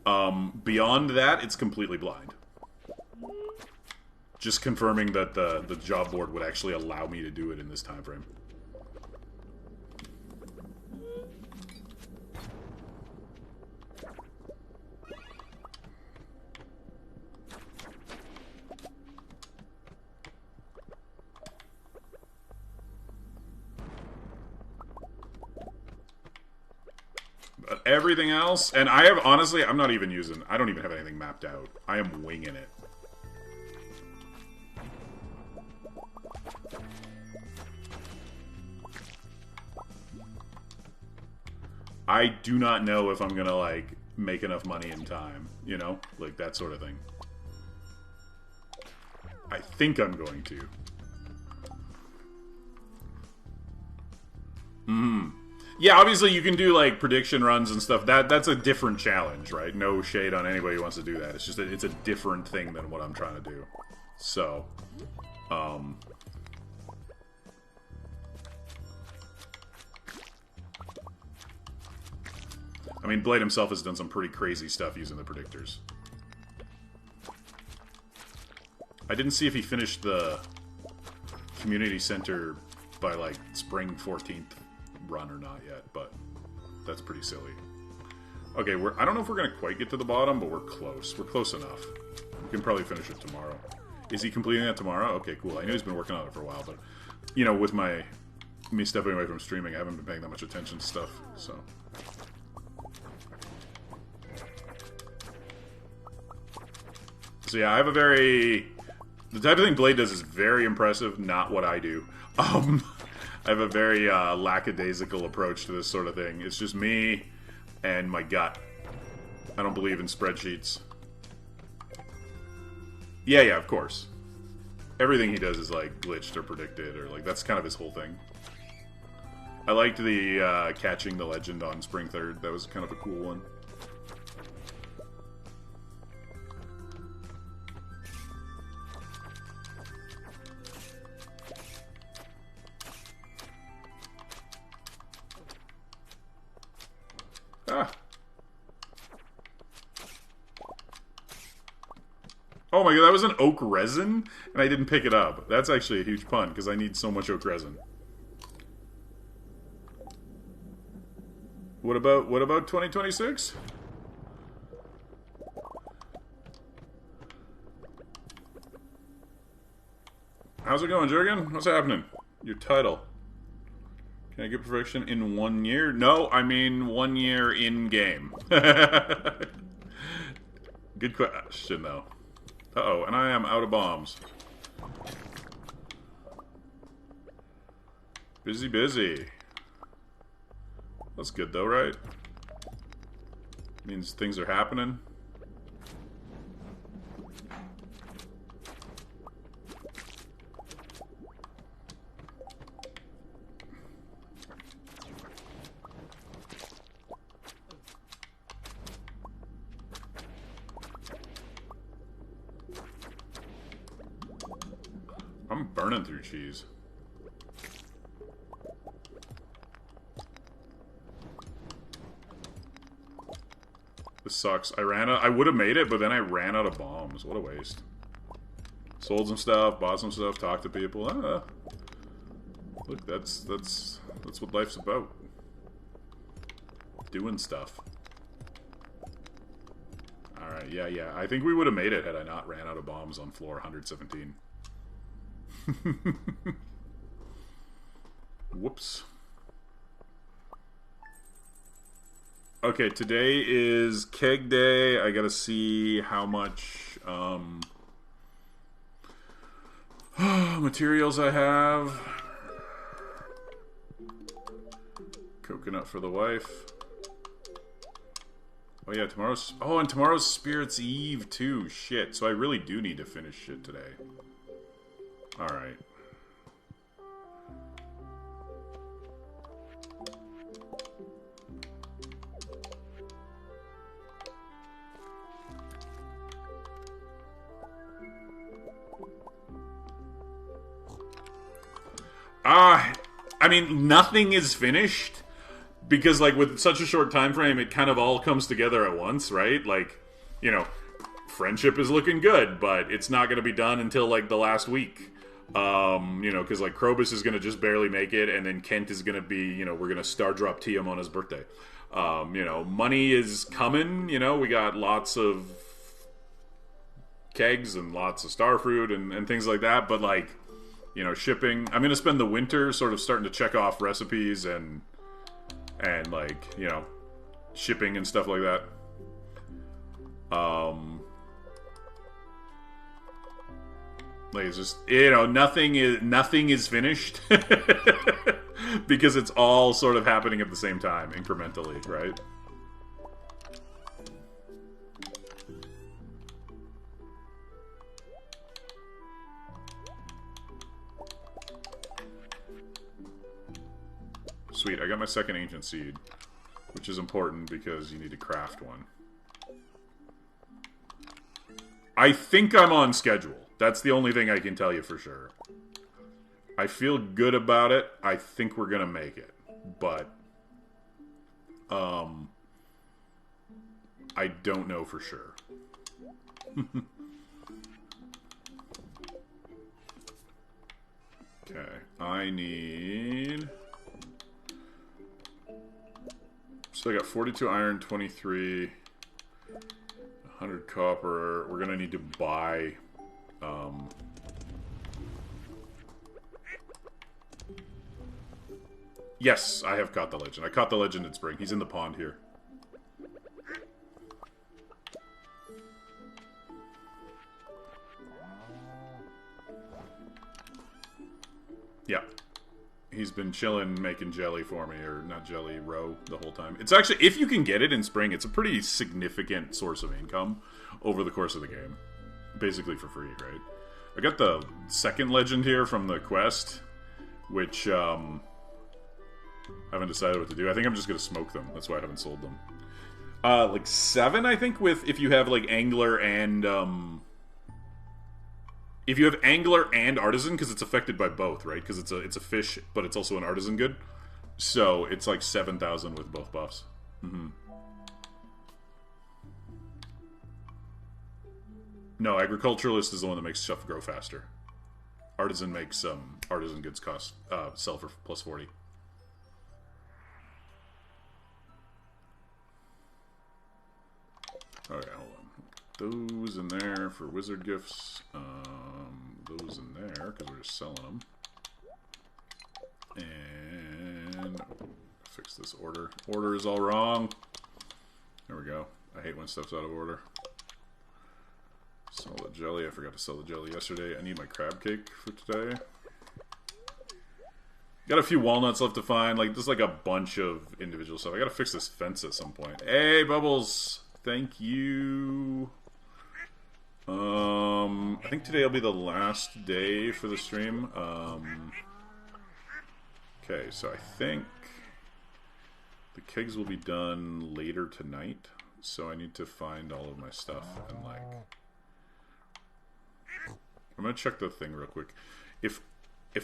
Beyond that, it's completely blind. Just confirming that the job board would actually allow me to do it in this time frame. But everything else, and I have, honestly, I don't even have anything mapped out. I am winging it. I do not know if I'm gonna, like, make enough money in time, you know? Like, that sort of thing. I think I'm going to. Yeah, obviously you can do, like, prediction runs and stuff. That's a different challenge, right? No shade on anybody who wants to do that. It's just that it's a different thing than what I'm trying to do. So, I mean, Blade himself has done some pretty crazy stuff using the predictors. I didn't see if he finished the community center by, like, spring 14th run or not yet, but that's pretty silly. Okay, I don't know if we're going to quite get to the bottom, but we're close. We're close enough. We can probably finish it tomorrow. Is he completing that tomorrow? Okay, cool. I know he's been working on it for a while, but, you know, with me stepping away from streaming, I haven't been paying that much attention to stuff, so... So yeah, I have a very... The type of thing Blade does is very impressive, not what I do. I have a very lackadaisical approach to this sort of thing. It's just me and my gut. I don't believe in spreadsheets. Yeah, of course. Everything he does is, like, glitched or predicted, or, like, that's kind of his whole thing. I liked the catching the legend on Spring 3rd. That was kind of a cool one. Ah. Oh my god, that was an oak resin? And I didn't pick it up. That's actually a huge pun, because I need so much oak resin. What about 2026? How's it going, Jurgen? What's happening? Your title. Can I get perfection in 1 year? No, I mean 1 year in-game. Good question, though. Uh-oh, and I am out of bombs. Busy. That's good, though, right? Means things are happening. I'm burning through cheese. This sucks. I would have made it, but then I ran out of bombs. What a waste. Sold some stuff, bought some stuff, talked to people. Look, that's what life's about. Doing stuff. Alright, yeah. I think we would have made it had I not ran out of bombs on floor 117. Whoops. Okay, today is keg day. I gotta see how much materials I have. Coconut for the wife. Oh yeah, tomorrow's Spirit's Eve too. Shit, so I really do need to finish shit today. Alright. I mean, nothing is finished because, like, with such a short time frame, it kind of all comes together at once, right? Like, you know, friendship is looking good, but it's not going to be done until, like, the last week. You know, because, like, Krobus is going to just barely make it, and then Kent is going to be, you know, we're going to star drop TM on his birthday. You know, money is coming, you know, we got lots of kegs and lots of starfruit and things like that, but, like, you know, shipping. I'm going to spend the winter sort of starting to check off recipes and like, you know, shipping and stuff like that. Like, it's just, you know, nothing is finished because it's all sort of happening at the same time, incrementally, right? Sweet, I got my second ancient seed, which is important because you need to craft one. I think I'm on schedule. That's the only thing I can tell you for sure. I feel good about it. I think we're gonna make it. But I don't know for sure. Okay, I need... So I got 42 iron, 23, 100 copper. We're gonna need to buy... Yes, I have caught the legend. I caught the legend in spring. He's in the pond here. Yeah. He's been chilling, making jelly for me, or not jelly, roe, the whole time. It's actually, if you can get it in spring, it's a pretty significant source of income over the course of the game. Basically for free, right? I got the second legend here from the quest, which, I haven't decided what to do. I think I'm just going to smoke them. That's why I haven't sold them. Like 7, I think, with, if you have, like, angler and, if you have angler and artisan, because it's affected by both, right? Because it's a fish, but it's also an artisan good. So it's like 7,000 with both buffs. Mm-hmm. No, agriculturalist is the one that makes stuff grow faster. Artisan makes artisan goods cost sell for plus 40. Okay, hold on. Those in there for wizard gifts. Those in there because we're just selling them. And fix this order. Order is all wrong. There we go. I hate when stuff's out of order. Sell the jelly. I forgot to sell the jelly yesterday. I need my crab cake for today. Got a few walnuts left to find. Like, there's like a bunch of individual stuff. I gotta fix this fence at some point. Hey, Bubbles! Thank you. I think today will be the last day for the stream. Okay, so I think the kegs will be done later tonight. So I need to find all of my stuff and, like... I'm gonna check the thing real quick. If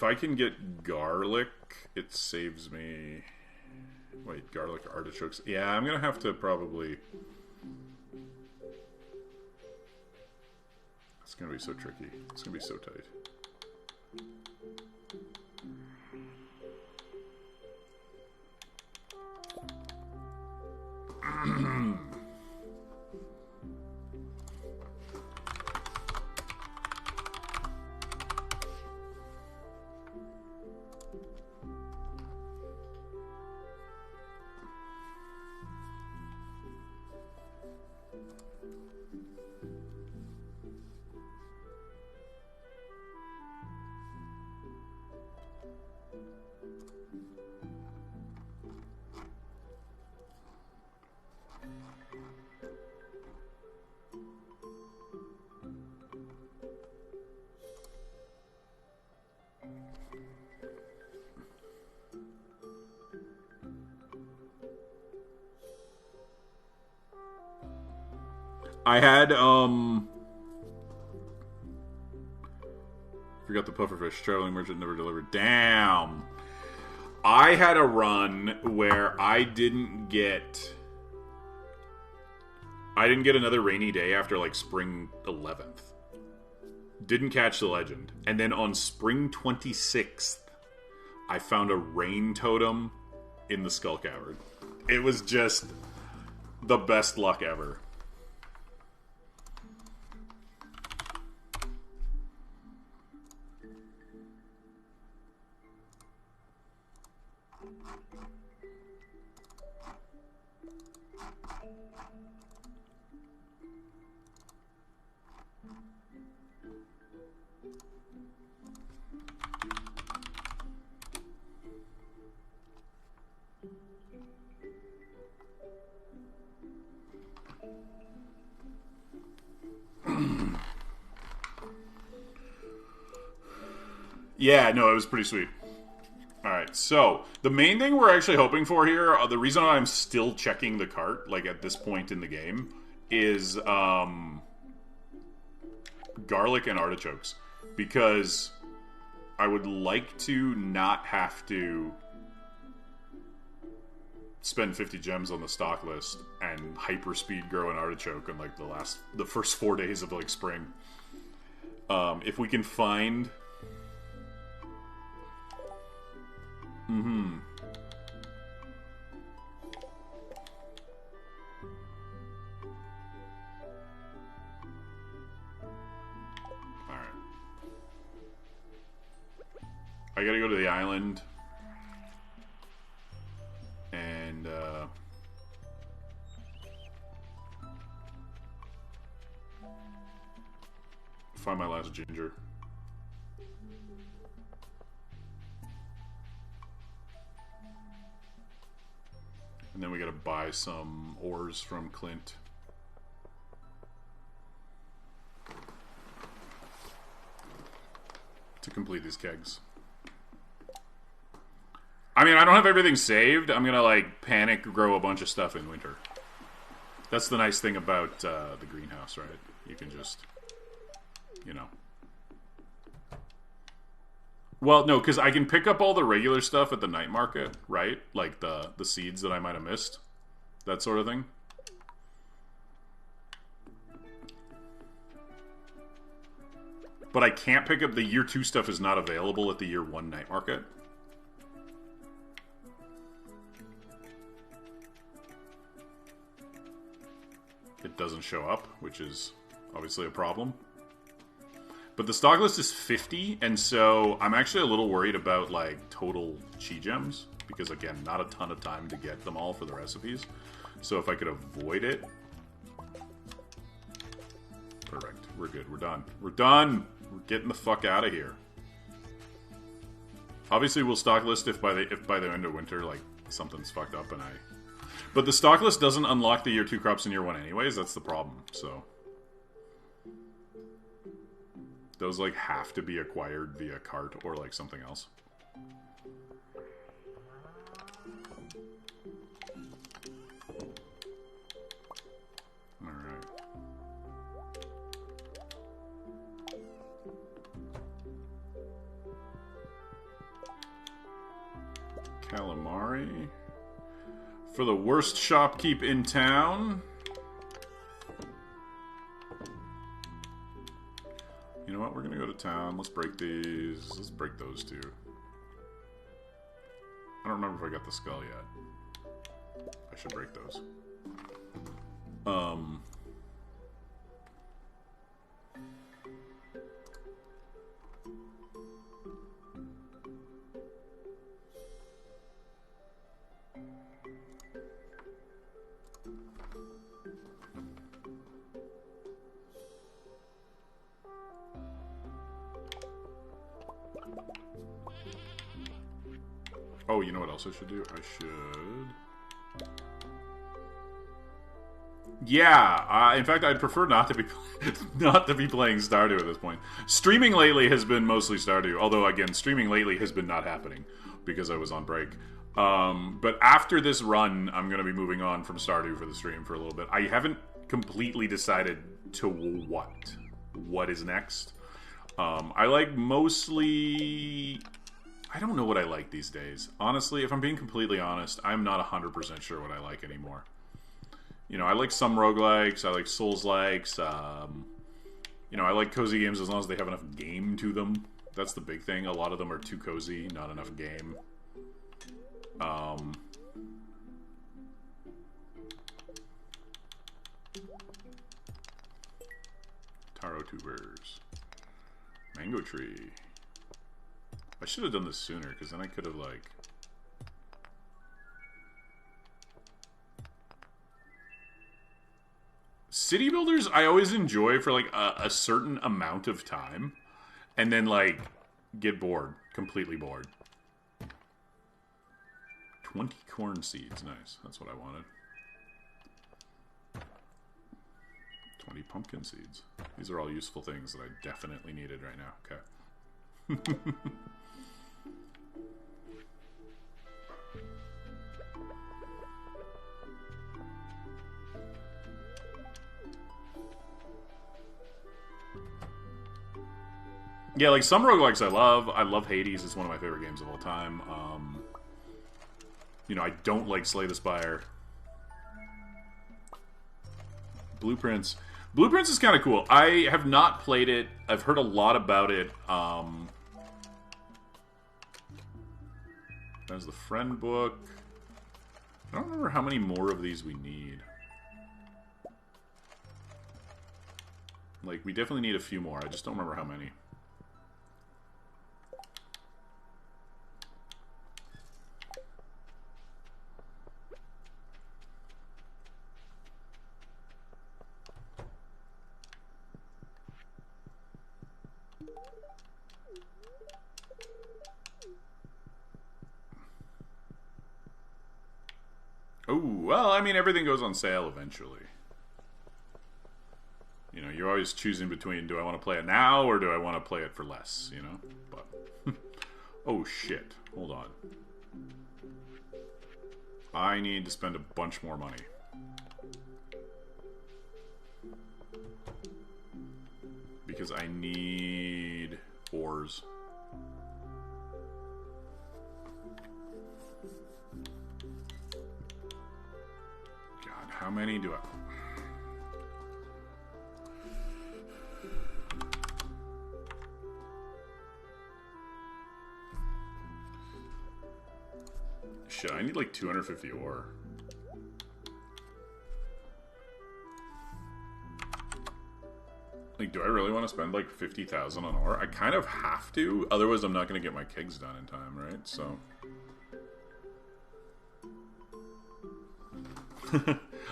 I can get garlic, it saves me... Wait, garlic artichokes. Yeah, I'm gonna have to probably... It's gonna be so tricky. It's gonna be so tight. I had, Forgot the pufferfish. Traveling merchant never delivered. Damn. I had a run where I didn't get another rainy day after like spring 11th. Didn't catch the legend. And then on spring 26th, I found a rain totem in the Skull Cavern. It was just the best luck ever. Yeah, no, it was pretty sweet. Alright, so, the main thing we're actually hoping for here, the reason I'm still checking the cart, like at this point in the game, is garlic and artichokes. Because I would like to not have to spend 50 gems on the stock list and hyperspeed grow an artichoke in like the first 4 days of like spring. If we can find... Mm-hmm. Alright. I gotta go to the island. And, find my last ginger. And then we gotta buy some ores from Clint. To complete these kegs. I mean, I don't have everything saved. I'm gonna, like, panic grow a bunch of stuff in winter. That's the nice thing about the greenhouse, right? You can just, you know. Well, no, because I can pick up all the regular stuff at the night market, right? Like the seeds that I might have missed. That sort of thing. But I can't pick up the year 2 stuff is not available at the year 1 night market. It doesn't show up, which is obviously a problem. But the stock list is 50, and so I'm actually a little worried about, like, total chi gems. Because, again, not a ton of time to get them all for the recipes. So if I could avoid it... Perfect. We're good. We're done. We're done! We're getting the fuck out of here. Obviously, we'll stock list if by the end of winter, like, something's fucked up and I... But the stock list doesn't unlock the year 2 crops in year 1 anyways. That's the problem, so... Those, like, have to be acquired via cart or, like, something else. Alright. Calamari. For the worst shopkeep in town... You know what? We're gonna go to town. Let's break these. Let's break those two. I don't remember if I got the skull yet. I should break those. Oh, you know what else I should do? I should... Yeah, in fact, I'd prefer not to be playing Stardew at this point. Streaming lately has been mostly Stardew, although, again, streaming lately has been not happening because I was on break. But after this run, I'm going to be moving on from Stardew for the stream for a little bit. I haven't completely decided to what is next. I like mostly... I don't know what I like these days. Honestly, if I'm being completely honest, I'm not 100% sure what I like anymore. You know, I like some roguelikes, I like Souls-likes, you know, I like cozy games as long as they have enough game to them. That's the big thing. A lot of them are too cozy, not enough game. Taro tubers. Mango tree. I should have done this sooner, because then I could have, like... City builders, I always enjoy for, like, a certain amount of time. And then, like, get bored. Completely bored. 20 corn seeds. Nice. That's what I wanted. 20 pumpkin seeds. These are all useful things that I definitely needed right now. Okay. Yeah, like some roguelikes I love. I love Hades. It's one of my favorite games of all time. You know, I don't like Slay the Spire. Blueprints. Blueprints is kind of cool. I have not played it. I've heard a lot about it. There's the friend book. I don't remember how many more of these we need. Like, we definitely need a few more. I just don't remember how many. Oh, well, I mean, everything goes on sale eventually. You know, you're always choosing between, do I want to play it now or do I want to play it for less, you know? But, oh shit, hold on. I need to spend a bunch more money. Because I need ores. How many do I... Shit, I need like 250 ore. Like, do I really want to spend like 50,000 on ore? I kind of have to, otherwise I'm not going to get my kegs done in time, right? So...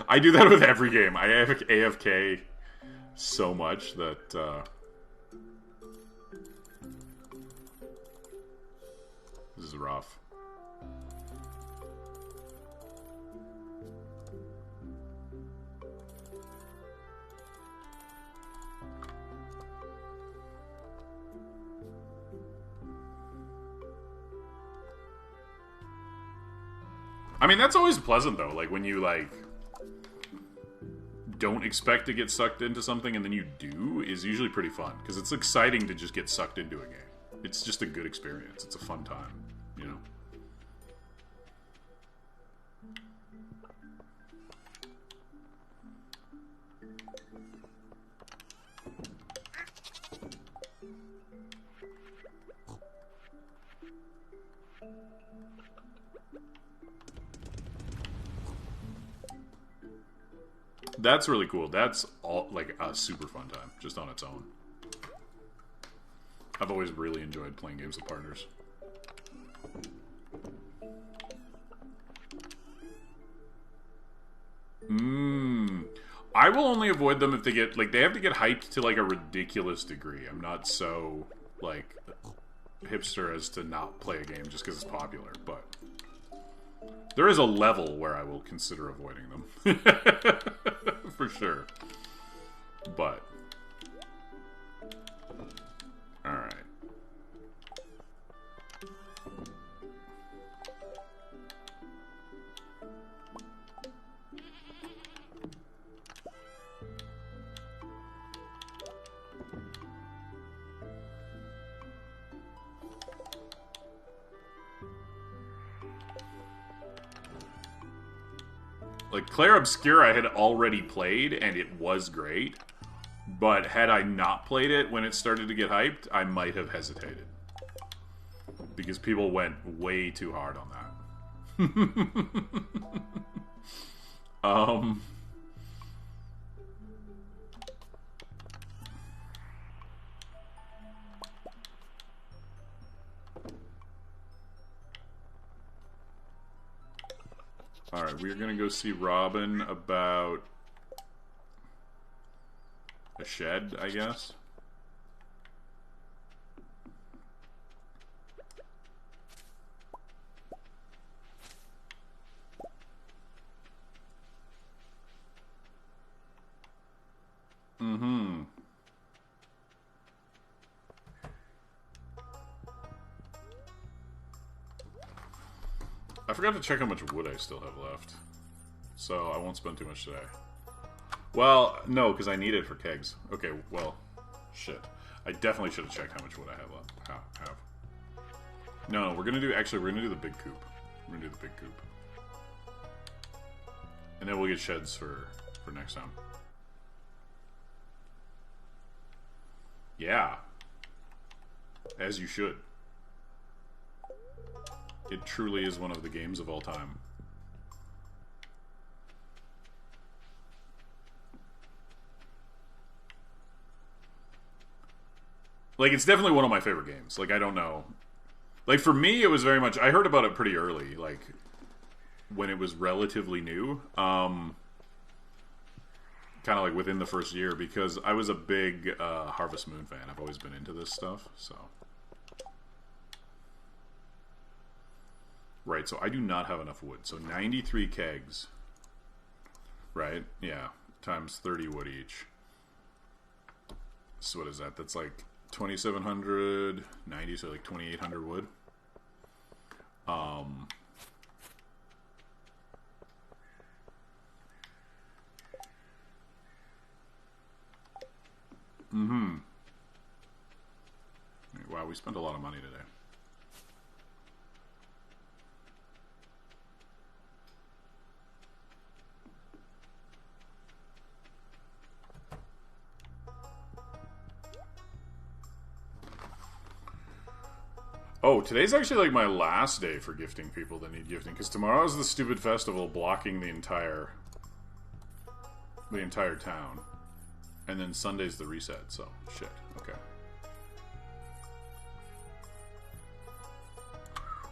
I do that with every game. I have AFK so much that this is rough. I mean, that's always pleasant, though. Like, when you, like, don't expect to get sucked into something and then you do, is usually pretty fun. Because it's exciting to just get sucked into a game. It's just a good experience. It's a fun time, you know? That's really cool. That's all like a super fun time, just on its own. I've always really enjoyed playing games with partners. I will only avoid them if they get, like, they have to get hyped to, like, a ridiculous degree. I'm not so, like, hipster as to not play a game just because it's popular, but there is a level where I will consider avoiding them. For sure. But alright. Like, Claire Obscura I had already played, and it was great. But had I not played it when it started to get hyped, I might have hesitated. Because people went way too hard on that. Alright, we're gonna go see Robin about a shed, I guess. Mm-hmm. I forgot to check how much wood I still have left. So I won't spend too much today. Well, no, because I need it for kegs. Okay, well, shit. I definitely should have checked how much wood I have left. No, we're gonna do, actually, we're gonna do the big coop. We're gonna do the big coop. And then we'll get sheds for next time. Yeah. As you should. It truly is one of the games of all time. Like, it's definitely one of my favorite games. Like, I don't know. Like, for me, it was very much... I heard about it pretty early, like, when it was relatively new. Kind of like within the first year, because I was a big Harvest Moon fan. I've always been into this stuff, so... Right, so I do not have enough wood. So 93 kegs. Right? Yeah. Times 30 wood each. So what is that? That's like 2,700, 90, so like 2,800 wood. Mm-hmm. Wow, we spent a lot of money today. Oh, today's actually like my last day for gifting people that need gifting, because tomorrow is the stupid festival blocking the entire town, and then Sunday's the reset. So shit. Okay.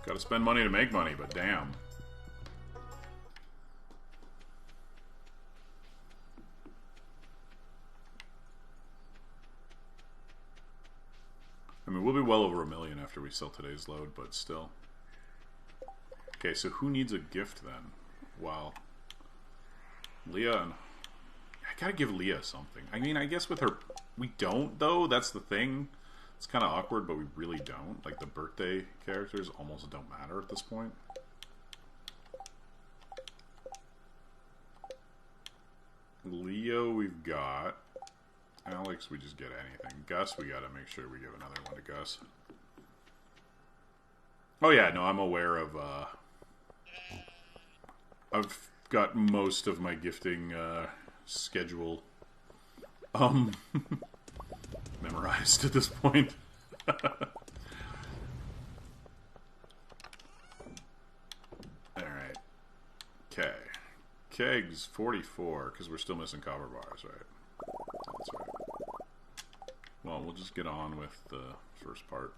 Got to spend money to make money, but damn. I mean, we'll be well over $1 million after we sell today's load, but still. Okay, so who needs a gift then? Wow. Leah and... I gotta give Leah something. I mean, I guess with her... We don't, though. That's the thing. It's kind of awkward, but we really don't. Like, the birthday characters almost don't matter at this point. Leo, we've got... Alex, we just get anything. Gus, we gotta make sure we give another one to Gus. Oh yeah, no, I'm aware of, I've got most of my gifting, schedule, memorized at this point. Alright. Okay. Kegs, 44, because we're still missing copper bars, right? That's right. Well, we'll just get on with the first part.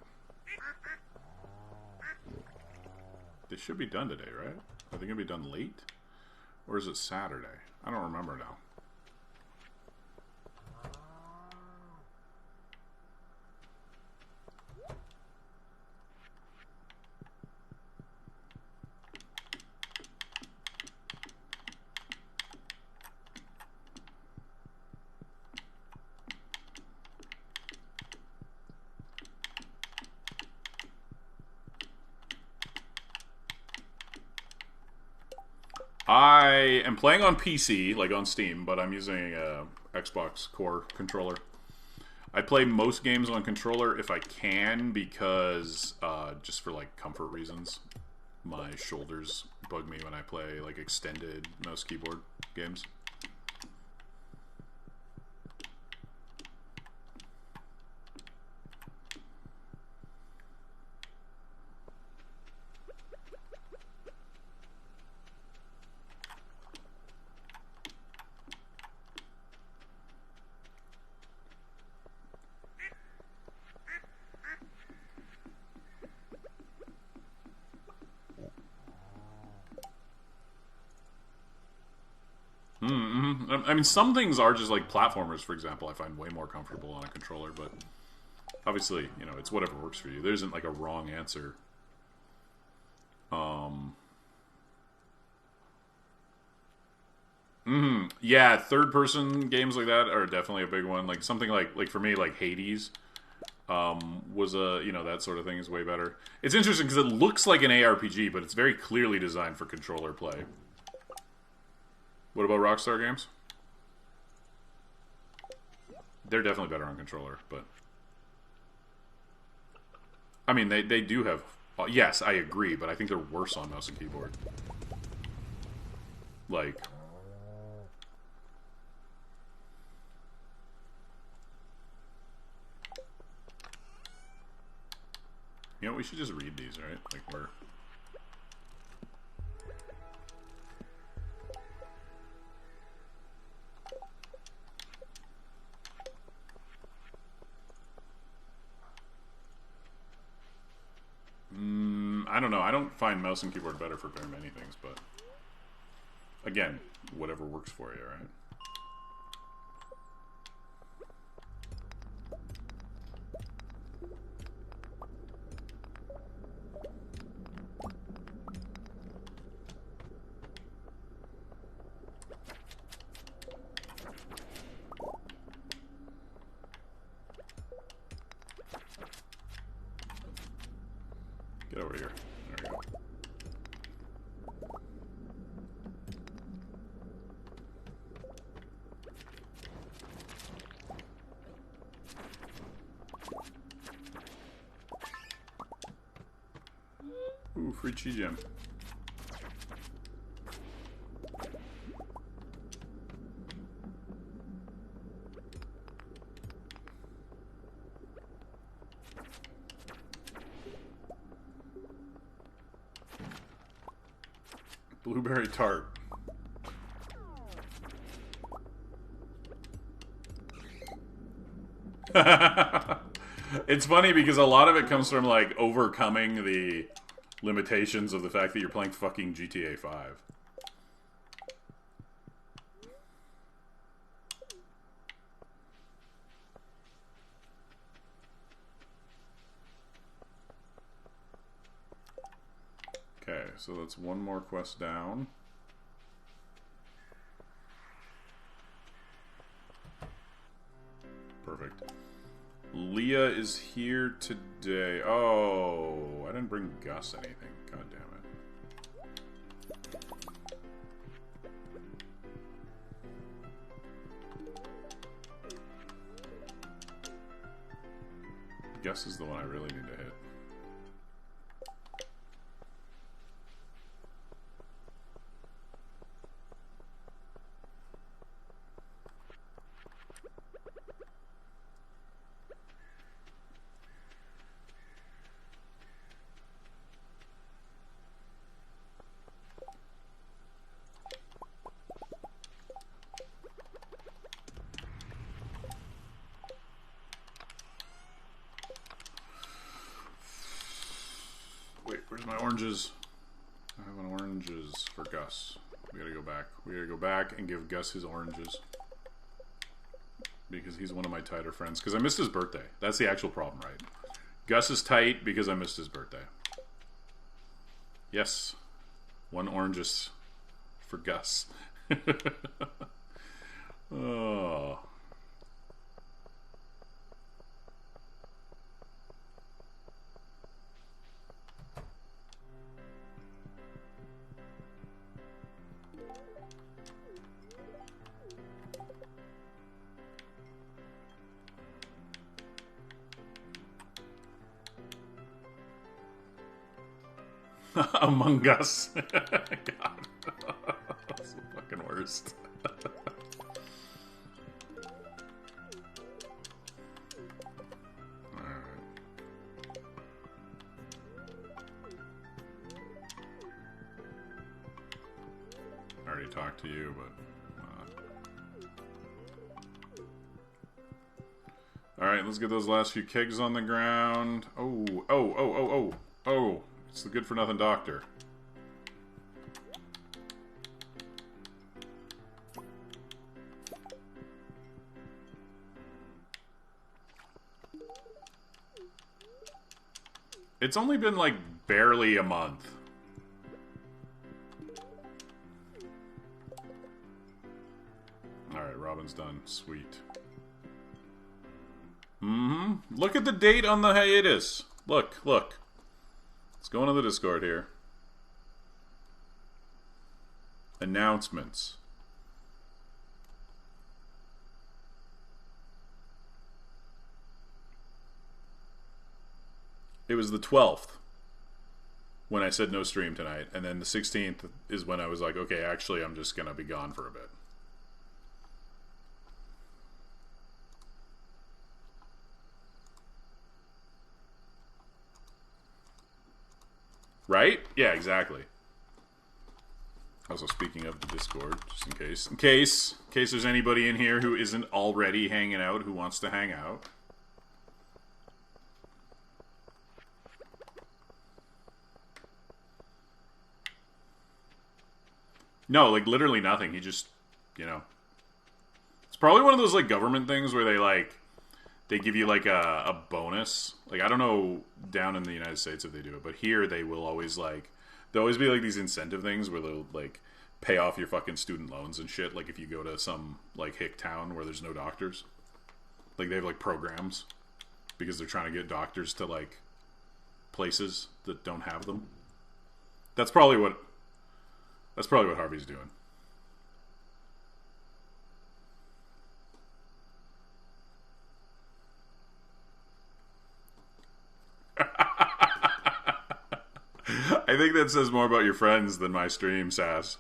They should be done today, right? Are they going to be done late? Or is it Saturday? I don't remember now. I am playing on PC, like on Steam, but I'm using a Xbox Core controller. I play most games on controller if I can, because just for like comfort reasons. my shoulders bug me when I play like extended mouse keyboard games. I mean, some things are just like platformers, for example, I find way more comfortable on a controller, but obviously, you know, it's whatever works for you. There isn't like a wrong answer. Yeah, third-person games like that are definitely a big one. Like something like for me, like Hades, was a, you know, that sort of thing is way better. It's interesting because it looks like an ARPG, but it's very clearly designed for controller play. What about Rockstar games? They're definitely better on controller, but I mean, they do have. Yes, I agree, but I think they're worse on mouse and keyboard. Like, you know, we should just read these, right? Like, we're. I don't know. I don't find mouse and keyboard better for very many things, but again, whatever works for you, right? Get over here. There we go. Ooh, free chi gem. Blueberry tart. It's funny because a lot of it comes from like overcoming the limitations of the fact that you're playing fucking GTA 5. Okay, so that's one more quest down. Perfect. Leah is here today. Oh, I didn't bring Gus anything. God damn it. Gus is the one I really need to hit. Wait, where's my oranges? I have an oranges for Gus. We gotta go back. We gotta go back and give Gus his oranges. Because he's one of my tighter friends. Because I missed his birthday. That's the actual problem, right? Gus is tight because I missed his birthday. Yes. One oranges for Gus. Oh. Among Us. God. That's the fucking worst. I already talked to you, but... Alright, let's get those last few kegs on the ground. Oh, it's the good-for-nothing doctor. It's only been, like, barely a month. Alright, Robin's done. Sweet. Look at the date on the hiatus. Look. Let's go into the Discord here. Announcements. It was the 12th when I said no stream tonight, and then the 16th is when I was like, okay, actually, I'm just gonna be gone for a bit. Right? Yeah, exactly. Also, speaking of the Discord, just in case there's anybody in here who isn't already hanging out, who wants to hang out. No, like, literally nothing. He just, you know. It's probably one of those, like, government things where they give you, like, a bonus. Like, I don't know down in the United States if they do it, but here they will always, like, there'll always be, like, these incentive things where they'll, like, pay off your fucking student loans and shit. Like, if you go to some, like, hick town where there's no doctors. Like, they have, like, programs because they're trying to get doctors to, like, places that don't have them. That's probably what Harvey's doing. I think that says more about your friends than my stream, Sass.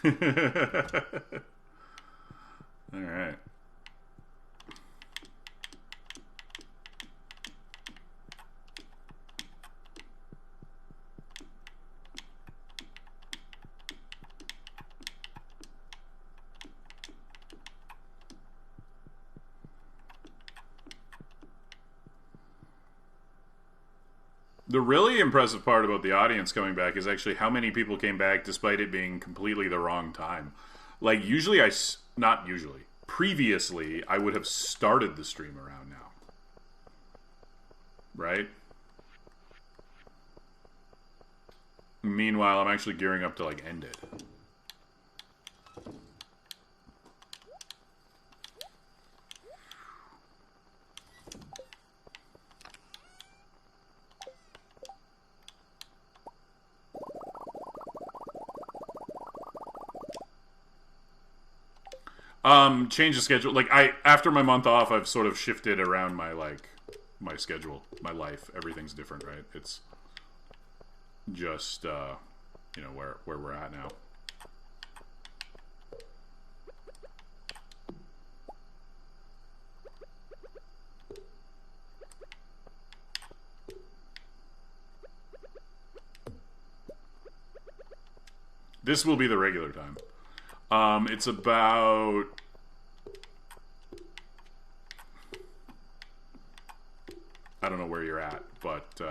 All right. The really impressive part about the audience coming back is actually how many people came back despite it being completely the wrong time. Like, previously, I would have started the stream around now. Right? Meanwhile, I'm actually gearing up to, like, end it. Change the schedule. Like, after my month off, I've sort of shifted around my, like, my schedule, my life. Everything's different, right? It's just, you know, where we're at now. This will be the regular time. It's about... I don't know where you're at, but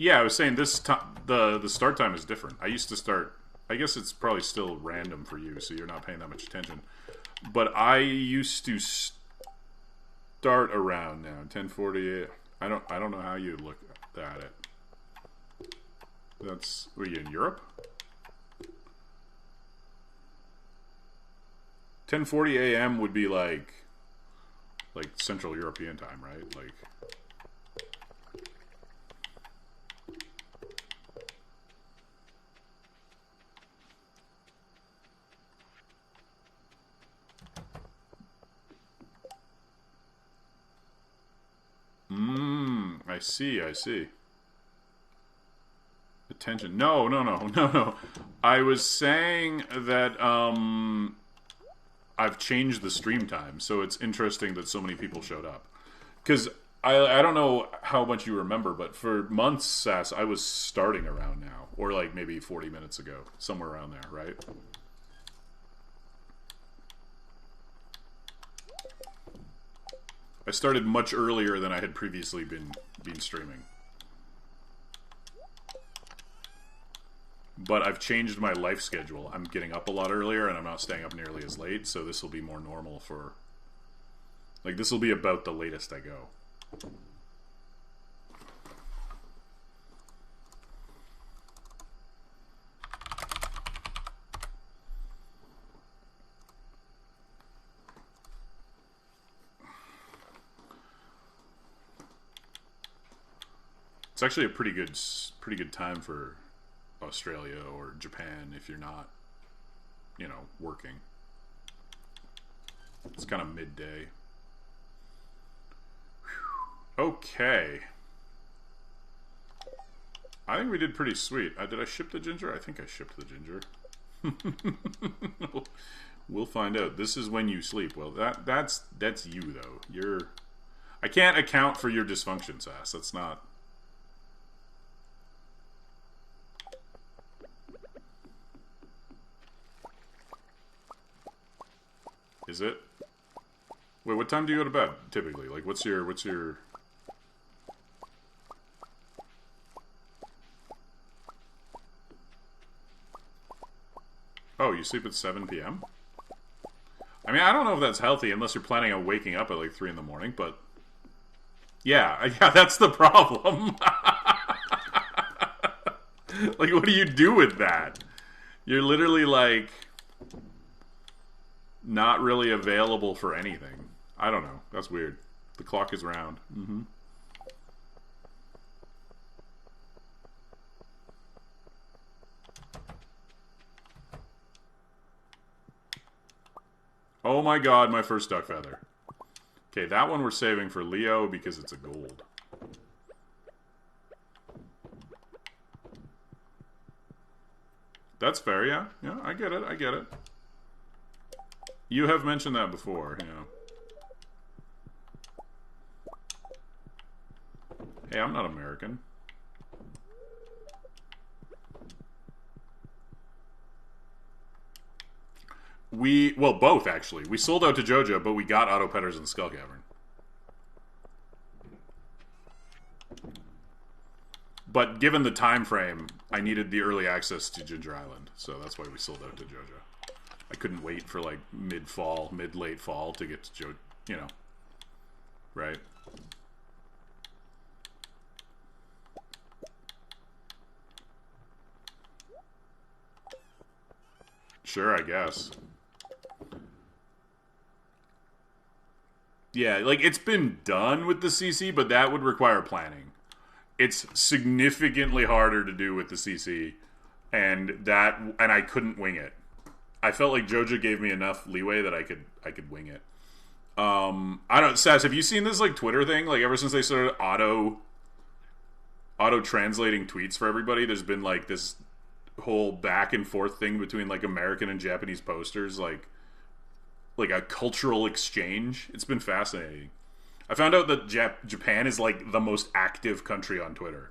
Yeah, I was saying this the start time is different. I used to start. I guess it's probably still random for you, so you're not paying that much attention. But I used to start around now 10:48. I don't know how you look at it. That's were you in Europe? 10:40 a.m. would be like Central European time, right? Like. I see. Attention. No. I was saying that, I've changed the stream time, so it's interesting that so many people showed up. Because I don't know how much you remember, but for months, Sass, I was starting around now. Or like maybe 40 minutes ago. Somewhere around there, right? I started much earlier than I had previously been streaming. But I've changed my life schedule. I'm getting up a lot earlier and I'm not staying up nearly as late, so this will be more normal for... Like, this will be about the latest I go. It's actually a pretty good time for Australia or Japan if you're not, working. It's kind of midday. Whew. Okay. I think we did pretty sweet. Did I ship the ginger? I think I shipped the ginger. We'll find out. This is when you sleep. Well, that's you though. I can't account for your dysfunction, Sass. That's not. Is it? Wait, what time do you go to bed, typically? Like, what's your... Oh, you sleep at 7 p.m.? I mean, I don't know if that's healthy unless you're planning on waking up at like 3 in the morning, but... Yeah, that's the problem. Like, what do you do with that? You're literally, like... not really available for anything. I don't know. That's weird. The clock is round. Mm-hmm. Oh my god, my first duck feather. Okay, that one we're saving for Leo because it's a gold. That's fair, yeah. Yeah, I get it. You have mentioned that before, Hey, I'm not American. Well, both, actually. We sold out to Jojo, but we got Auto Petters in Skull Cavern. But given the time frame, I needed the early access to Ginger Island, so that's why we sold out to Jojo. I couldn't wait for like mid-late fall to get to right? Sure, I guess. Yeah, like it's been done with the CC, but that would require planning. It's significantly harder to do with the CC, and I couldn't wing it. I felt like Jojo gave me enough leeway that I could wing it. I don't, Sass, have you seen this like Twitter thing? Like ever since they started auto translating tweets for everybody, there's been like this whole back and forth thing between like American and Japanese posters, like a cultural exchange. It's been fascinating. I found out that Japan is like the most active country on Twitter.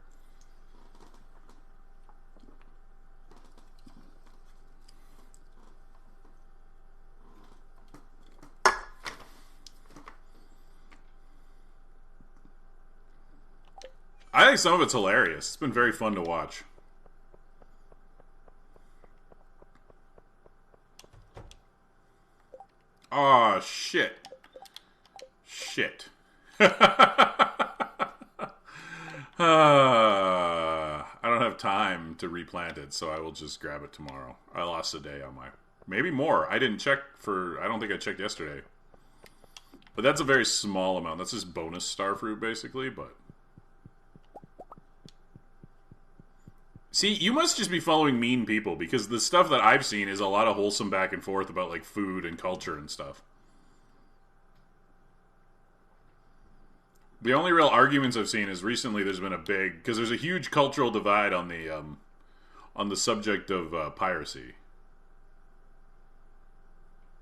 I think some of it's hilarious. It's been very fun to watch. Oh, shit. Shit. I don't have time to replant it, so I will just grab it tomorrow. I lost a day on my... Maybe more. I didn't check for... I don't think I checked yesterday. But that's a very small amount. That's just bonus starfruit, basically, but... See, you must just be following mean people, because the stuff that I've seen is a lot of wholesome back and forth about, like, food and culture and stuff. The only real arguments I've seen is recently there's been a big... Because there's a huge cultural divide on the subject of piracy.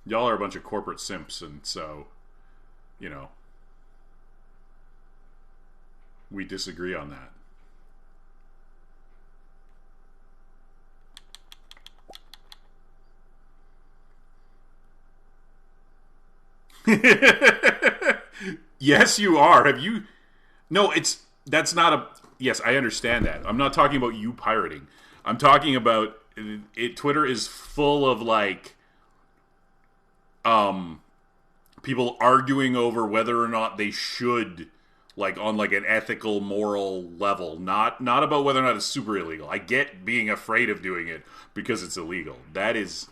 Y'all are a bunch of corporate simps, and so, you know, we disagree on that. Yes, you are. Have you... No, that's not a... Yes, I understand that. I'm not talking about you pirating. I'm talking about... Twitter is full of, like... people arguing over whether or not they should, like, on, like, an ethical, moral level. Not about whether or not it's super illegal. I get being afraid of doing it because it's illegal. That is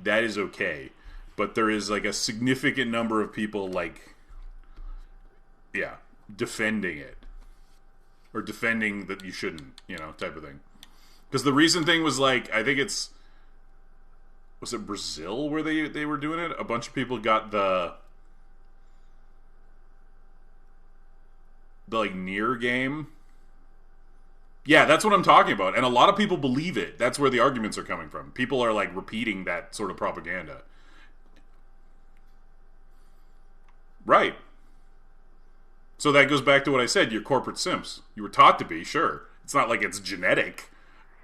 okay. But there is, like, a significant number of people, like... Yeah, defending it. Or defending that you shouldn't, you know, type of thing. Because the recent thing was, like, I think it's... Was it Brazil where they were doing it? A bunch of people got the like, near game. Yeah, that's what I'm talking about. And a lot of people believe it. That's where the arguments are coming from. People are, like, repeating that sort of propaganda. Right. So that goes back to what I said, you're corporate simps. You were taught to be, sure. It's not like it's genetic.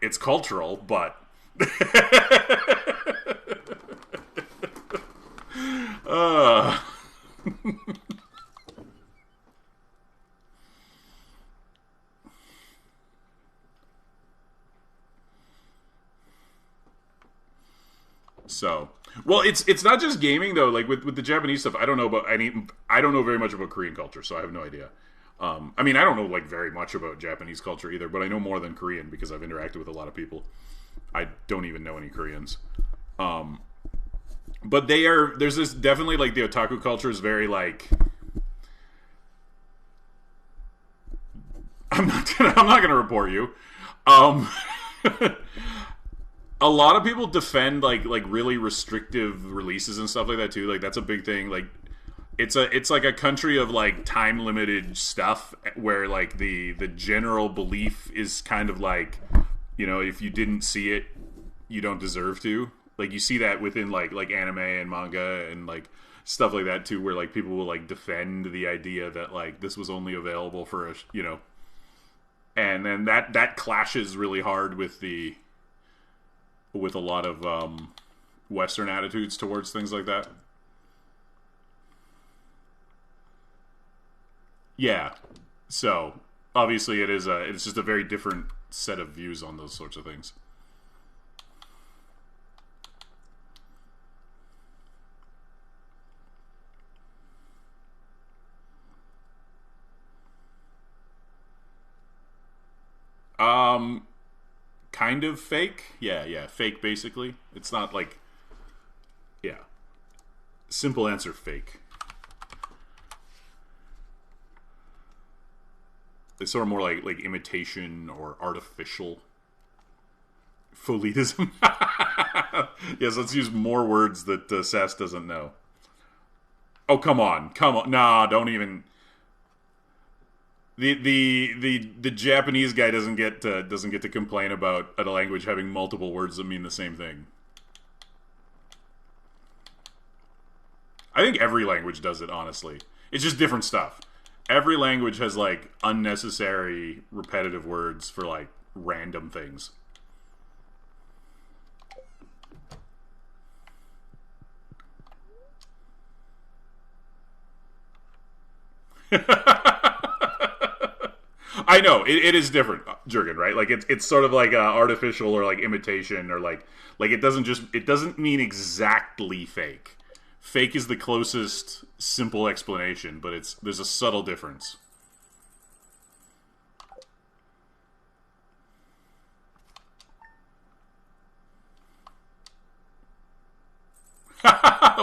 It's cultural, but... So, well, it's not just gaming though. Like with the Japanese stuff, I don't know very much about Korean culture, so I have no idea. I mean, I don't know like very much about Japanese culture either, but I know more than Korean because I've interacted with a lot of people. I don't even know any Koreans. But there's this definitely like the otaku culture is very like. I'm not gonna report you. A lot of people defend like really restrictive releases and stuff like that too. Like that's a big thing. Like it's like a country of like time limited stuff where like the general belief is kind of like, you know, if you didn't see it, you don't deserve to. Like you see that within like anime and manga and like stuff like that too, where like people will like defend the idea that like this was only available for a, you know, and then that clashes really hard with a lot of Western attitudes towards things like that. Yeah, so obviously it's just a very different set of views on those sorts of things. Kind of fake. Yeah, fake basically. It's not like, yeah. Simple answer, fake. It's sort of more like imitation or artificial. Folitism. Yes, let's use more words that Sass doesn't know. Oh, come on. Nah, don't even... The Japanese guy doesn't get to complain about a language having multiple words that mean the same thing. I think every language does it, honestly. It's just different stuff. Every language has like unnecessary repetitive words for like random things. I know it is different, Jurgen. Right? Like it's sort of like artificial or like imitation or like it doesn't mean exactly fake. Fake is the closest simple explanation, but there's a subtle difference.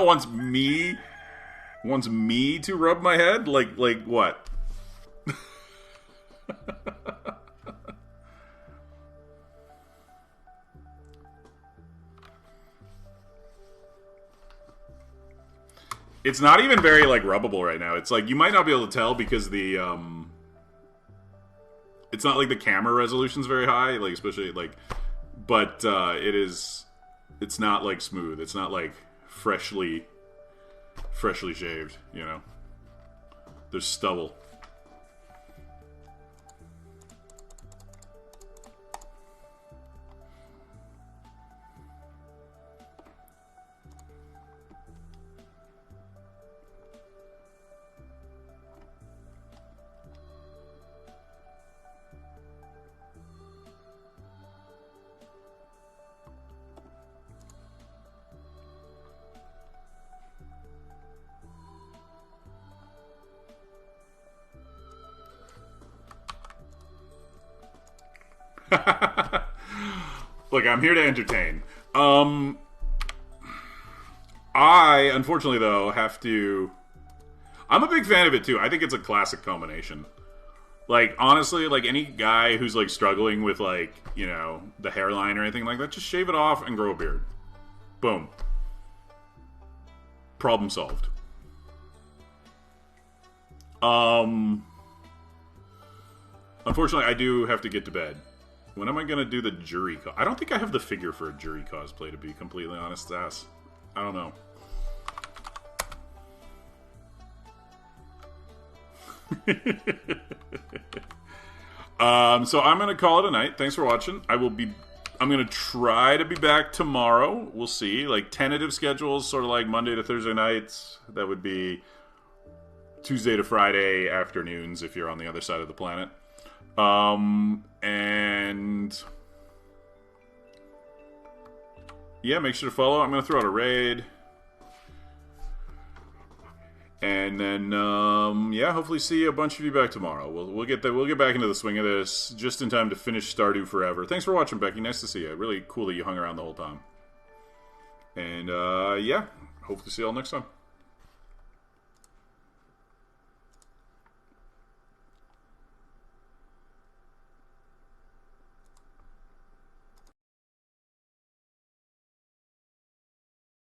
wants me to rub my head? Like what? It's not even very like rubbable right now. It's like you might not be able to tell because the it's not like the camera resolution's very high, like especially like, but it's not like smooth. It's not like freshly shaved, you know. There's stubble. Look, I'm here to entertain. I, unfortunately, though, have to... I'm a big fan of it, too. I think it's a classic combination. Like, honestly, like, any guy who's, like, struggling with, like, you know, the hairline or anything like that, just shave it off and grow a beard. Boom. Problem solved. Unfortunately, I do have to get to bed. When am I going to do the jury? I don't think I have the figure for a jury cosplay, to be completely honest, ass. I don't know. So I'm going to call it a night. Thanks for watching. I'm going to try to be back tomorrow. We'll see. Like, tentative schedules, sort of like Monday to Thursday nights. That would be Tuesday to Friday afternoons if you're on the other side of the planet. And yeah, make sure to follow. I'm going to throw out a raid. And then, yeah, hopefully see a bunch of you back tomorrow. We'll get back into the swing of this just in time to finish Stardew Forever. Thanks for watching, Becky. Nice to see you. Really cool that you hung around the whole time. And, yeah, hope to see you all next time.